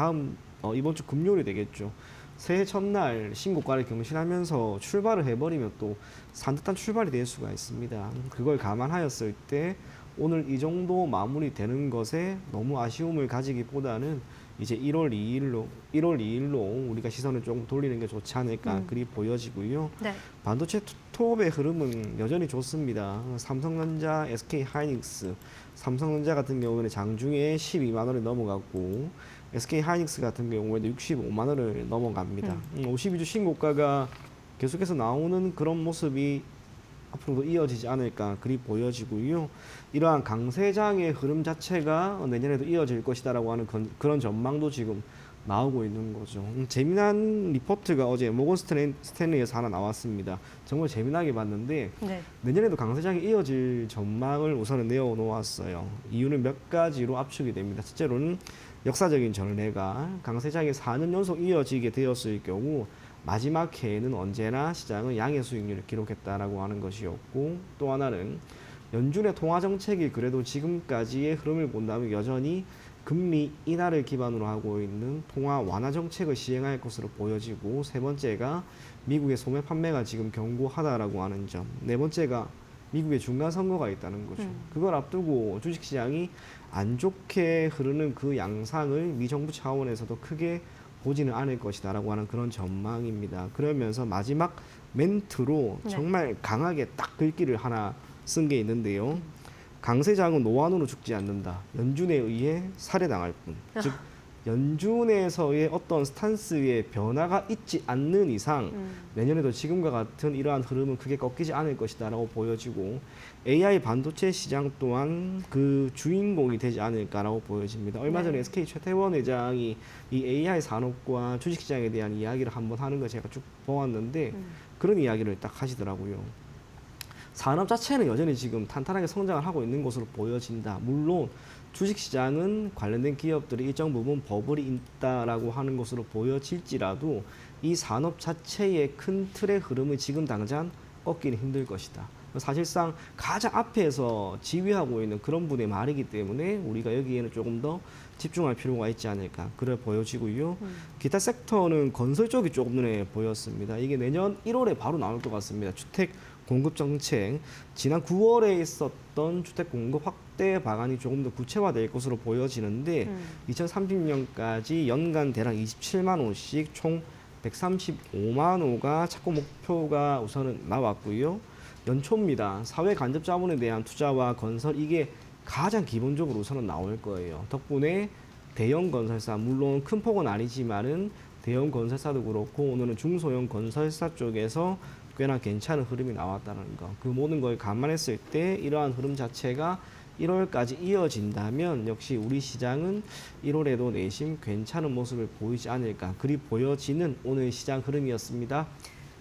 이번 주 금요일이 되겠죠. 새해 첫날 신고가를 경신하면서 출발을 해버리면 또 산뜻한 출발이 될 수가 있습니다. 그걸 감안하였을 때 오늘 이 정도 마무리되는 것에 너무 아쉬움을 가지기보다는 이제 1월 2일로 우리가 시선을 조금 돌리는 게 좋지 않을까 그리 보여지고요. 네. 반도체 투톱의 흐름은 여전히 좋습니다. 삼성전자, SK하이닉스, 삼성전자 같은 경우는 장중에 12만 원을 넘어갔고 SK하이닉스 같은 경우에도 65만 원을 넘어갑니다. 52주 신고가가 계속해서 나오는 그런 모습이 앞으로도 이어지지 않을까 그리 보여지고요. 이러한 강세장의 흐름 자체가 내년에도 이어질 것이다라고 하는 그런 전망도 지금 나오고 있는 거죠. 재미난 리포트가 어제 모건 스탠리에서 하나 나왔습니다. 정말 재미나게 봤는데 네. 내년에도 강세장이 이어질 전망을 우선은 내어놓았어요. 이유는 몇 가지로 압축이 됩니다. 첫째로는 역사적인 전례가 강세장이 4년 연속 이어지게 되었을 경우 마지막 해에는 언제나 시장은 양의 수익률을 기록했다라고 하는 것이었고, 또 하나는 연준의 통화 정책이 그래도 지금까지의 흐름을 본다면 여전히 금리 인하를 기반으로 하고 있는 통화 완화 정책을 시행할 것으로 보여지고, 세 번째가 미국의 소매 판매가 지금 견고하다라고 하는 점, 네 번째가 미국의 중간 선거가 있다는 거죠. 그걸 앞두고 주식시장이 안 좋게 흐르는 그 양상을 미 정부 차원에서도 크게 보지는 않을 것이다라고 하는 그런 전망입니다. 그러면서 마지막 멘트로 정말 강하게 딱 글귀를 하나 쓴 게 있는데요. 강세장은 노안으로 죽지 않는다. 연준에 의해 살해당할 뿐. 즉 연준에서의 어떤 스탄스의 변화가 있지 않는 이상 내년에도 지금과 같은 이러한 흐름은 크게 꺾이지 않을 것이다라고 보여지고 AI 반도체 시장 또한 그 주인공이 되지 않을까라고 보여집니다. 얼마 전에 SK 최태원 회장이 이 AI 산업과 주식시장에 대한 이야기를 한번 하는 거 제가 쭉 보았는데 그런 이야기를 딱 하시더라고요. 산업 자체는 여전히 지금 탄탄하게 성장을 하고 있는 것으로 보여진다. 물론 주식시장은 관련된 기업들이 일정 부분 버블이 있다라고 하는 것으로 보여질지라도 이 산업 자체의 큰 틀의 흐름을 지금 당장 꺾기는 힘들 것이다. 사실상 가장 앞에서 지휘하고 있는 그런 분의 말이기 때문에 우리가 여기에는 조금 더 집중할 필요가 있지 않을까 그래 보여지고요. 기타 섹터는 건설 쪽이 조금 눈에 보였습니다. 이게 내년 1월에 바로 나올 것 같습니다. 주택 공급 정책, 지난 9월에 있었던 주택 공급 확대 방안이 조금 더 구체화될 것으로 보여지는데 2030년까지 연간 대략 27만 호씩 총 135만 호가 착공 목표가 우선은 나왔고요. 연초입니다. 사회 간접 자본에 대한 투자와 건설 이게 가장 기본적으로 우선은 나올 거예요. 덕분에 대형 건설사 물론 큰 폭은 아니지만은 대형 건설사도 그렇고 오늘은 중소형 건설사 쪽에서 꽤나 괜찮은 흐름이 나왔다는 거. 그 모든 걸 감안했을 때 이러한 흐름 자체가 1월까지 이어진다면 역시 우리 시장은 1월에도 내심 괜찮은 모습을 보이지 않을까. 그리 보여지는 오늘 시장 흐름이었습니다.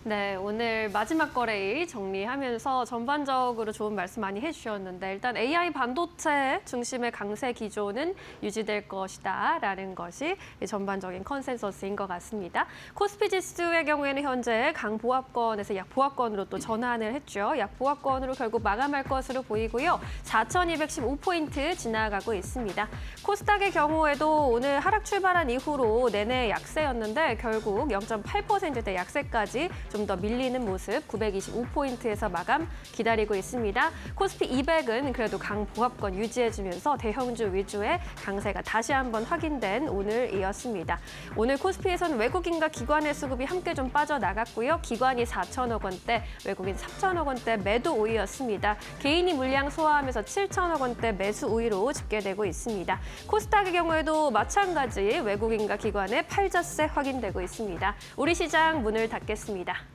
네, 오늘 마지막 거래일 정리하면서 전반적으로 좋은 말씀 많이 해주셨는데 일단 AI 반도체 중심의 강세 기조는 유지될 것이다라는 것이 전반적인 컨센서스인 것 같습니다. 코스피 지수의 경우에는 현재 강보합권에서 약보합권으로 또 전환을 했죠. 약보합권으로 결국 마감할 것으로 보이고요. 4,215포인트 지나가고 있습니다. 코스닥의 경우에도 오늘 하락 출발한 이후로 내내 약세였는데 결국 0.8%대 약세까지 좀 더 밀리는 모습 925포인트에서 마감 기다리고 있습니다. 코스피 200은 그래도 강보합권 유지해주면서 대형주 위주의 강세가 다시 한번 확인된 오늘이었습니다. 오늘 코스피에서는 외국인과 기관의 수급이 함께 좀 빠져나갔고요. 기관이 4천억 원대, 외국인 3천억 원대 매도 우위였습니다. 개인이 물량 소화하면서 7천억 원대 매수 우위로 집계되고 있습니다. 코스닥의 경우에도 마찬가지 외국인과 기관의 팔자세 확인되고 있습니다. 우리 시장 문을 닫겠습니다.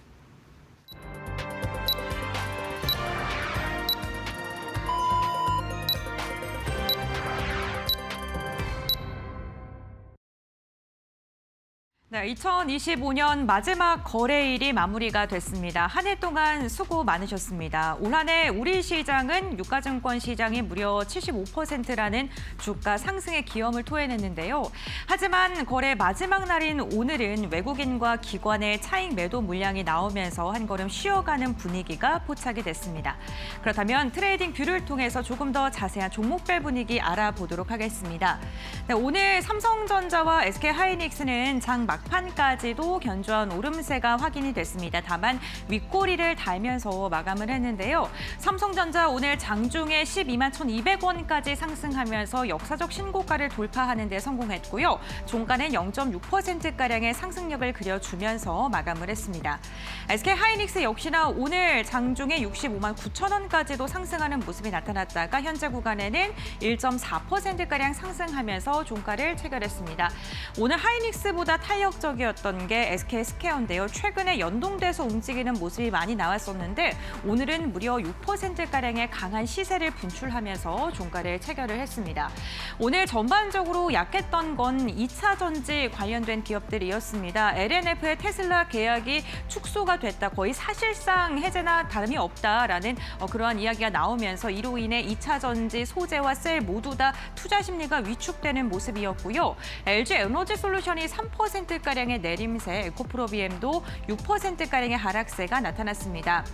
네, 2025년 마지막 거래일이 마무리가 됐습니다. 한 해 동안 수고 많으셨습니다. 올 한 해 우리 시장은 유가증권 시장이 무려 75%라는 주가 상승의 기염을 토해냈는데요. 하지만 거래 마지막 날인 오늘은 외국인과 기관의 차익 매도 물량이 나오면서 한 걸음 쉬어가는 분위기가 포착이 됐습니다. 그렇다면 트레이딩 뷰를 통해서 조금 더 자세한 종목별 분위기 알아보도록 하겠습니다. 네, 오늘 삼성전자와 SK하이닉스는 장 막판까지도 견조한 오름세가 확인이 됐습니다. 다만 윗꼬리를 달면서 마감을 했는데요. 삼성전자 오늘 장중에 12만 1,200원까지 상승하면서 역사적 신고가를 돌파하는 데 성공했고요. 종가는 0.6%가량의 상승력을 그려주면서 마감을 했습니다. SK하이닉스 역시나 오늘 장중에 65만 9천 원까지도 상승하는 모습이 나타났다가 현재 구간에는 1.4%가량 상승하면서 종가를 체결했습니다. 오늘 하이닉스보다 탄력적이었던 게 SK스퀘어인데요. 최근에 연동돼서 움직이는 모습이 많이 나왔었는데 오늘은 무려 6%가량의 강한 시세를 분출하면서 종가를 체결을 했습니다. 오늘 전반적으로 약했던 건 2차 전지 관련된 기업들이었습니다. LNF의 테슬라 계약이 축소가 됐다. 거의 사실상 해제나 다름이 없다라는 그러한 이야기가 나오면서 이로 인해 2차 전지 소재와 셀 모두 다 투자 심리가 위축되는 모습이었고요. LG 에너지 솔루션이 3%가량의 내림세, 에코프로비엠도 6%가량의 하락세가 나타났습니다.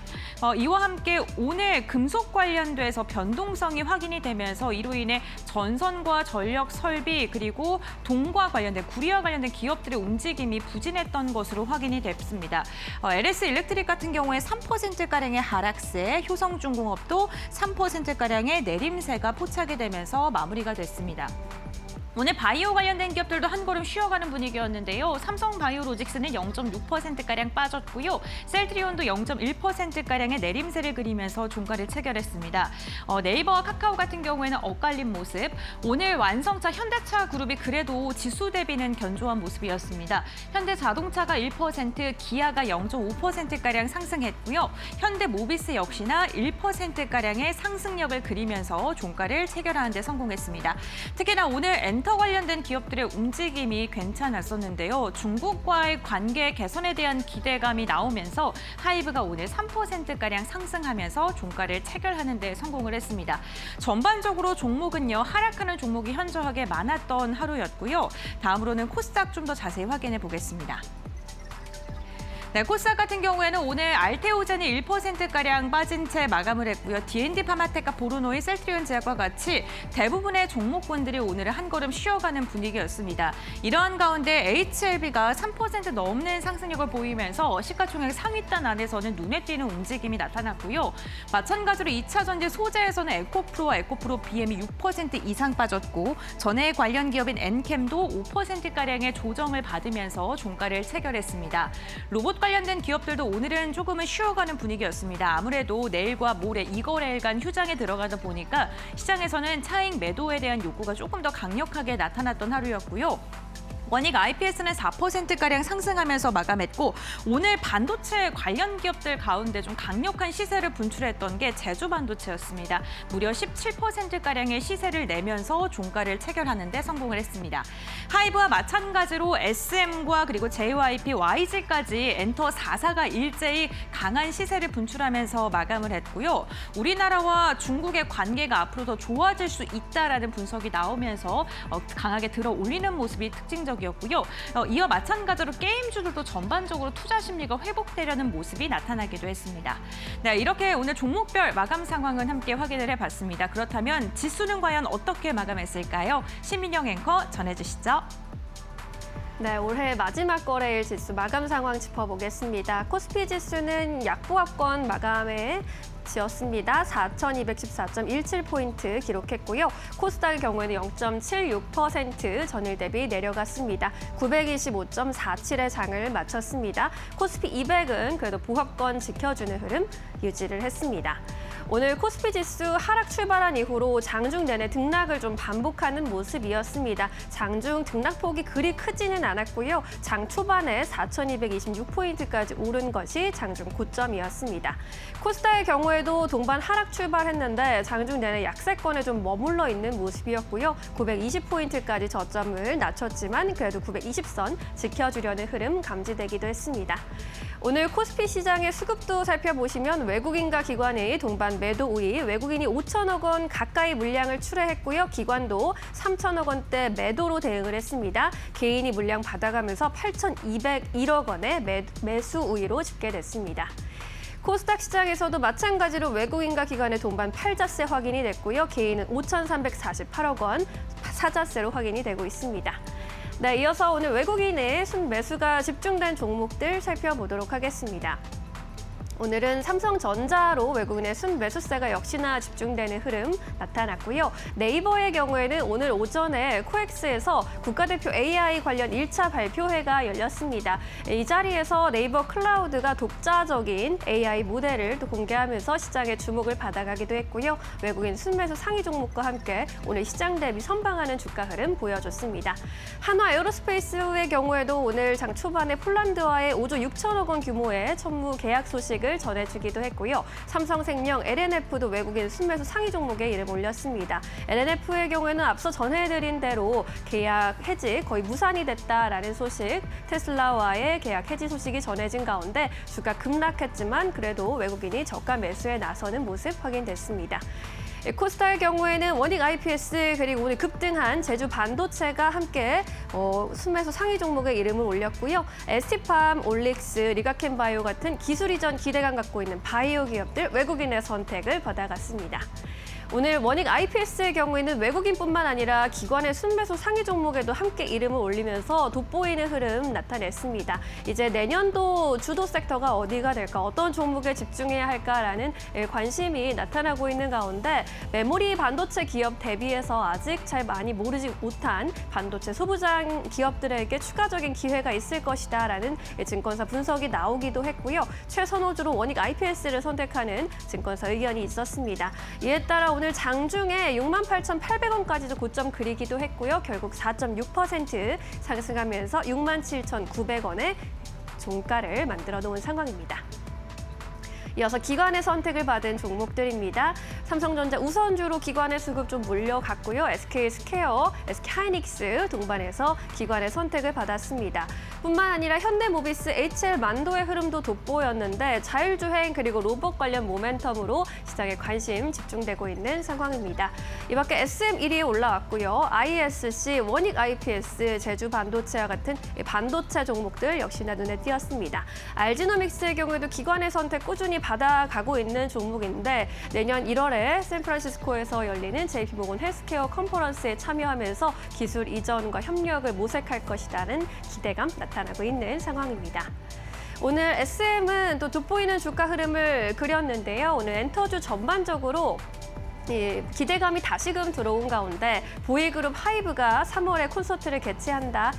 이와 함께 오늘 금속 관련돼서 변동성이 확인이 되면서 이로 인해 전선과 전력 설비 그리고 동과 관련된 구리와 관련된 기업들의 움직임이 부진했던 것으로 확인이 됐습니다. LS 일렉트릭 같은 경우에 3%가량의 하락세, 효성중공업도 3%가량의 내림세가 포착이 되면서 마무리가 됐습니다. 오늘 바이오 관련된 기업들도 한 걸음 쉬어가는 분위기였는데요. 삼성바이오로직스는 0.6%가량 빠졌고요. 셀트리온도 0.1%가량의 내림세를 그리면서 종가를 체결했습니다. 네이버와 카카오 같은 경우에는 엇갈린 모습. 오늘 완성차 현대차 그룹이 그래도 지수 대비는 견조한 모습이었습니다. 현대자동차가 1%, 기아가 0.5%가량 상승했고요. 현대모비스 역시나 1%가량의 상승력을 그리면서 종가를 체결하는 데 성공했습니다. 특히나 오늘 엔터 관련된 기업들의 움직임이 괜찮았었는데요. 중국과의 관계 개선에 대한 기대감이 나오면서 하이브가 오늘 3%가량 상승하면서 종가를 체결하는 데 성공을 했습니다. 전반적으로 종목은요, 하락하는 종목이 현저하게 많았던 하루였고요. 다음으로는 코스닥 좀 더 자세히 확인해 보겠습니다. 네, 코스닥 같은 경우에는 오늘 알테오젠이 1%가량 빠진 채 마감을 했고요. D&D 파마텍과 보르노이, 셀트리온 제약과 같이 대부분의 종목군들이 오늘 한 걸음 쉬어가는 분위기였습니다. 이러한 가운데 HLB가 3% 넘는 상승력을 보이면서 시가총액 상위단 안에서는 눈에 띄는 움직임이 나타났고요. 마찬가지로 2차 전지 소재에서는 에코프로와 에코프로 BM이 6% 이상 빠졌고 전해 관련 기업인 엔캠도 5%가량의 조정을 받으면서 종가를 체결했습니다. 로봇 관련된 기업들도 오늘은 조금은 쉬어가는 분위기였습니다. 아무래도 내일과 모레 이거래일간 휴장에 들어가다 보니까 시장에서는 차익 매도에 대한 욕구가 조금 더 강력하게 나타났던 하루였고요. 원익 IPS는 4%가량 상승하면서 마감했고 오늘 반도체 관련 기업들 가운데 좀 강력한 시세를 분출했던 게 제주반도체였습니다. 무려 17%가량의 시세를 내면서 종가를 체결하는 데 성공을 했습니다. 하이브와 마찬가지로 SM과 그리고 JYP, YG까지 엔터 4사가 일제히 강한 시세를 분출하면서 마감을 했고요. 우리나라와 중국의 관계가 앞으로 더 좋아질 수 있다라는 분석이 나오면서 강하게 들어 올리는 모습이 특징적이었고요. 이와 마찬가지로 게임주들도 전반적으로 투자 심리가 회복되려는 모습이 나타나기도 했습니다. 네, 이렇게 오늘 종목별 마감 상황은 함께 확인을 해봤습니다. 그렇다면 지수는 과연 어떻게 마감했을까요? 신민영 앵커 전해주시죠. 네, 올해 마지막 거래일 지수 마감 상황 짚어보겠습니다. 코스피 지수는 약보합권 마감에 지었습니다. 4,214.17포인트 기록했고요. 코스닥의 경우에는 0.76% 전일 대비 내려갔습니다. 925.47의 장을 마쳤습니다. 코스피 200은 그래도 보합권 지켜주는 흐름 유지를 했습니다. 오늘 코스피 지수 하락 출발한 이후로 장중 내내 등락을 좀 반복하는 모습이었습니다. 장중 등락폭이 그리 크지는 않았고요. 장 초반에 4,226포인트까지 오른 것이 장중 고점이었습니다. 코스닥의 경우에도 동반 하락 출발했는데 장중 내내 약세권에 좀 머물러 있는 모습이었고요. 920포인트까지 저점을 낮췄지만 그래도 920선 지켜주려는 흐름 감지되기도 했습니다. 오늘 코스피 시장의 수급도 살펴보시면 외국인과 기관의 동반 매도 우위, 외국인이 5천억 원 가까이 물량을 출회했고요. 기관도 3천억 원대 매도로 대응을 했습니다. 개인이 물량 받아가면서 8,201억 원의 매수 우위로 집계됐습니다. 코스닥 시장에서도 마찬가지로 외국인과 기관의 동반 팔자세 확인이 됐고요. 개인은 5,348억 원 사자세로 확인이 되고 있습니다. 네, 이어서 오늘 외국인의 순매수가 집중된 종목들 살펴보도록 하겠습니다. 오늘은 삼성전자로 외국인의 순매수세가 역시나 집중되는 흐름 나타났고요. 네이버의 경우에는 오늘 오전에 코엑스에서 국가대표 AI 관련 1차 발표회가 열렸습니다. 이 자리에서 네이버 클라우드가 독자적인 AI 모델을 또 공개하면서 시장의 주목을 받아가기도 했고요. 외국인 순매수 상위 종목과 함께 오늘 시장 대비 선방하는 주가 흐름 보여줬습니다. 한화 에어로스페이스의 경우에도 오늘 장 초반에 폴란드와의 5조 6천억 원 규모의 천무 계약 소식을 전해주기도 했고요. 삼성생명, LNF도 외국인 순매수 상위 종목에 이름 올렸습니다. LNF의 경우에는 앞서 전해드린 대로 계약 해지 거의 무산이 됐다라는 소식, 테슬라와의 계약 해지 소식이 전해진 가운데 주가 급락했지만 그래도 외국인이 저가 매수에 나서는 모습 확인됐습니다. 코스닥의 경우에는 원익 IPS 그리고 오늘 급등한 제주 반도체가 함께 순매수 상위 종목에 이름을 올렸고요. ST팜, 올릭스, 리가켄바이오 같은 기술 이전 기대감 갖고 있는 바이오 기업들 외국인의 선택을 받아갔습니다. 오늘 원익 IPS의 경우에는 외국인뿐만 아니라 기관의 순매수 상위 종목에도 함께 이름을 올리면서 돋보이는 흐름 나타냈습니다. 이제 내년도 주도 섹터가 어디가 될까, 어떤 종목에 집중해야 할까라는 관심이 나타나고 있는 가운데 메모리 반도체 기업 대비해서 아직 잘 많이 모르지 못한 반도체 소부장 기업들에게 추가적인 기회가 있을 것이다라는 증권사 분석이 나오기도 했고요. 최선호주로 원익 IPS를 선택하는 증권사 의견이 있었습니다. 이에 따라 오늘 장중에 68,800원까지도 고점 그리기도 했고요. 결국 4.6% 상승하면서 67,900원의 종가를 만들어 놓은 상황입니다. 이어서 기관의 선택을 받은 종목들입니다. 삼성전자 우선주로 기관의 수급 좀 몰려갔고요. SK스퀘어, SK하이닉스 동반해서 기관의 선택을 받았습니다. 뿐만 아니라 현대모비스, HL만도의 흐름도 돋보였는데 자율주행 그리고 로봇 관련 모멘텀으로 시장에 관심 집중되고 있는 상황입니다. 이 밖에 SM 1위에 올라왔고요. ISC, 원익 IPS, 제주반도체와 같은 반도체 종목들 역시나 눈에 띄었습니다. 알지노믹스의 경우에도 기관의 선택 꾸준히 받아가고 있는 종목인데 내년 1월에 샌프란시스코에서 열리는 JP모건 헬스케어 컨퍼런스에 참여하면서 기술 이전과 협력을 모색할 것이라는 기대감 나타나고 있는 상황입니다. 오늘 SM은 또 돋보이는 주가 흐름을 그렸는데요. 오늘 엔터주 전반적으로 기대감이 다시금 들어온 가운데 보이그룹 하이브가 3월에 콘서트를 개최한다.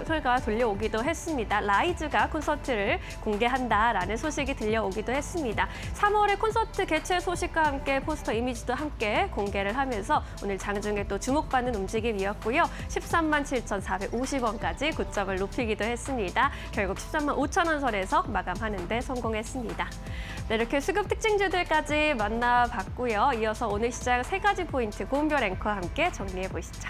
소리가 들려오기도 했습니다. 라이즈가 콘서트를 공개한다라는 소식이 들려오기도 했습니다. 3월에 콘서트 개최 소식과 함께 포스터 이미지도 함께 공개를 하면서 오늘 장중에 또 주목받는 움직임이었고요. 137,450원까지 고점을 높이기도 했습니다. 결국 135,000원 선에서 마감하는 데 성공했습니다. 네, 이렇게 수급 특징주들까지 만나봤고요. 이어서 오늘 시장 3가지 포인트 고은별 앵커와 함께 정리해 보시죠.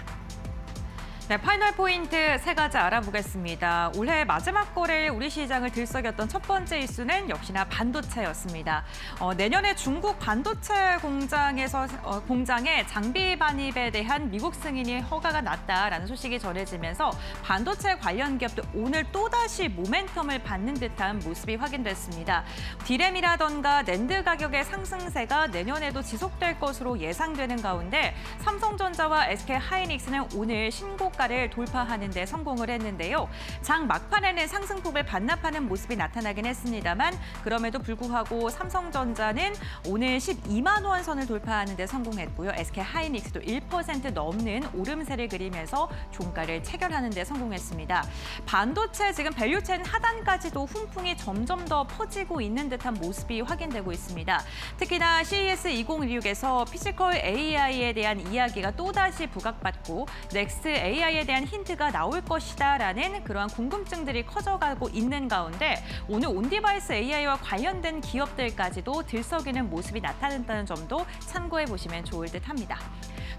네, 파이널 포인트 3가지 알아보겠습니다. 올해 마지막 거래일 우리 시장을 들썩였던 첫 번째 이슈는 역시나 반도체였습니다. 내년에 중국 반도체 공장의 장비 반입에 대한 미국 승인이 허가가 났다라는 소식이 전해지면서 반도체 관련 기업도 오늘 또다시 모멘텀을 받는 듯한 모습이 확인됐습니다. 디램이라던가 낸드 가격의 상승세가 내년에도 지속될 것으로 예상되는 가운데 삼성전자와 SK하이닉스는 오늘 신고가를 돌파하는 데 성공을 했는데요. 장 막판에는 상승폭을 반납하는 모습이 나타나긴 했습니다만 그럼에도 불구하고 삼성전자는 오늘 12만 원 선을 돌파하는 데 성공했고요. SK하이닉스도 1% 넘는 오름세를 그리면서 종가를 체결하는 데 성공했습니다. 반도체 지금 밸류체인 하단까지도 훈풍이 점점 더 퍼지고 있는 듯한 모습이 확인되고 있습니다. 특히나 CES 2016에서 피지컬 AI에 대한 이야기가 또다시 부각받고 넥스트 AI에 대한 힌트가 나올 것이다라는 그러한 궁금증들이 커져가고 있는 가운데 오늘 온디바이스 AI와 관련된 기업들까지도 들썩이는 모습이 나타난다는 점도 참고해 보시면 좋을 듯합니다.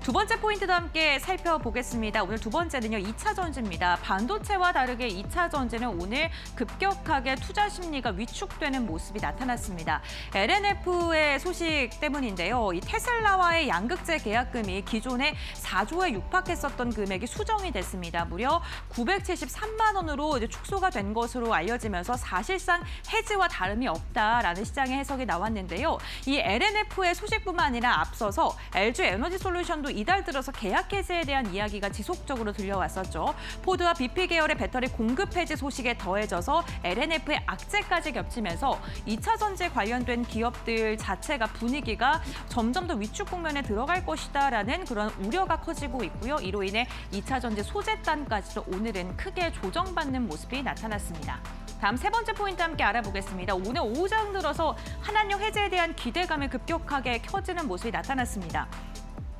두 번째 포인트도 함께 살펴보겠습니다. 오늘 두 번째는요, 2차 전지입니다. 반도체와 다르게 2차 전지는 오늘 급격하게 투자 심리가 위축되는 모습이 나타났습니다. LNF의 소식 때문인데요. 이 테슬라와의 양극재 계약금이 기존에 4조에 육박했었던 금액이 수정이 됐습니다. 무려 973만 원으로 이제 축소가 된 것으로 알려지면서 사실상 해지와 다름이 없다라는 시장의 해석이 나왔는데요. 이 LNF의 소식뿐만 아니라 앞서서 LG 에너지 솔루션도 이달 들어서 계약 해지에 대한 이야기가 지속적으로 들려왔었죠. 포드와 BP 계열의 배터리 공급 해지 소식에 더해져서 LNF의 악재까지 겹치면서 2차 전지에 관련된 기업들 자체가 분위기가 점점 더 위축 국면에 들어갈 것이다라는 그런 우려가 커지고 있고요. 이로 인해 2차 전지 소재단까지도 오늘은 크게 조정받는 모습이 나타났습니다. 다음 세 번째 포인트 함께 알아보겠습니다. 오늘 오전 들어서 한한령 해제에 대한 기대감이 급격하게 켜지는 모습이 나타났습니다.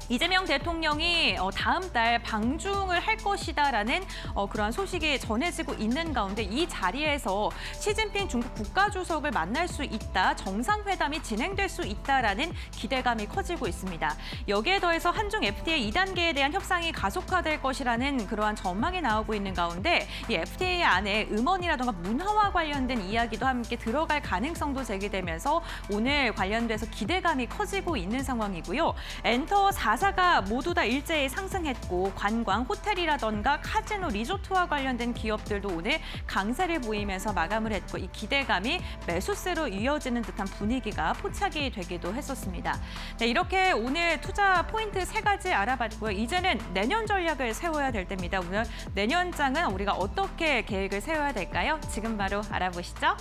이재명 대통령이 다음 달 방중을 할 것이다라는 그러한 소식이 전해지고 있는 가운데 이 자리에서 시진핑 중국 국가주석을 만날 수 있다, 정상회담이 진행될 수 있다라는 기대감이 커지고 있습니다. 여기에 더해서 한중 FTA 2단계에 대한 협상이 가속화될 것이라는 그러한 전망이 나오고 있는 가운데 이 FTA 안에 음원이라든가 문화와 관련된 이야기도 함께 들어갈 가능성도 제기되면서 오늘 관련돼서 기대감이 커지고 있는 상황이고요. 엔터 4사 자사가 모두 다 일제히 상승했고 관광, 호텔이라던가 카지노, 리조트와 관련된 기업들도 오늘 강세를 보이면서 마감을 했고 이 기대감이 매수세로 이어지는 듯한 분위기가 포착이 되기도 했었습니다. 네, 이렇게 오늘 투자 포인트 3가지 알아봤고요. 이제는 내년 전략을 세워야 될 때입니다. 오늘 내년장은 우리가 어떻게 계획을 세워야 될까요? 지금 바로 알아보시죠.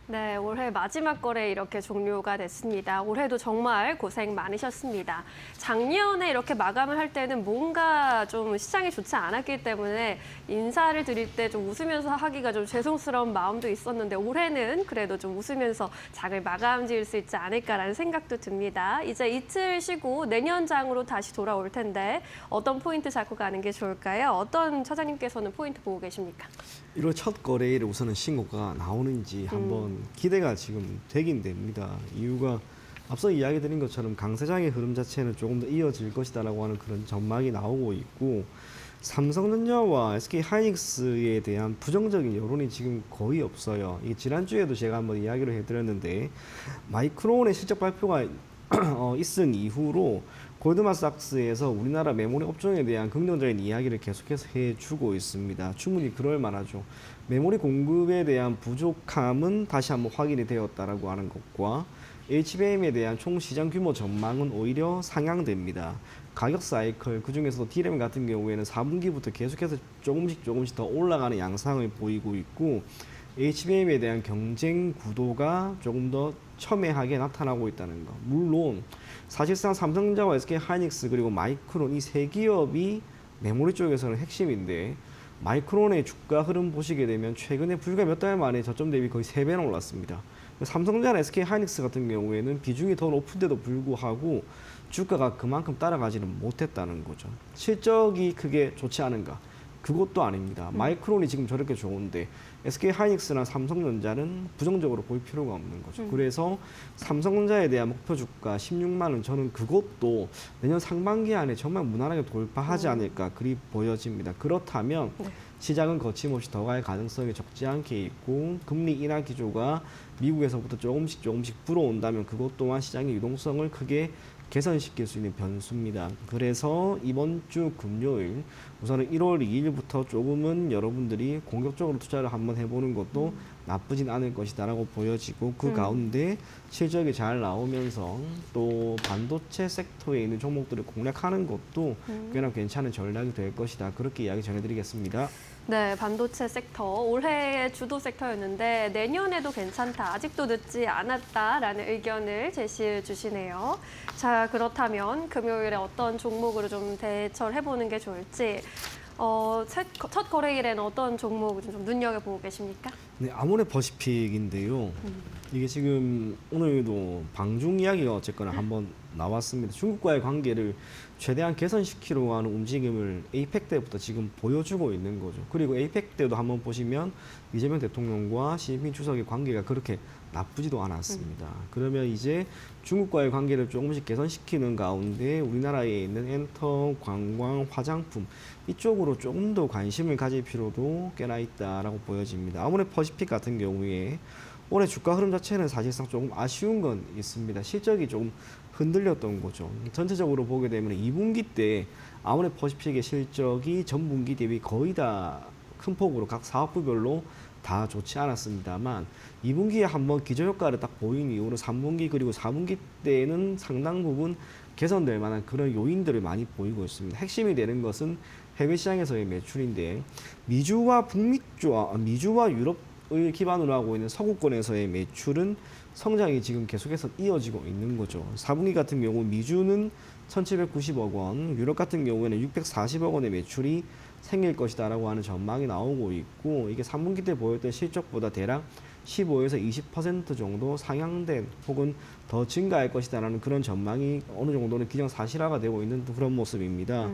네, 올해 마지막 거래 이렇게 종료가 됐습니다. 올해도 정말 고생 많으셨습니다. 작년에 이렇게 마감을 할 때는 뭔가 좀 시장이 좋지 않았기 때문에 인사를 드릴 때 좀 웃으면서 하기가 좀 죄송스러운 마음도 있었는데 올해는 그래도 좀 웃으면서 장을 마감 지을 수 있지 않을까라는 생각도 듭니다. 이제 이틀 쉬고 내년장으로 다시 돌아올 텐데 어떤 포인트 잡고 가는 게 좋을까요? 어떤 차장님께서는 포인트 보고 계십니까? 1월 첫 거래일에 우선은 신고가 나오는지 한번 기대가 지금 되긴 됩니다. 이유가 앞서 이야기 드린 것처럼 강세장의 흐름 자체는 조금 더 이어질 것이다라고 하는 그런 전망이 나오고 있고 삼성전자와 SK하이닉스에 대한 부정적인 여론이 지금 거의 없어요. 이게 지난주에도 제가 한번 이야기를 해드렸는데 마이크론의 실적 발표가 있은 이후로 골드만삭스에서 우리나라 메모리 업종에 대한 긍정적인 이야기를 계속해서 해주고 있습니다. 충분히 그럴 만하죠. 메모리 공급에 대한 부족함은 다시 한번 확인이 되었다라고 하는 것과 HBM에 대한 총 시장 규모 전망은 오히려 상향됩니다. 가격 사이클, 그중에서도 D램 같은 경우에는 4분기부터 계속해서 조금씩 더 올라가는 양상을 보이고 있고 HBM에 대한 경쟁 구도가 조금 더 첨예하게 나타나고 있다는 것. 물론 사실상 삼성전자와 SK하이닉스 그리고 마이크론 이 세 기업이 메모리 쪽에서는 핵심인데 마이크론의 주가 흐름 보시게 되면 최근에 불과 몇 달 만에 저점 대비 거의 3배나 올랐습니다. 삼성전자나 SK하이닉스 같은 경우에는 비중이 더 높은데도 불구하고 주가가 그만큼 따라가지는 못했다는 거죠. 실적이 크게 좋지 않은가? 그것도 아닙니다. 마이크론이 지금 저렇게 좋은데 SK하이닉스나 삼성전자는 부정적으로 볼 필요가 없는 거죠. 그래서 삼성전자에 대한 목표 주가 16만 원 저는 그것도 내년 상반기 안에 정말 무난하게 돌파하지 않을까 그리 보여집니다. 그렇다면 시장은 거침없이 더 갈 가능성이 적지 않게 있고 금리 인하 기조가 미국에서부터 조금씩 불어온다면 그것 또한 시장의 유동성을 크게 개선시킬 수 있는 변수입니다. 그래서 이번 주 금요일 우선은 1월 2일부터 조금은 여러분들이 공격적으로 투자를 한번 해보는 것도 나쁘진 않을 것이다라고 보여지고 그 가운데 실적이 잘 나오면서 또 반도체 섹터에 있는 종목들을 공략하는 것도 꽤나 괜찮은 전략이 될 것이다. 그렇게 이야기 전해드리겠습니다. 네, 반도체 섹터 올해의 주도 섹터였는데 내년에도 괜찮다, 아직도 늦지 않았다라는 의견을 제시해 주시네요. 자, 그렇다면 금요일에 어떤 종목으로 좀 대처를 해보는 게 좋을지 첫 거래일에는 어떤 종목을 좀 눈여겨보고 계십니까? 네, 아모레 퍼시픽인데요. 이게 지금 오늘도 방중 이야기가 어쨌거나 한번 나왔습니다. 중국과의 관계를 최대한 개선시키려고 하는 움직임을 에이펙 때부터 지금 보여주고 있는 거죠. 그리고 에이펙 때도 한번 보시면 이재명 대통령과 시진핑 주석의 관계가 그렇게 나쁘지도 않았습니다. 그러면 이제 중국과의 관계를 조금씩 개선시키는 가운데 우리나라에 있는 엔터, 관광, 화장품 이쪽으로 조금 더 관심을 가질 필요도 꽤나 있다라고 보여집니다. 아모레 퍼시픽 같은 경우에 올해 주가 흐름 자체는 사실상 조금 아쉬운 건 있습니다. 실적이 조금 흔들렸던 거죠. 전체적으로 보게 되면 2분기 때 아모레 퍼시픽의 실적이 전분기 대비 거의 다 큰 폭으로 각 사업부별로 다 좋지 않았습니다만 2분기에 한번 기저효과를 딱 보인 이후로 3분기 그리고 4분기 때는 상당 부분 개선될 만한 그런 요인들을 많이 보이고 있습니다. 핵심이 되는 것은 해외 시장에서의 매출인데 미주와 유럽을 기반으로 하고 있는 서구권에서의 매출은 성장이 지금 계속해서 이어지고 있는 거죠. 4분기 같은 경우 미주는 1,790억 원, 유럽 같은 경우에는 640억 원의 매출이 생길 것이다라고 하는 전망이 나오고 있고 이게 3분기 때 보였던 실적보다 대략 15에서 20% 정도 상향된 혹은 더 증가할 것이다라는 그런 전망이 어느 정도는 기정사실화가 되고 있는 그런 모습입니다.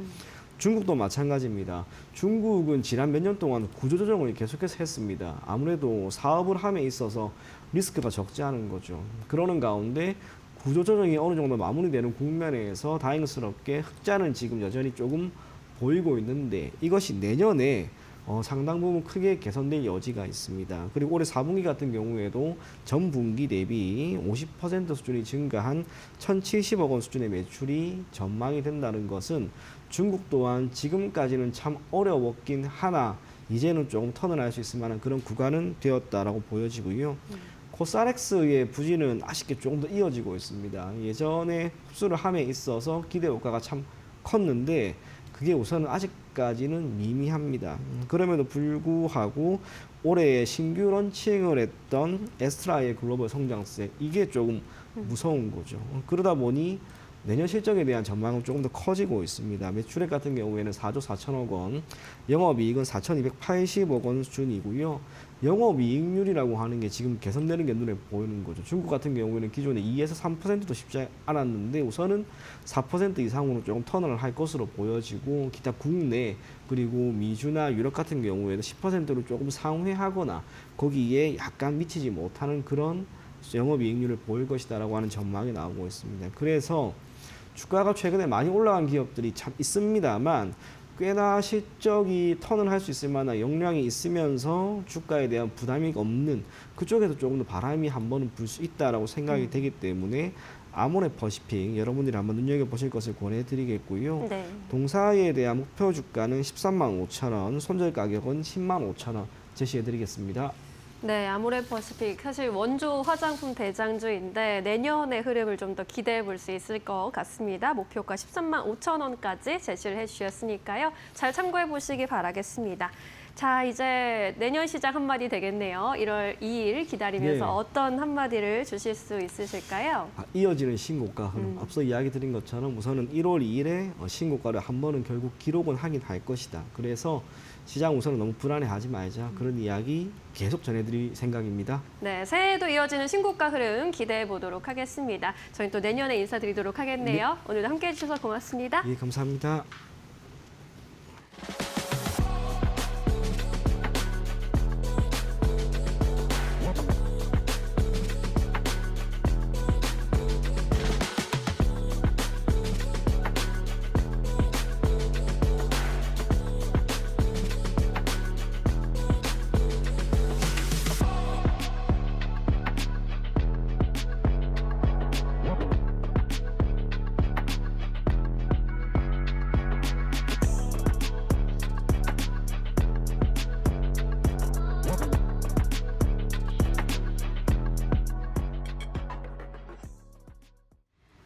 중국도 마찬가지입니다. 중국은 지난 몇 년 동안 구조조정을 계속해서 했습니다. 아무래도 사업을 함에 있어서 리스크가 적지 않은 거죠. 그러는 가운데 구조조정이 어느 정도 마무리되는 국면에서 다행스럽게 흑자는 지금 여전히 조금 보이고 있는데 이것이 내년에 상당 부분 크게 개선될 여지가 있습니다. 그리고 올해 4분기 같은 경우에도 전 분기 대비 50% 수준이 증가한 1,070억 원 수준의 매출이 전망이 된다는 것은 중국 또한 지금까지는 참 어려웠긴 하나 이제는 조금 턴을 할 수 있을 만한 그런 구간은 되었다라고 보여지고요. 코스알엑스의 부진은 아쉽게 조금 더 이어지고 있습니다. 예전에 흡수를 함에 있어서 기대 효과가 참 컸는데 그게 우선은 아직까지는 미미합니다. 그럼에도 불구하고 올해 신규 런칭을 했던 에스트라의 글로벌 성장세 이게 조금 무서운 거죠. 그러다 보니 내년 실적에 대한 전망은 조금 더 커지고 있습니다. 매출액 같은 경우에는 4조 4천억 원, 영업이익은 4,280억 원 수준이고요. 영업이익률이라고 하는 게 지금 개선되는 게 눈에 보이는 거죠. 중국 같은 경우에는 기존에 2에서 3%도 쉽지 않았는데 우선은 4% 이상으로 조금 턴을 할 것으로 보여지고 기타 국내 그리고 미주나 유럽 같은 경우에는 10%로 조금 상회하거나 거기에 약간 미치지 못하는 그런 영업이익률을 보일 것이다라고 하는 전망이 나오고 있습니다. 그래서 주가가 최근에 많이 올라간 기업들이 참 있습니다만 꽤나 실적이 턴을 할 수 있을 만한 역량이 있으면서 주가에 대한 부담이 없는 그쪽에서 조금 더 바람이 한 번은 불 수 있다라고 생각이 되기 때문에 아모레퍼시픽 여러분들이 한번 눈여겨보실 것을 권해드리겠고요. 네. 동사에 대한 목표 주가는 13만 5천 원, 손절 가격은 10만 5천 원 제시해드리겠습니다. 네, 아모레퍼시픽 사실 원조 화장품 대장주인데 내년의 흐름을 좀 더 기대해 볼 수 있을 것 같습니다. 목표가 13만 5천 원까지 제시를 해주셨으니까요. 잘 참고해 보시기 바라겠습니다. 자, 이제 내년 시장 한마디 되겠네요. 1월 2일 기다리면서 네. 어떤 한마디를 주실 수 있으실까요? 이어지는 신고가 흐름. 앞서 이야기 드린 것처럼 우선은 1월 2일에 신고가를 한 번은 결국 기록은 하긴 할 것이다. 그래서 시장 우선은 너무 불안해하지 말자. 그런 이야기 계속 전해드릴 생각입니다. 네, 새해에도 이어지는 신고가 흐름 기대해 보도록 하겠습니다. 저희는 또 내년에 인사드리도록 하겠네요. 오늘도 함께해 주셔서 고맙습니다. 예, 감사합니다.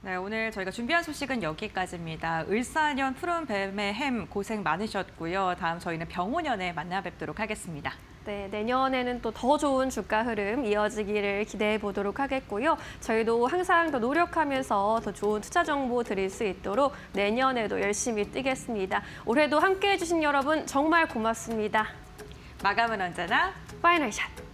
네, 오늘 저희가 준비한 소식은 여기까지입니다. 을사년 푸른 뱀의 햄 고생 많으셨고요. 다음 저희는 병오년에 만나 뵙도록 하겠습니다. 네, 내년에는 또 더 좋은 주가 흐름 이어지기를 기대해 보도록 하겠고요. 저희도 항상 더 노력하면서 더 좋은 투자 정보 드릴 수 있도록 내년에도 열심히 뛰겠습니다. 올해도 함께해 주신 여러분 정말 고맙습니다. 마감은 언제나 파이널 샷!